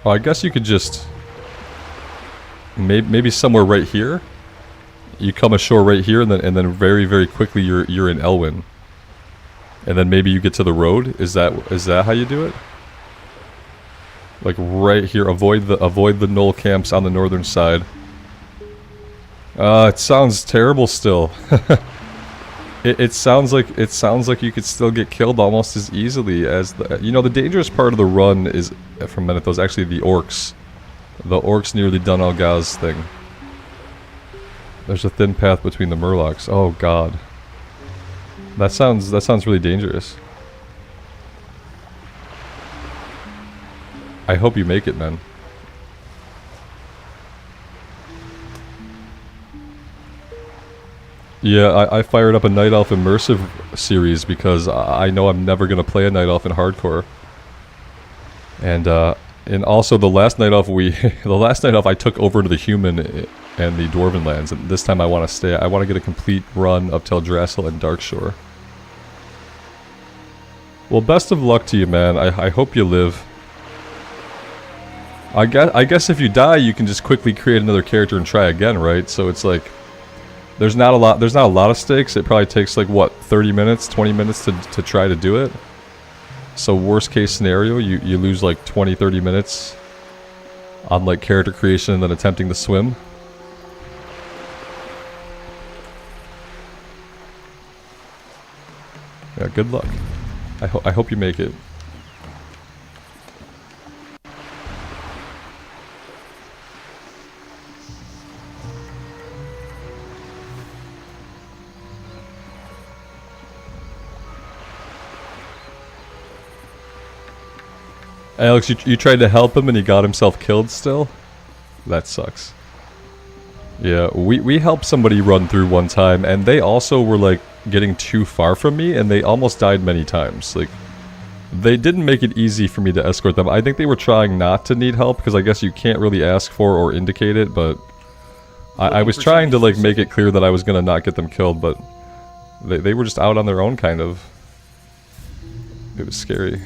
Oh, I guess you could just... Maybe somewhere right here? You come ashore right here, and then very, very quickly you're in Elwyn. And then maybe you get to the road? Is that how you do it? Like right here, avoid the knoll camps on the northern side. It sounds terrible still. it sounds like you could still get killed almost as easily as the... You know, the dangerous part of the run is, from Menethos, actually the orcs. The orcs near the Dun Algaz thing. There's a thin path between the murlocs. Oh god. That sounds really dangerous. I hope you make it, man. Yeah, I fired up a Night Elf Immersive series because I know I'm never gonna play a Night Elf in hardcore. And also the last Night Elf the last Night Elf I took over to the human and the Dwarven lands, and this time I want to stay. I want to get a complete run of Teldrassil and Darkshore. Well, best of luck to you, man. I hope you live. I guess if you die, you can just quickly create another character and try again, right? So it's like there's not a lot of stakes. It probably takes like what, 30 minutes, 20 minutes to try to do it. So worst case scenario, you lose like 20-30 minutes on like character creation and then attempting to swim. Yeah, good luck. I hope you make it. Alex, you tried to help him and he got himself killed still? That sucks. Yeah, we helped somebody run through one time and they also were like getting too far from me and they almost died many times. Like, they didn't make it easy for me to escort them. I think they were trying not to need help because I guess you can't really ask for or indicate it, but I was trying to like make it clear that I was gonna not get them killed, but they were just out on their own kind of. It was scary.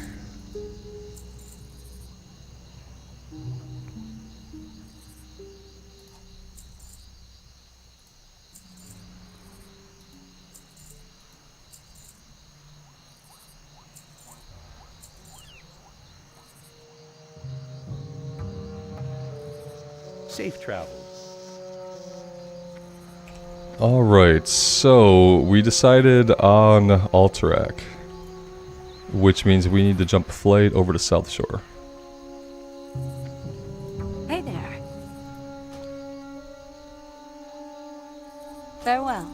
Safe travels. Alright, so we decided on Alterac, which means we need to jump flight over to South Shore. Hey there. Farewell.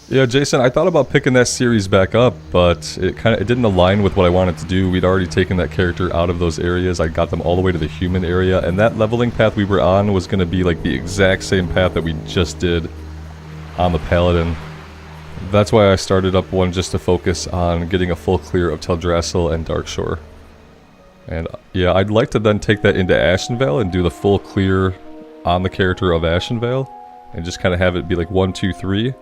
Yeah, Jason, I thought about picking that series back up, but it didn't align with what I wanted to do. We'd already taken that character out of those areas. I got them all the way to the human area, and that leveling path we were on was going to be like the exact same path that we just did on the Paladin. That's why I started up one just to focus on getting a full clear of Teldrassil and Darkshore. And yeah, I'd like to then take that into Ashenvale and do the full clear on the character of Ashenvale, and just kind of have it be like 1, 2, 3.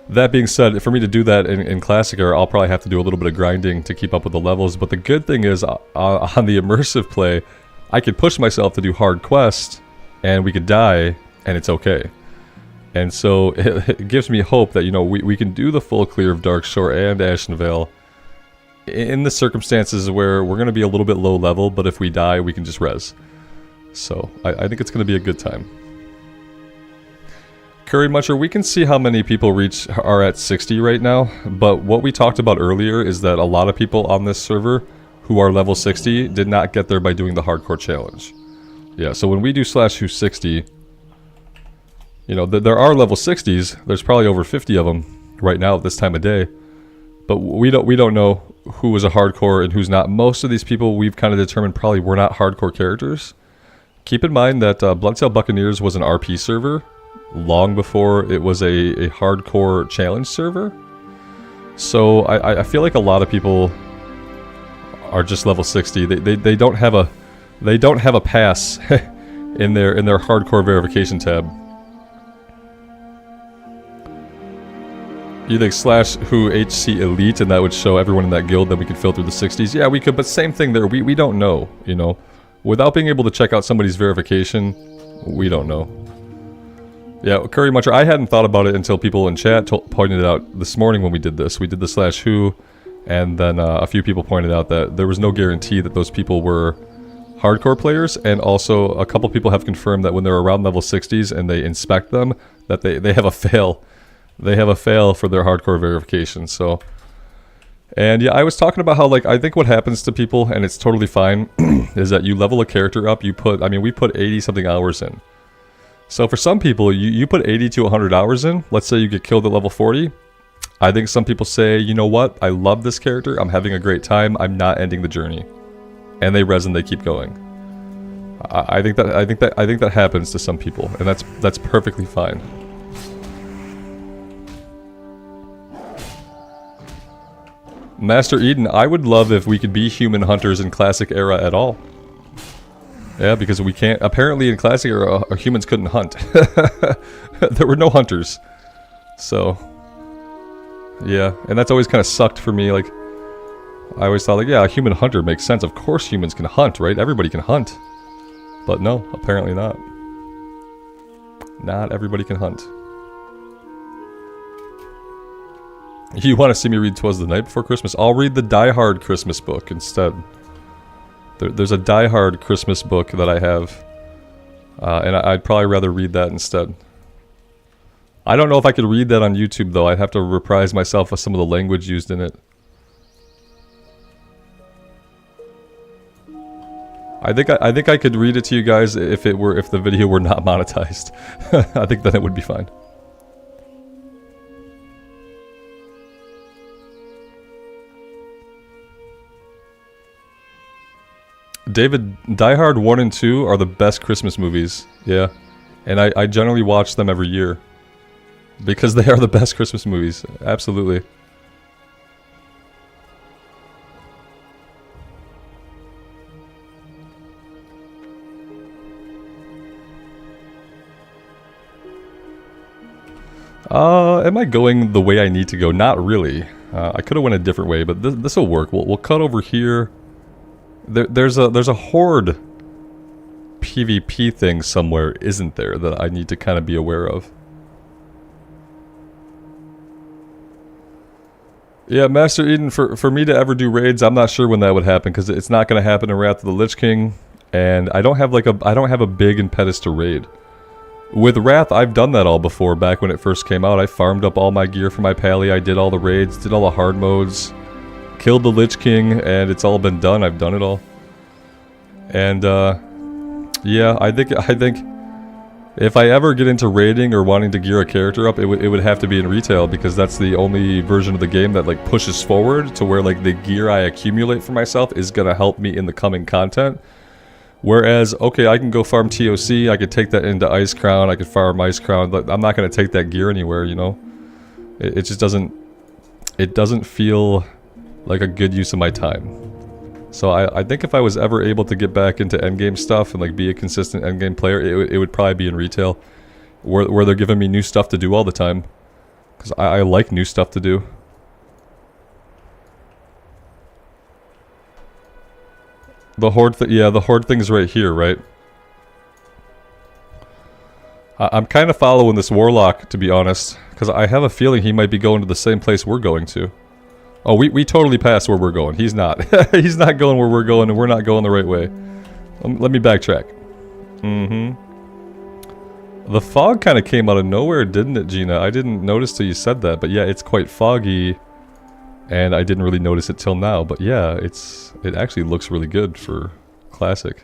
That being said, for me to do that in Classic Era, I'll probably have to do a little bit of grinding to keep up with the levels, but the good thing is, on the immersive play, I could push myself to do hard quests, and we could die, and it's okay. And so, it gives me hope that, you know, we can do the full clear of Darkshore and Ashenvale, in the circumstances where we're going to be a little bit low level, but if we die, we can just res. So I think it's going to be a good time. Curry Muncher, we can see how many people are at 60 right now, but what we talked about earlier is that a lot of people on this server who are level 60 did not get there by doing the hardcore challenge. Yeah, so when we do /who 60, you know, there are level 60s. There's probably over 50 of them right now at this time of day. But we don't know who is a hardcore and who's not. Most of these people we've kind of determined probably were not hardcore characters. Keep in mind that Bloodsail Buccaneers was an RP server long before it was a hardcore challenge server. So I feel like a lot of people are just level 60. They don't have a pass in their hardcore verification tab. You think /who HC Elite and that would show everyone in that guild, then we could filter the 60s? Yeah, we could, but same thing there. We don't know, you know. Without being able to check out somebody's verification, we don't know. Yeah, Curry Muncher, I hadn't thought about it until people in chat pointed it out this morning when we did this. We did the /who, and then a few people pointed out that there was no guarantee that those people were hardcore players, and also a couple people have confirmed that when they're around level 60s and they inspect them, that they have a fail. They have a fail for their hardcore verification, so... And yeah, I was talking about how, like, I think what happens to people, and it's totally fine, is that you level a character up, we put 80-something hours in. So for some people, you put 80 to 100 hours in, let's say you get killed at level 40, I think some people say, you know what, I love this character, I'm having a great time, I'm not ending the journey. And they res and they keep going. I think that happens to some people, and that's perfectly fine. Master Eden, I would love if we could be human hunters in Classic Era at all. Yeah, because we can't. Apparently in Classic Era, humans couldn't hunt. There were no hunters. So, yeah, and that's always kind of sucked for me. Like, I always thought, like, yeah, a human hunter makes sense. Of course humans can hunt, right? Everybody can hunt. But no, apparently not. Not everybody can hunt. You want to see me read 'Twas the Night Before Christmas? I'll read the Die Hard Christmas book instead. There's a Die Hard Christmas book that I have. And I'd probably rather read that instead. I don't know if I could read that on YouTube though. I'd have to reprise myself with some of the language used in it. I think I could read it to you guys if the video were not monetized. I think then it would be fine. David, Die Hard 1 and 2 are the best Christmas movies. Yeah. And I generally watch them every year. Because they are the best Christmas movies. Absolutely. Am I going the way I need to go? Not really. I could have went a different way, but this will work. We'll cut over here. There's a horde PvP thing somewhere, isn't there, that I need to kind of be aware of. Yeah, Master Eden, for me to ever do raids, I'm not sure when that would happen, because it's not going to happen in Wrath of the Lich King, and I don't have a big impetus to raid. With Wrath, I've done that all before, back when it first came out. I farmed up all my gear for my pally, I did all the raids, did all the hard modes, killed the Lich King, and it's all been done. I've done it all. And, yeah, I think if I ever get into raiding or wanting to gear a character up, it would have to be in retail, because that's the only version of the game that, like, pushes forward to where, like, the gear I accumulate for myself is gonna help me in the coming content. Whereas, okay, I can go farm TOC, I could take that into Ice Crown, I could farm Ice Crown, but I'm not gonna take that gear anywhere, you know? It just doesn't... It doesn't feel like a good use of my time. So I think if I was ever able to get back into endgame stuff and like be a consistent endgame player, it would probably be in retail, where they're giving me new stuff to do all the time, because I like new stuff to do. The horde yeah, the horde thing's right here, right? I'm kind of following this warlock, to be honest, because I have a feeling he might be going to the same place we're going to. Oh, we totally passed where we're going. He's not. He's not going where we're going, and we're not going the right way. Let me backtrack. The fog kind of came out of nowhere, didn't it, Gina? I didn't notice till you said that, but yeah, it's quite foggy, and I didn't really notice it till now. But yeah, it actually looks really good for Classic.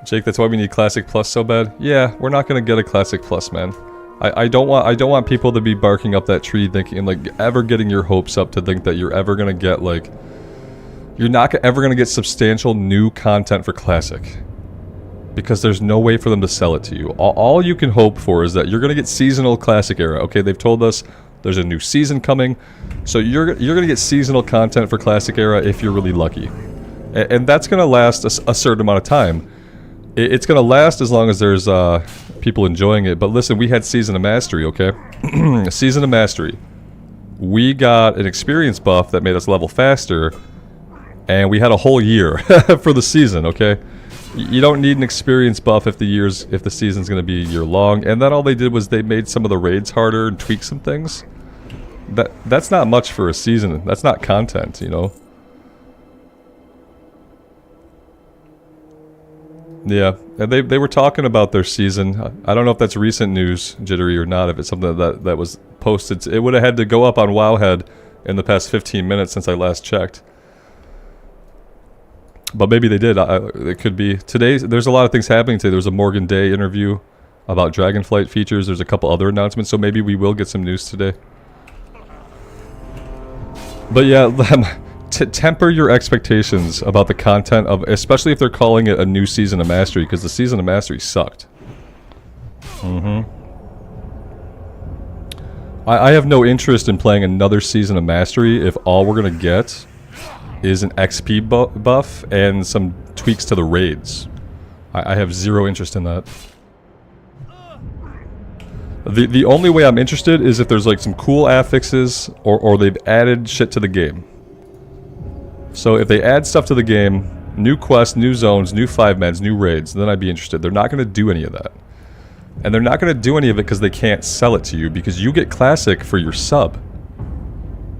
Jake, that's why we need Classic Plus so bad. Yeah, we're not gonna get a Classic Plus, man. I don't want people to be barking up that tree thinking, like, ever getting your hopes up to think that you're ever gonna get, like, you're not ever gonna get substantial new content for Classic. Because there's no way for them to sell it to you. All you can hope for is that you're gonna get seasonal Classic era. Okay, they've told us there's a new season coming, so you're gonna get seasonal content for Classic era if you're really lucky. And that's gonna last a certain amount of time. It's gonna last as long as there's people enjoying it. But listen, we had Season of Mastery, okay? Season of Mastery. We got an experience buff that made us level faster, and we had a whole year for the season, okay? You don't need an experience buff if the season's gonna be a year long. And then all they did was they made some of the raids harder and tweaked some things. That's not much for a season. That's not content, you know? Yeah, and they were talking about their season. I don't know if that's recent news, Jittery, or not, if it's something that was posted. It would have had to go up on Wowhead in the past 15 minutes since I last checked. But maybe they did. It could be. Today, there's a lot of things happening today. There was a Morgan Day interview about Dragonflight features. There's a couple other announcements, so maybe we will get some news today. But yeah, to temper your expectations about the content of, especially if they're calling it a new Season of Mastery, because the Season of Mastery sucked. I have no interest in playing another Season of Mastery if all we're gonna get is an XP buff and some tweaks to the raids. I have zero interest in that. The only way I'm interested is if there's like some cool affixes or they've added shit to the game. So if they add stuff to the game, new quests, new zones, new 5-mans, new raids, then I'd be interested. They're not going to do any of that. And they're not going to do any of it because they can't sell it to you, because you get Classic for your sub.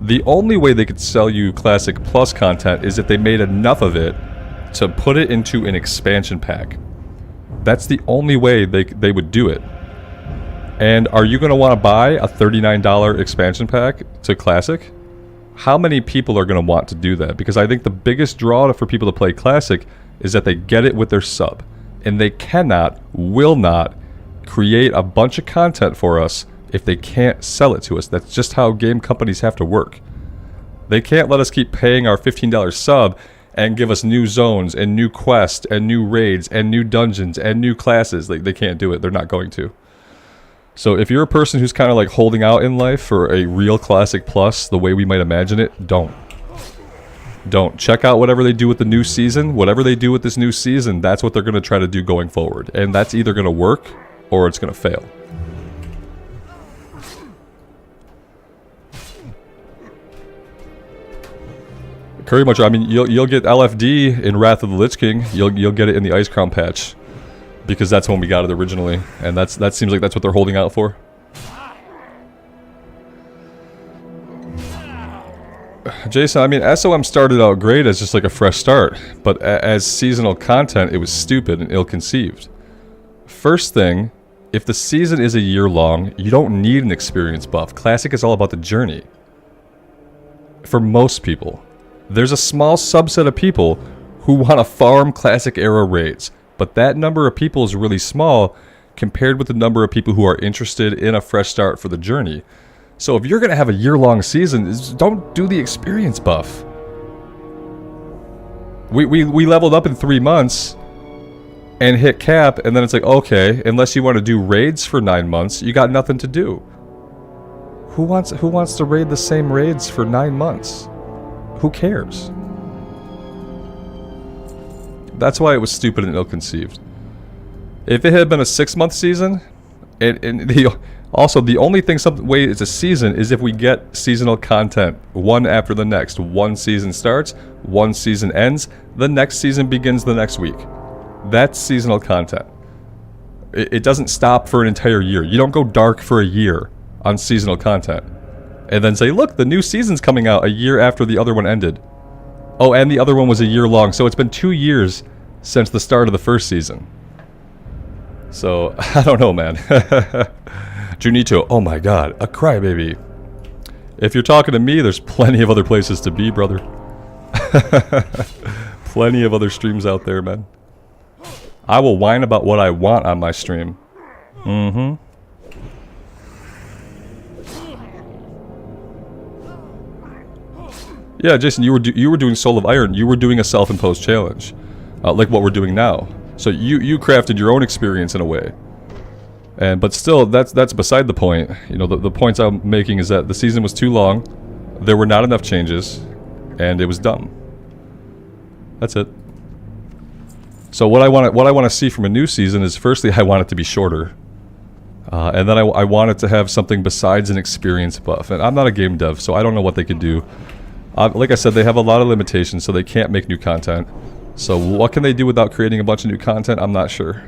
The only way they could sell you Classic Plus content is if they made enough of it to put it into an expansion pack. That's the only way they would do it. And are you going to want to buy a $39 expansion pack to Classic? How many people are going to want to do that? Because I think the biggest draw for people to play Classic is that they get it with their sub. And they cannot, will not, create a bunch of content for us if they can't sell it to us. That's just how game companies have to work. They can't let us keep paying our $15 sub and give us new zones and new quests and new raids and new dungeons and new classes. They can't do it. They're not going to. So if you're a person who's kind of like holding out in life for a real Classic Plus, the way we might imagine it, don't. Don't. Check out whatever they do with the new season. Whatever they do with this new season, that's what they're going to try to do going forward. And that's either going to work or it's going to fail. Pretty much, I mean, you'll get LFD in Wrath of the Lich King. You'll get it in the Ice Crown patch, because that's when we got it originally, and that seems like that's what they're holding out for. Jason, I mean, SOM started out great as just like a fresh start, but as seasonal content, it was stupid and ill-conceived. First thing, if the season is a year long, you don't need an experience buff. Classic is all about the journey. For most people. There's a small subset of people who want to farm Classic era raids, but that number of people is really small compared with the number of people who are interested in a fresh start for the journey. So if you're going to have a year-long season, don't do the experience buff. We leveled up in 3 months and hit cap, and then it's like, okay, unless you want to do raids for 9 months, you got nothing to do. Who wants to raid the same raids for 9 months? Who cares? That's why it was stupid and ill-conceived. If it had been a 6-month season, also the only thing way it's a season is if we get seasonal content one after the next. One season starts, one season ends, the next season begins the next week. That's seasonal content. It doesn't stop for an entire year. You don't go dark for a year on seasonal content. And then say, look, the new season's coming out a year after the other one ended. Oh, and the other one was a year long, so it's been 2 years since the start of the first season. So, I don't know, man. Junito, oh my god, a crybaby. If you're talking to me, there's plenty of other places to be, brother. Plenty of other streams out there, man. I will whine about what I want on my stream. Mm-hmm. Yeah, Jason, you were doing Soul of Iron. You were doing a self-imposed challenge, like what we're doing now. So you crafted your own experience in a way. But still, that's beside the point. You know, the points I'm making is that the season was too long, there were not enough changes, and it was dumb. That's it. So what I want to see from a new season is, firstly, I want it to be shorter, and then I want it to have something besides an experience buff. And I'm not a game dev, so I don't know what they could do. Like I said, they have a lot of limitations, so they can't make new content. So what can they do without creating a bunch of new content? I'm not sure.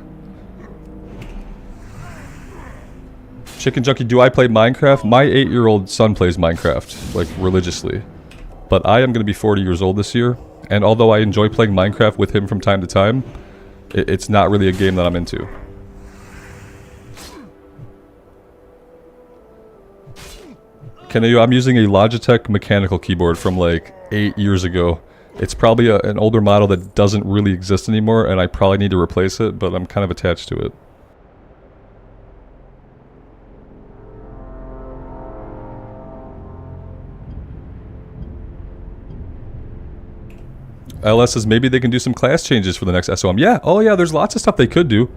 Chicken Junkie, do I play Minecraft? My 8-year-old son plays Minecraft, like, religiously. But I am going to be 40 years old this year, and although I enjoy playing Minecraft with him from time to time, it's not really a game that I'm into. I'm using a Logitech mechanical keyboard from like 8 years ago. It's probably an older model that doesn't really exist anymore, and I probably need to replace it, but I'm kind of attached to it. LS says maybe they can do some class changes for the next SOM. Yeah, oh yeah, there's lots of stuff they could do.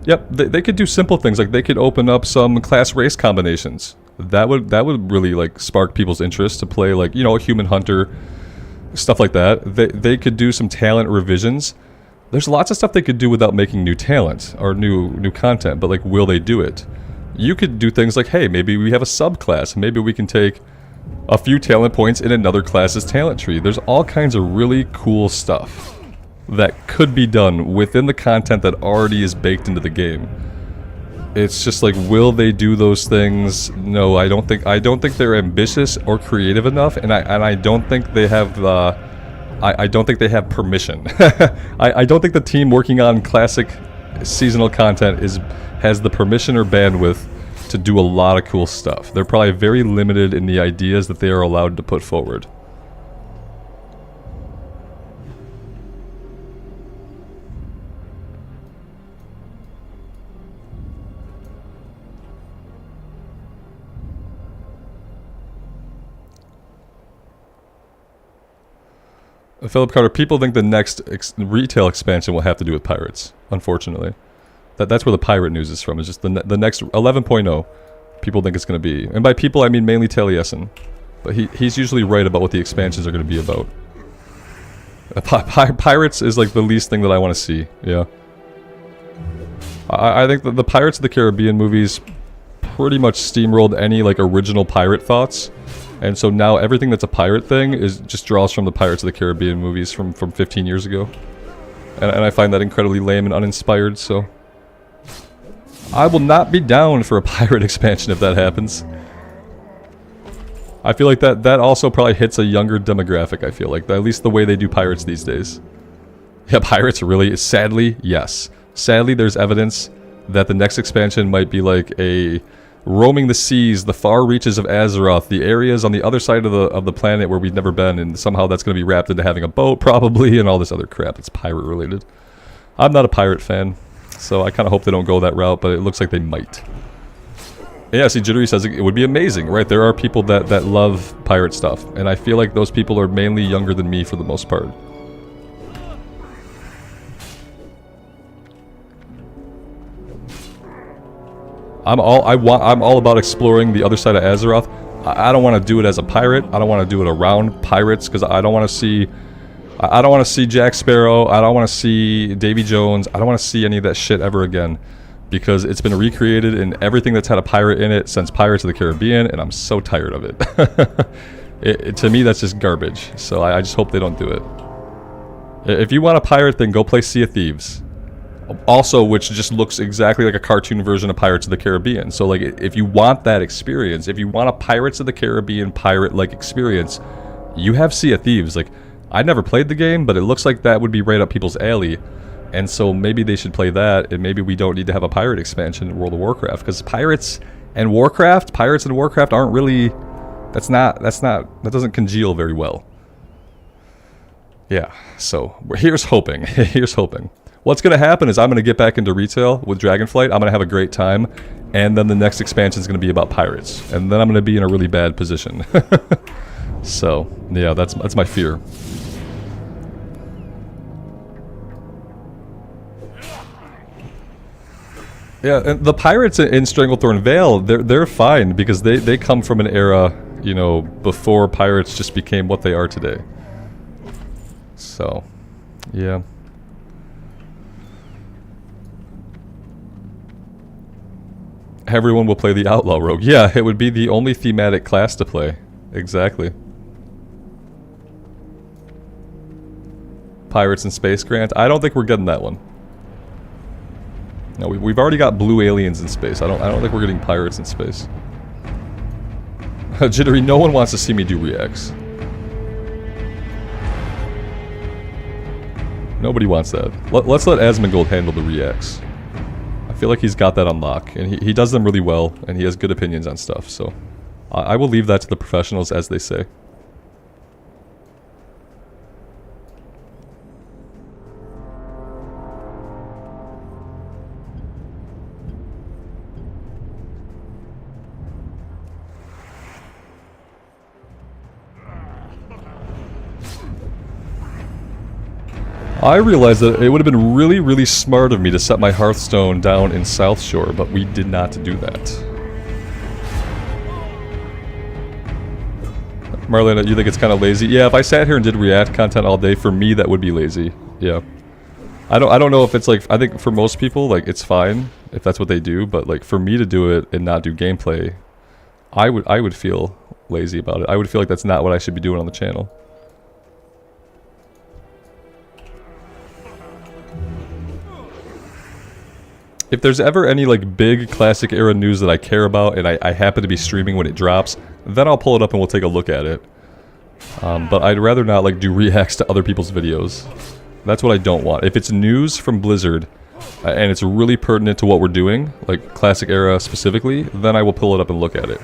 Yep, they could do simple things, like they could open up some class race combinations. That would really, like, spark people's interest to play, like, you know, a human hunter, stuff like that. They could do some talent revisions. There's lots of stuff they could do without making new talent or new content, but, like, will they do it? You could do things like, hey, maybe we have a subclass. Maybe we can take a few talent points in another class's talent tree. There's all kinds of really cool stuff that could be done within the content that already is baked into the game. It's just like, will they do those things? No, I don't think they're ambitious or creative enough, and I don't think they have I don't think they have permission. I don't think the team working on classic seasonal content has the permission or bandwidth to do a lot of cool stuff. They're probably very limited in the ideas that they are allowed to put forward. Philip Carter, people think the next retail expansion will have to do with pirates, unfortunately. That's where the pirate news is from. It's just the next 11.0 people think it's going to be. And by people, I mean mainly Taliesin. But he's usually right about what the expansions are going to be about. Pirates is like the least thing that I want to see, yeah. I think that the Pirates of the Caribbean movies pretty much steamrolled any like original pirate thoughts. And so now everything that's a pirate thing just draws from the Pirates of the Caribbean movies from 15 years ago. And I find that incredibly lame and uninspired, so... I will not be down for a pirate expansion if that happens. I feel like that also probably hits a younger demographic, I feel like. At least the way they do pirates these days. Yeah, pirates really... Sadly, yes. Sadly, there's evidence that the next expansion might be like a... roaming the seas, the far reaches of Azeroth, the areas on the other side of the planet where we've never been, and somehow that's going to be wrapped into having a boat, probably, and all this other crap that's pirate-related. I'm not a pirate fan, so I kind of hope they don't go that route, but it looks like they might. Yeah, see, Jittery says it would be amazing, right? There are people that love pirate stuff, and I feel like those people are mainly younger than me for the most part. I'm all about exploring the other side of Azeroth. I don't want to do it as a pirate. I don't want to do it around pirates because I don't want to see Jack Sparrow. I don't want to see Davy Jones. I don't want to see any of that shit ever again because it's been recreated in everything that's had a pirate in it since Pirates of the Caribbean, and I'm so tired of it. To me, that's just garbage. So I just hope they don't do it. If you want a pirate thing, go play Sea of Thieves. Also, which just looks exactly like a cartoon version of Pirates of the Caribbean. So, like, if you want that experience, if you want a Pirates of the Caribbean pirate-like experience, you have Sea of Thieves. Like, I never played the game, but it looks like that would be right up people's alley. And so maybe they should play that, and maybe we don't need to have a pirate expansion in World of Warcraft, because Pirates and Warcraft aren't really, that doesn't congeal very well. Yeah, so here's hoping, here's hoping. What's going to happen is I'm going to get back into retail with Dragonflight, I'm going to have a great time, and then the next expansion is going to be about pirates, and then I'm going to be in a really bad position. So, yeah, that's my fear. Yeah, and the pirates in Stranglethorn Vale, they're fine because they come from an era, you know, before pirates just became what they are today. So, yeah. Everyone will play the Outlaw Rogue. Yeah, it would be the only thematic class to play. Exactly. Pirates in Space Grant. I don't think we're getting that one. No, we've already got blue aliens in space. I don't think we're getting pirates in space. Jittery, no one wants to see me do reacts. Nobody wants that. Let's let Asmongold handle the reacts. I feel like he's got that on lock, and he does them really well, and he has good opinions on stuff, so I will leave that to the professionals, as they say. I realized that it would have been really, really smart of me to set my Hearthstone down in South Shore, but we did not do that. Marlena, you think it's kind of lazy? Yeah, if I sat here and did React content all day, for me that would be lazy. Yeah. I don't know if it's like, I think for most people, like, it's fine if that's what they do, but like for me to do it and not do gameplay, I would feel lazy about it. I would feel like that's not what I should be doing on the channel. If there's ever any like big classic era news that I care about and I happen to be streaming when it drops, then I'll pull it up and we'll take a look at it. But I'd rather not like do reacts to other people's videos. That's what I don't want. If it's news from Blizzard and it's really pertinent to what we're doing, like classic era specifically, then I will pull it up and look at it.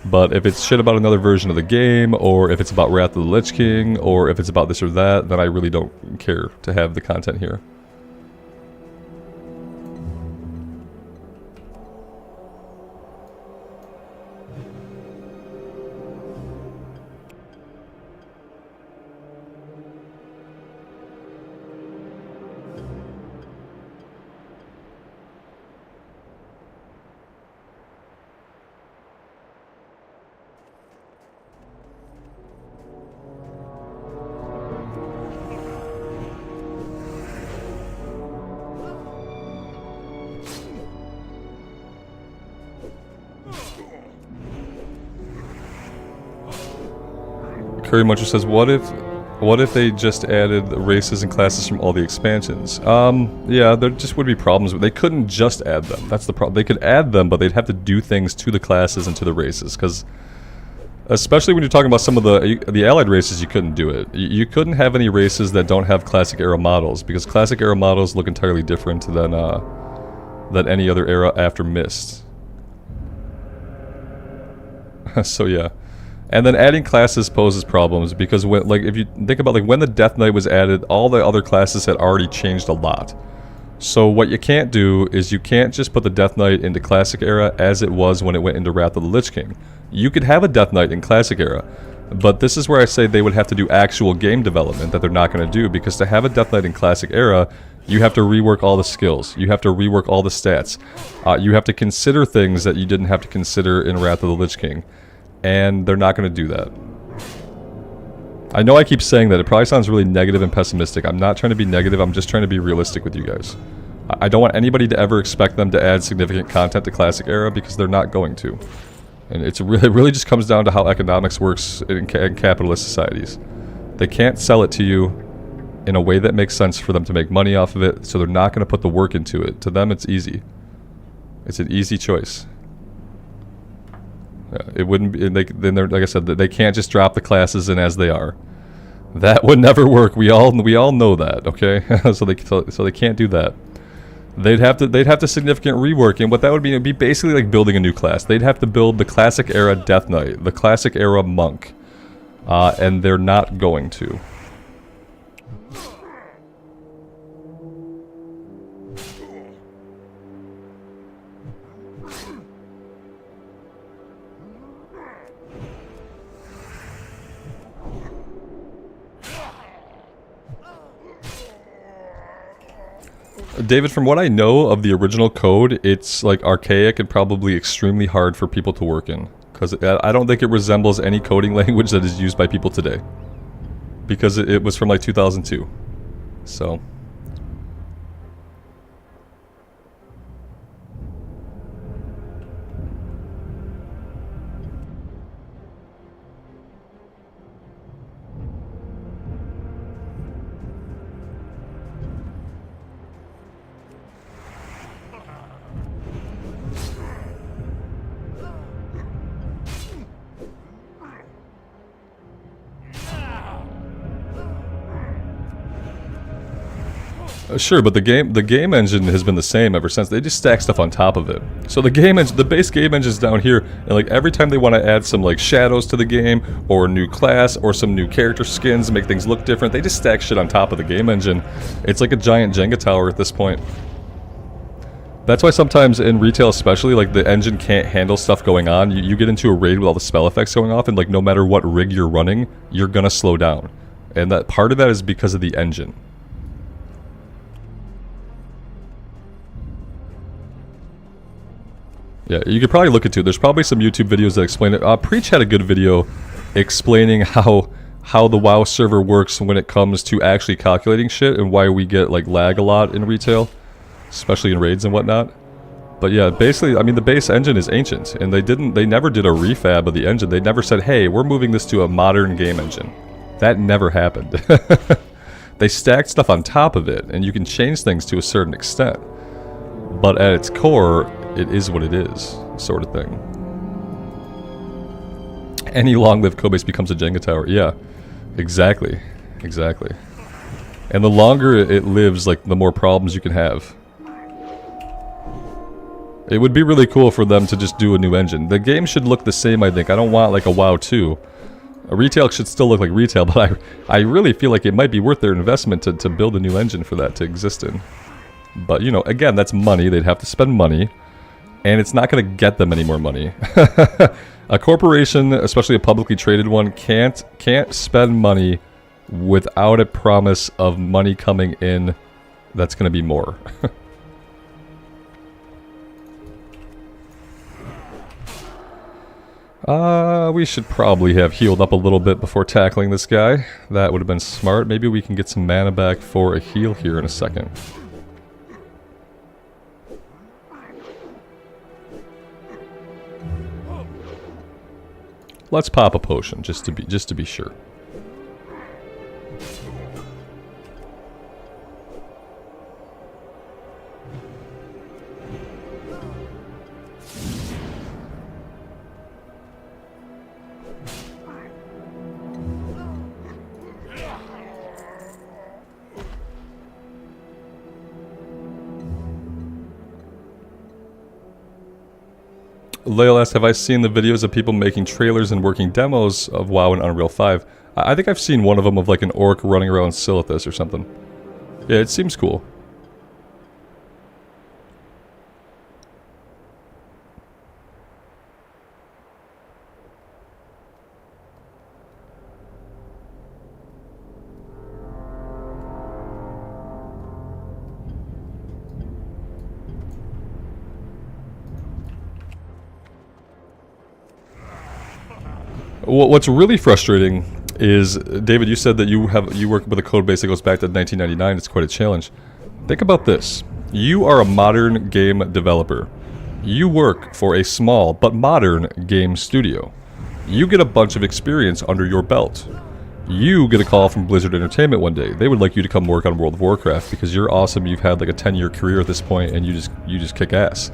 But if it's shit about another version of the game, or if it's about Wrath of the Lich King, or if it's about this or that, then I really don't care to have the content here. Curry Muncher says, what if they just added races and classes from all the expansions? Yeah, there just would be problems. They couldn't just add them. That's the problem. They could add them, but they'd have to do things to the classes and to the races, because especially when you're talking about some of the allied races, you couldn't do it. You couldn't have any races that don't have classic era models, because classic era models look entirely different than any other era after Mist. So yeah. And then adding classes poses problems, because when, like, if you think about like when the Death Knight was added, all the other classes had already changed a lot. So what you can't do is you can't just put the Death Knight into Classic Era as it was when it went into Wrath of the Lich King. You could have a Death Knight in Classic Era, but this is where I say they would have to do actual game development that they're not going to do, because to have a Death Knight in Classic Era, you have to rework all the skills, you have to rework all the stats, you have to consider things that you didn't have to consider in Wrath of the Lich King. And they're not going to do that. I know I keep saying that. It probably sounds really negative and pessimistic. I'm not trying to be negative. I'm just trying to be realistic with you guys. I don't want anybody to ever expect them to add significant content to Classic Era, because they're not going to. And it really just comes down to how economics works in capitalist societies. They can't sell it to you in a way that makes sense for them to make money off of it, so they're not going to put the work into it. To them, it's easy. It's an easy choice. It wouldn't be, then they're, like I said, they can't just drop the classes in as they are. That would never work. We all know that, okay? so they can't do that. They'd have to significant rework, and what that would be, it'd be basically like building a new class. They'd have to build the classic era Death Knight, the classic era Monk, and they're not going to. David, from what I know of the original code, it's like archaic and probably extremely hard for people to work in. Because I don't think it resembles any coding language that is used by people today. Because it was from like 2002. So... Sure, but the game engine has been the same ever since. They just stack stuff on top of it. So the base game engine's down here, and like every time they want to add some like shadows to the game, or a new class, or some new character skins, make things look different, they just stack shit on top of the game engine. It's like a giant Jenga tower at this point. That's why sometimes in retail especially, like the engine can't handle stuff going on. You get into a raid with all the spell effects going off, and like no matter what rig you're running, you're gonna slow down. And that part of that is because of the engine. Yeah, you could probably look into it. There's probably some YouTube videos that explain it. Preach had a good video explaining how the WoW server works when it comes to actually calculating shit and why we get like lag a lot in retail, especially in raids and whatnot. But yeah, basically, I mean, the base engine is ancient, and they never did a refab of the engine. They never said, hey, we're moving this to a modern game engine. That never happened. They stacked stuff on top of it, and you can change things to a certain extent. But at its core, it is what it is, sort of thing. Any long-lived codebase becomes a Jenga tower. Yeah, exactly. Exactly. And the longer it lives, like, the more problems you can have. It would be really cool for them to just do a new engine. The game should look the same, I think. I don't want, like, a WoW 2. A retail should still look like retail, but I really feel like it might be worth their investment to build a new engine for that to exist in. But, you know, again, that's money. They'd have to spend money. And it's not going to get them any more money. A corporation, especially a publicly traded one, can't spend money without a promise of money coming in that's going to be more. We should probably have healed up a little bit before tackling this guy. That would have been smart. Maybe we can get some mana back for a heal here in a second. Let's pop a potion just to be sure. Lael asked, have I seen the videos of people making trailers and working demos of WoW in Unreal 5? I think I've seen one of them of like an orc running around Silithus or something. Yeah, it seems cool. What's really frustrating is, David, you said that you work with a code base that goes back to 1999. It's quite a challenge. Think about this. You are a modern game developer. You work for a small but modern game studio. You get a bunch of experience under your belt. You get a call from Blizzard Entertainment one day. They would like you to come work on World of Warcraft because you're awesome. You've had like a 10-year career at this point, and you just kick ass.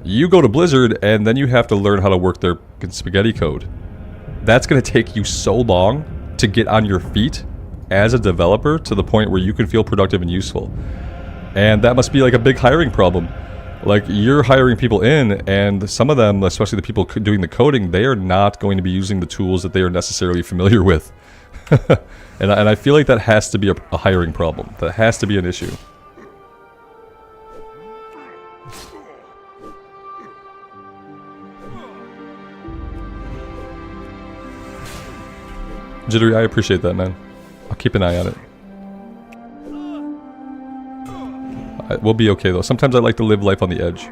You go to Blizzard, and then you have to learn how to work their spaghetti code. That's going to take you so long to get on your feet as a developer to the point where you can feel productive and useful. And that must be like a big hiring problem. Like, you're hiring people in, and some of them, especially the people doing the coding, they are not going to be using the tools that they are necessarily familiar with. and I feel like that has to be a hiring problem. That has to be an issue. Jittery, I appreciate that, man. I'll keep an eye on it. We'll be okay, though. Sometimes I like to live life on the edge.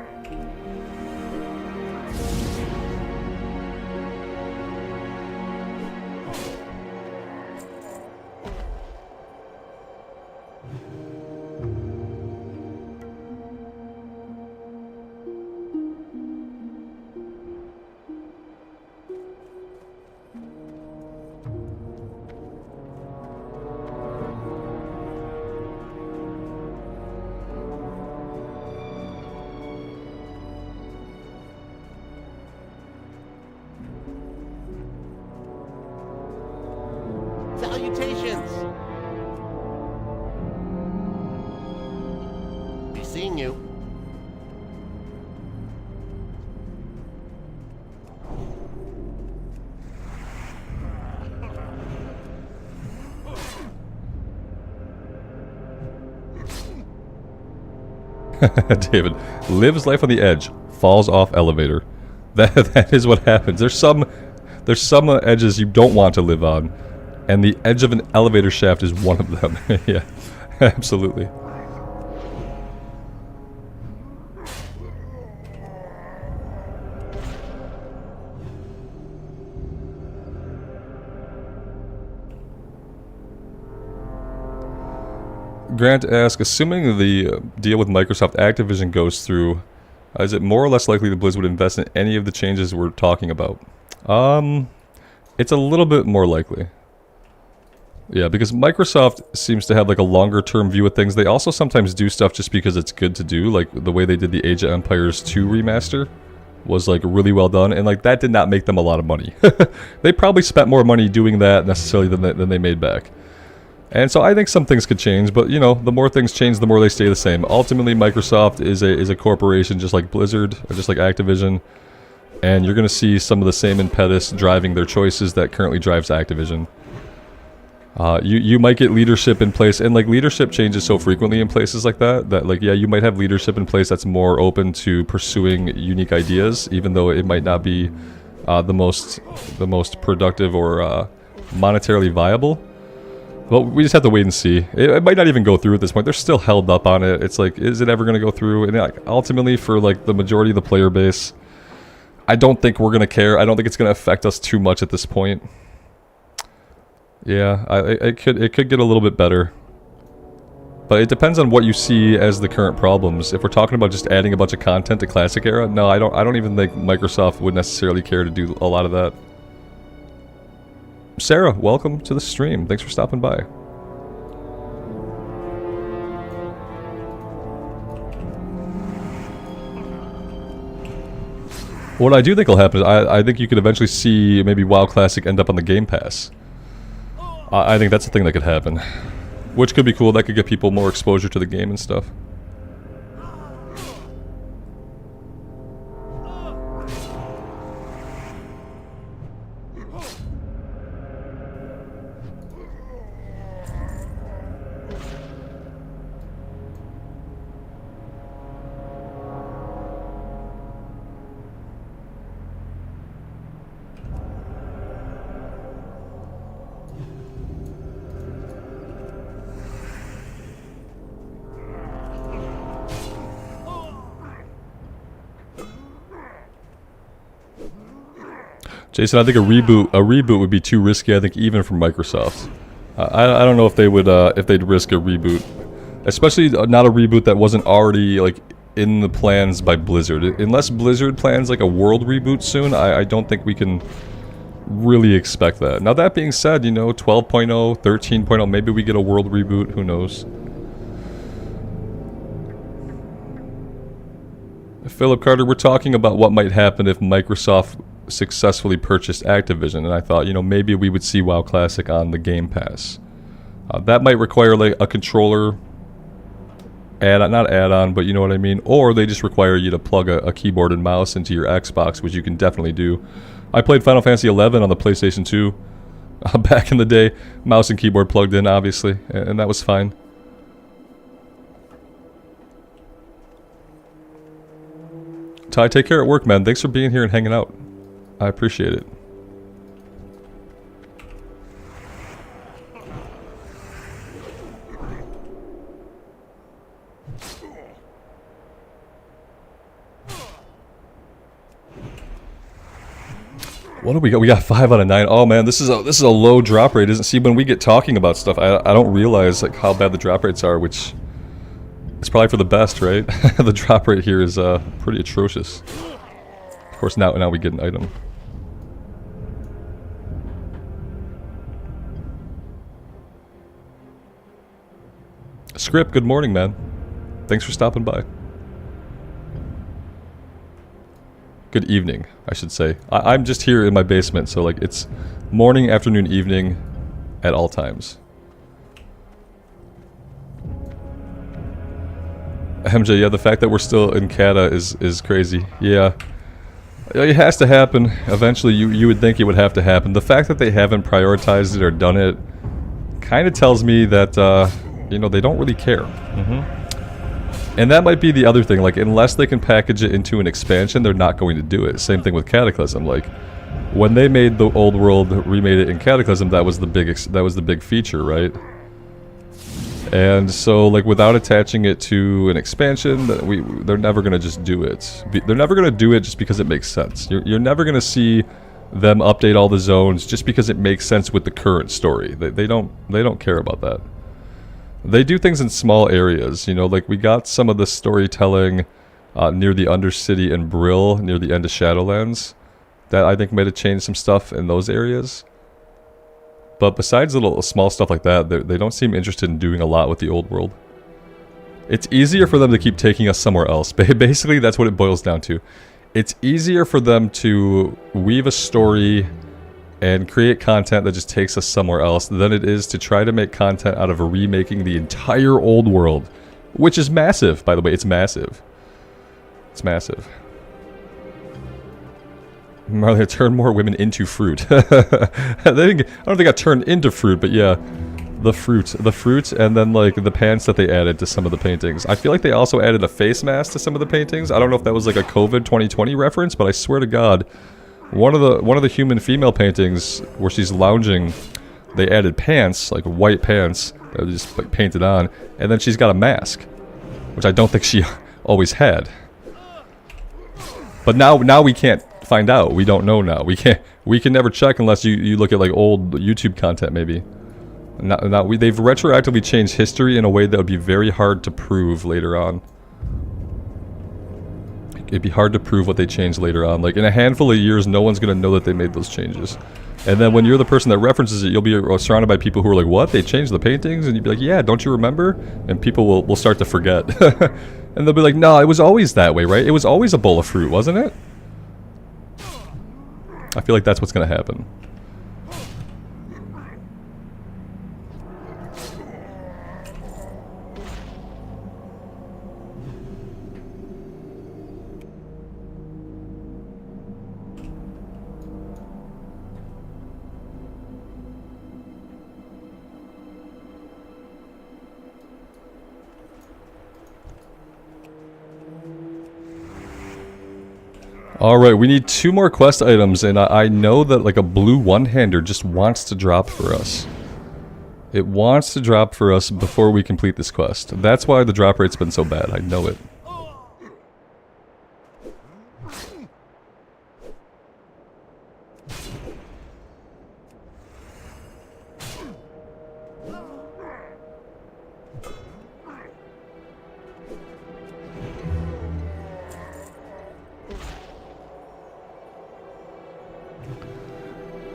Salutations! Be seeing you. David lives life on the edge, falls off elevator. That is what happens. There's some edges you don't want to live on, and the edge of an elevator shaft is one of them. Yeah, absolutely. Grant asks, assuming the deal with Microsoft Activision goes through, is it more or less likely that Blizzard would invest in any of the changes we're talking about? It's a little bit more likely. Yeah, because Microsoft seems to have like a longer term view of things. They also sometimes do stuff just because it's good to do, like the way they did the Age of Empires 2 remaster was like really well done, and like that did not make them a lot of money. They probably spent more money doing that necessarily than they made back. And so I think some things could change, but you know, the more things change, the more they stay the same. Ultimately, Microsoft is a corporation just like Blizzard, or just like Activision, and you're going to see some of the same impetus driving their choices that currently drives Activision. You might get leadership in place, and like leadership changes so frequently in places like that like, yeah, you might have leadership in place that's more open to pursuing unique ideas, even though it might not be the most productive or monetarily viable. Well, we just have to wait and see. It might not even go through at this point. They're still held up on it. It's like, is it ever going to go through? And like, ultimately, for like the majority of the player base, I don't think we're going to care. I don't think it's going to affect us too much at this point. Yeah, it could get a little bit better. But it depends on what you see as the current problems. If we're talking about just adding a bunch of content to Classic Era, no, I don't even think Microsoft would necessarily care to do a lot of that. Sarah, welcome to the stream. Thanks for stopping by. What I do think will happen is I think you could eventually see maybe WoW Classic end up on the Game Pass. I think that's the thing that could happen. Which could be cool. That could get people more exposure to the game and stuff. Jason, I think a reboot would be too risky. I think even for Microsoft, I don't know if they would if they'd risk a reboot, especially not a reboot that wasn't already like in the plans by Blizzard. Unless Blizzard plans like a world reboot soon, I don't think we can really expect that. Now that being said, you know, 12.0, 13.0, maybe we get a world reboot, who knows. Philip Carter, we're talking about what might happen if Microsoft successfully purchased Activision, and I thought, you know, maybe we would see WoW Classic on the Game Pass. That might require like a controller, not add-on, but you know what I mean, or they just require you to plug a keyboard and mouse into your Xbox, which you can definitely do. I played Final Fantasy XI on the PlayStation 2 back in the day, mouse and keyboard plugged in, obviously, and that was fine. Ty, take care at work, man. Thanks for being here and hanging out. I appreciate it. What do we got? We got 5 out of 9. Oh man, this is a low drop rate. Isn't see when we get talking about stuff, I don't realize like how bad the drop rates are, which is probably for the best, right? The drop rate here is pretty atrocious. Of course, now we get an item. Script, good morning, man. Thanks for stopping by. Good evening, I should say. I'm just here in my basement, so like it's morning, afternoon, evening at all times. MJ, yeah, the fact that we're still in Kata is crazy. Yeah. It has to happen. Eventually, you would think it would have to happen. The fact that they haven't prioritized it or done it kind of tells me that, you know, they don't really care. And that might be the other thing, like, unless they can package it into an expansion, they're not going to do it. Same thing with Cataclysm, like, when they made the old world, remade it in Cataclysm, that was the big feature, right? And so, like, without attaching it to an expansion, they're never going to just do it. They're never going to do it just because it makes sense. You're never going to see them update all the zones just because it makes sense with the current story. They don't care about that. They do things in small areas, you know, like we got some of the storytelling near the Undercity and Brill, near the end of Shadowlands, that I think might have changed some stuff in those areas. But besides little small stuff like that, they don't seem interested in doing a lot with the old world. It's easier for them to keep taking us somewhere else. Basically, that's what it boils down to. It's easier for them to weave a story and create content that just takes us somewhere else than it is to try to make content out of remaking the entire old world. Which is massive, by the way. It's massive. It's massive. Marley, turn more women into fruit. I don't think I turned into fruit, but yeah. The fruit, and then like the pants that they added to some of the paintings. I feel like they also added a face mask to some of the paintings. I don't know if that was like a COVID 2020 reference, but I swear to God, one of the human female paintings where she's lounging, they added pants, like white pants, that were just like painted on, and then she's got a mask, which I don't think she always had. But now we can't find out. We don't know now. We can never check unless you look at like old YouTube content maybe. They've retroactively changed history in a way that would be very hard to prove later on. It'd be hard to prove what they changed later on. Like, in a handful of years, no one's going to know that they made those changes. And then when you're the person that references it, you'll be surrounded by people who are like, what? They changed the paintings? And you'd be like, yeah, don't you remember? And people will start to forget. And they'll be like, no, it was always that way, right? It was always a bowl of fruit, wasn't it? I feel like that's what's going to happen. Alright, we need 2 more quest items, and I know that like a blue one-hander just wants to drop for us. It wants to drop for us before we complete this quest. That's why the drop rate's been so bad, I know it.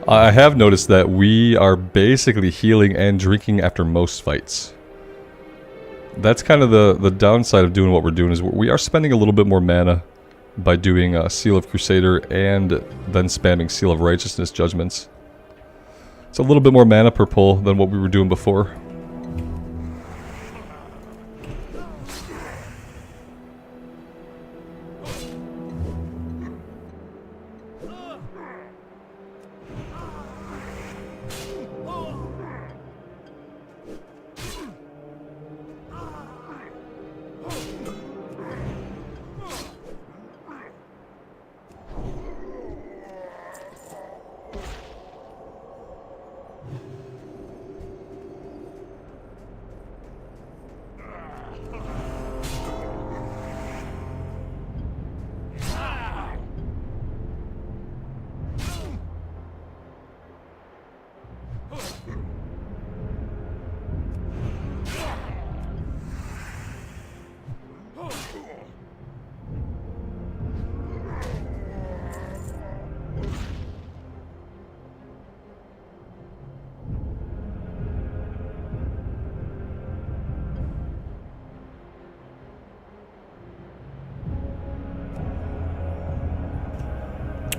I have noticed that we are basically healing and drinking after most fights. That's kind of the downside of doing what we're doing, is we are spending a little bit more mana by doing Seal of Crusader and then spamming Seal of Righteousness judgments. It's a little bit more mana per pull than what we were doing before.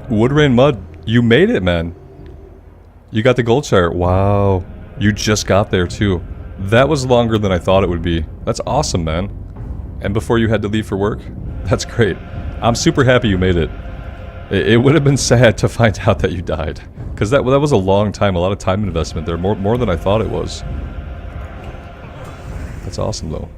Wood Rain Mud, you made it, man. You got the gold shire. Wow. You just got there, too. That was longer than I thought it would be. That's awesome, man. And before you had to leave for work? That's great. I'm super happy you made it. It would have been sad to find out that you died. Because that was a long time, a lot of time investment there. More than I thought it was. That's awesome, though.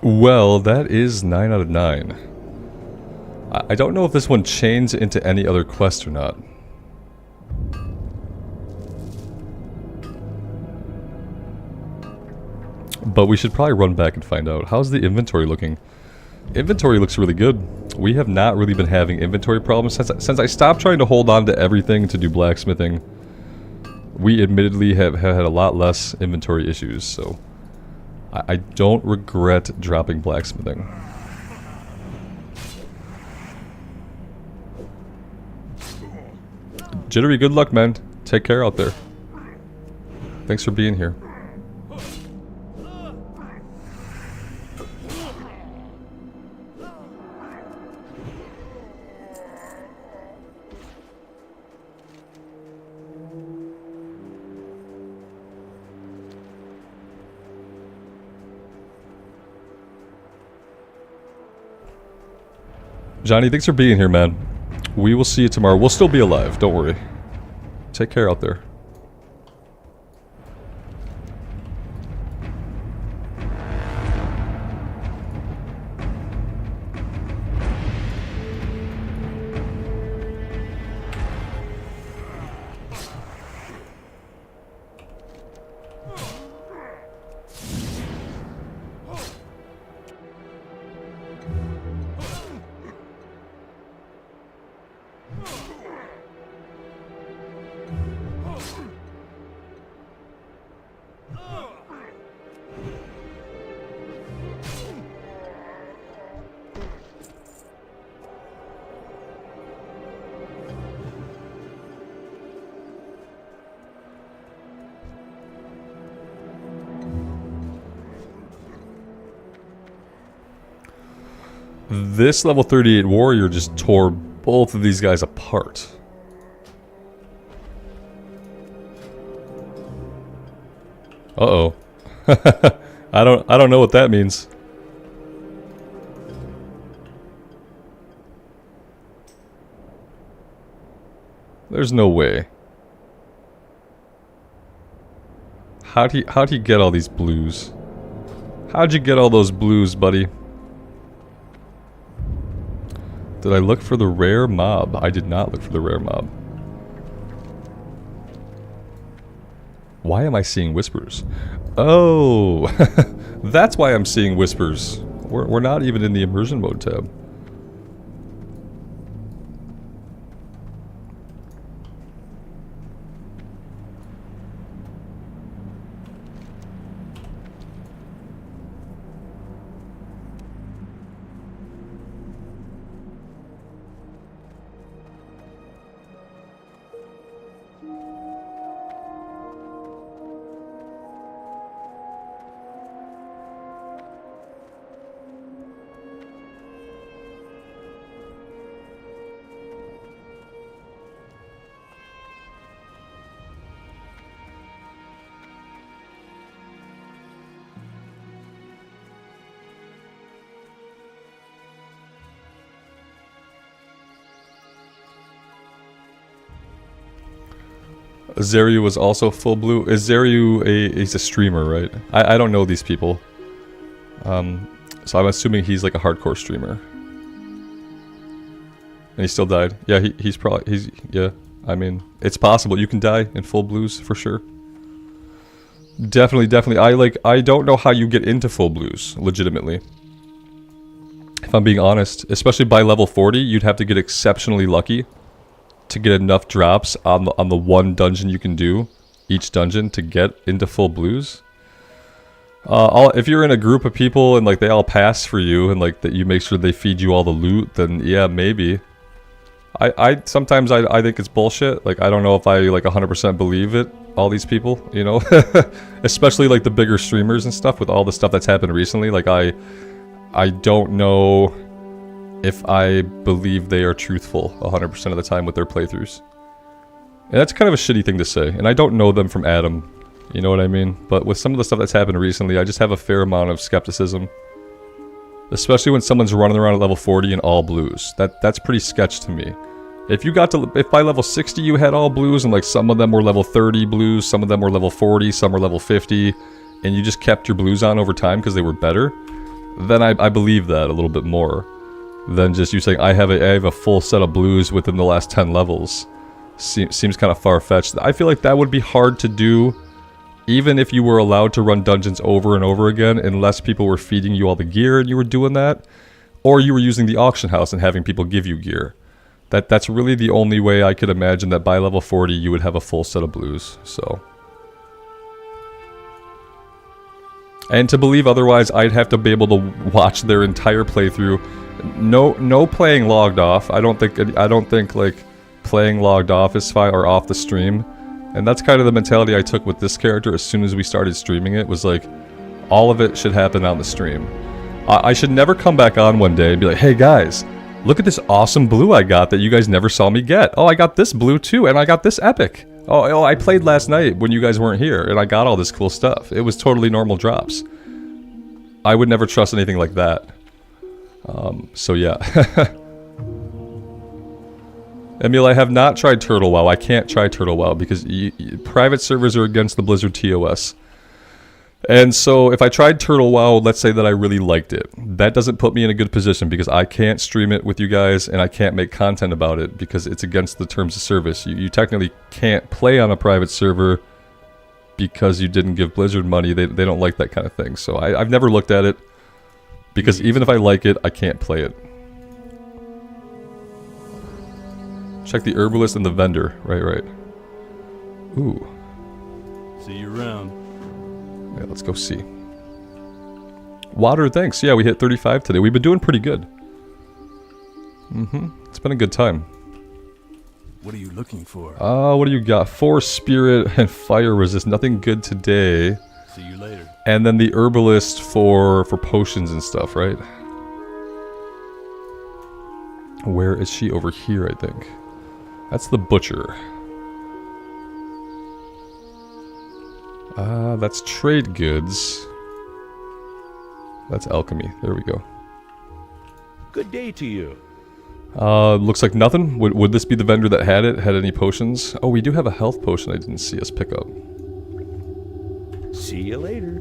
Well, that is 9 out of 9. I don't know if this one chains into any other quest or not. But we should probably run back and find out. How's the inventory looking? Inventory looks really good. We have not really been having inventory problems since I stopped trying to hold on to everything to do blacksmithing. We admittedly have had a lot less inventory issues, so I don't regret dropping blacksmithing. Jittery, good luck, man. Take care out there. Thanks for being here. Johnny, thanks for being here, man. We will see you tomorrow. We'll still be alive, don't worry. Take care out there. This level 38 warrior just tore both of these guys apart. Uh-oh. I don't know what that means. There's no way. How'd he get all these blues? How'd you get all those blues, buddy? Did I look for the rare mob? I did not look for the rare mob. Why am I seeing whispers? Oh, that's why I'm seeing whispers. We're not even in the immersion mode tab. Zeryu was also full blue. Is Zeryu he's a streamer, right? I don't know these people. So I'm assuming he's like a hardcore streamer. And he still died. Yeah, he's probably, yeah. I mean, it's possible. You can die in full blues for sure. Definitely. I don't know how you get into full blues, legitimately. If I'm being honest. Especially by level 40, you'd have to get exceptionally lucky to get enough drops on the one dungeon you can do each dungeon to get into full blues. If you're in a group of people and like they all pass for you and like that you make sure they feed you all the loot, then yeah, maybe. Sometimes I think it's bullshit. Like I don't know if I like 100% believe it. All these people, you know, especially like the bigger streamers and stuff with all the stuff that's happened recently. Like I don't know if I believe they are truthful 100% of the time with their playthroughs. And that's kind of a shitty thing to say. And I don't know them from Adam. You know what I mean? But with some of the stuff that's happened recently, I just have a fair amount of skepticism. Especially when someone's running around at level 40 in all blues. That's pretty sketch to me. If by level 60 you had all blues and like some of them were level 30 blues, some of them were level 40, some were level 50, and you just kept your blues on over time because they were better, then I believe that a little bit more than just you saying I have a full set of blues within the last 10 levels. Seems kind of far-fetched. I feel like that would be hard to do even if you were allowed to run dungeons over and over again, unless people were feeding you all the gear and you were doing that, or you were using the auction house and having people give you gear. That's really the only way I could imagine that by level 40 you would have a full set of blues, so. And to believe otherwise, I'd have to be able to watch their entire playthrough. No playing logged off. I don't think like playing logged off is fine, or off the stream. And that's kind of the mentality I took with this character as soon as we started streaming it, was like, all of it should happen on the stream. I should never come back on one day and be like, hey guys, look at this awesome blue I got that you guys never saw me get. Oh, I got this blue too, and I got this epic. Oh, I played last night when you guys weren't here, and I got all this cool stuff. It was totally normal drops. I would never trust anything like that. So yeah. Emil, I have not tried Turtle WoW. I can't try Turtle WoW because private servers are against the Blizzard TOS. And so if I tried Turtle WoW, let's say that I really liked it. That doesn't put me in a good position because I can't stream it with you guys and I can't make content about it because it's against the terms of service. You technically can't play on a private server because you didn't give Blizzard money. They don't like that kind of thing. So I've never looked at it because even if I like it, I can't play it. Check the herbalist and the vendor. Right. Ooh. See you around. Yeah, let's go see. Water, thanks. Yeah, we hit 35 today. We've been doing pretty good. It's been a good time. What are you looking for? What do you got? 4 spirit and fire resist. Nothing good today. See you later. And then the herbalist for potions and stuff, right? Where is she? Over here, I think. That's the butcher. That's trade goods. That's alchemy. There we go. Good day to you. Looks like nothing. Would this be the vendor that had it? Had any potions? Oh, we do have a health potion I didn't see us pick up. See you later.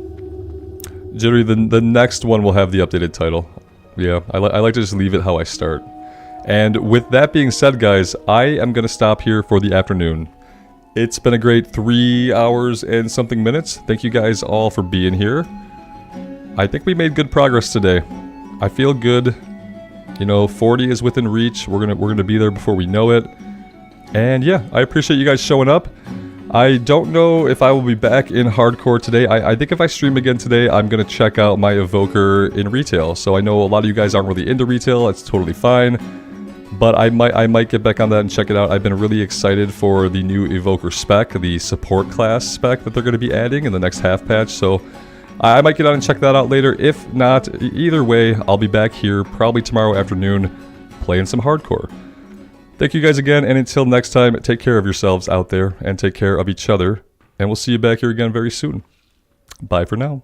Jittery, the next one will have the updated title. Yeah, I like to just leave it how I start. And with that being said, guys, I am going to stop here for the afternoon. It's been a great 3 hours and something minutes. Thank you guys all for being here. I think we made good progress today. I feel good. You know, 40 is within reach. We're gonna be there before we know it. And yeah, I appreciate you guys showing up. I don't know if I will be back in hardcore today. I think if I stream again today, I'm gonna check out my evoker in retail. So I know a lot of you guys aren't really into retail. It's totally fine. But I might get back on that and check it out. I've been really excited for the new evoker spec, the support class spec that they're going to be adding in the next half patch. So I might get on and check that out later. If not, either way, I'll be back here probably tomorrow afternoon playing some hardcore. Thank you guys again, and until next time, take care of yourselves out there and take care of each other. And we'll see you back here again very soon. Bye for now.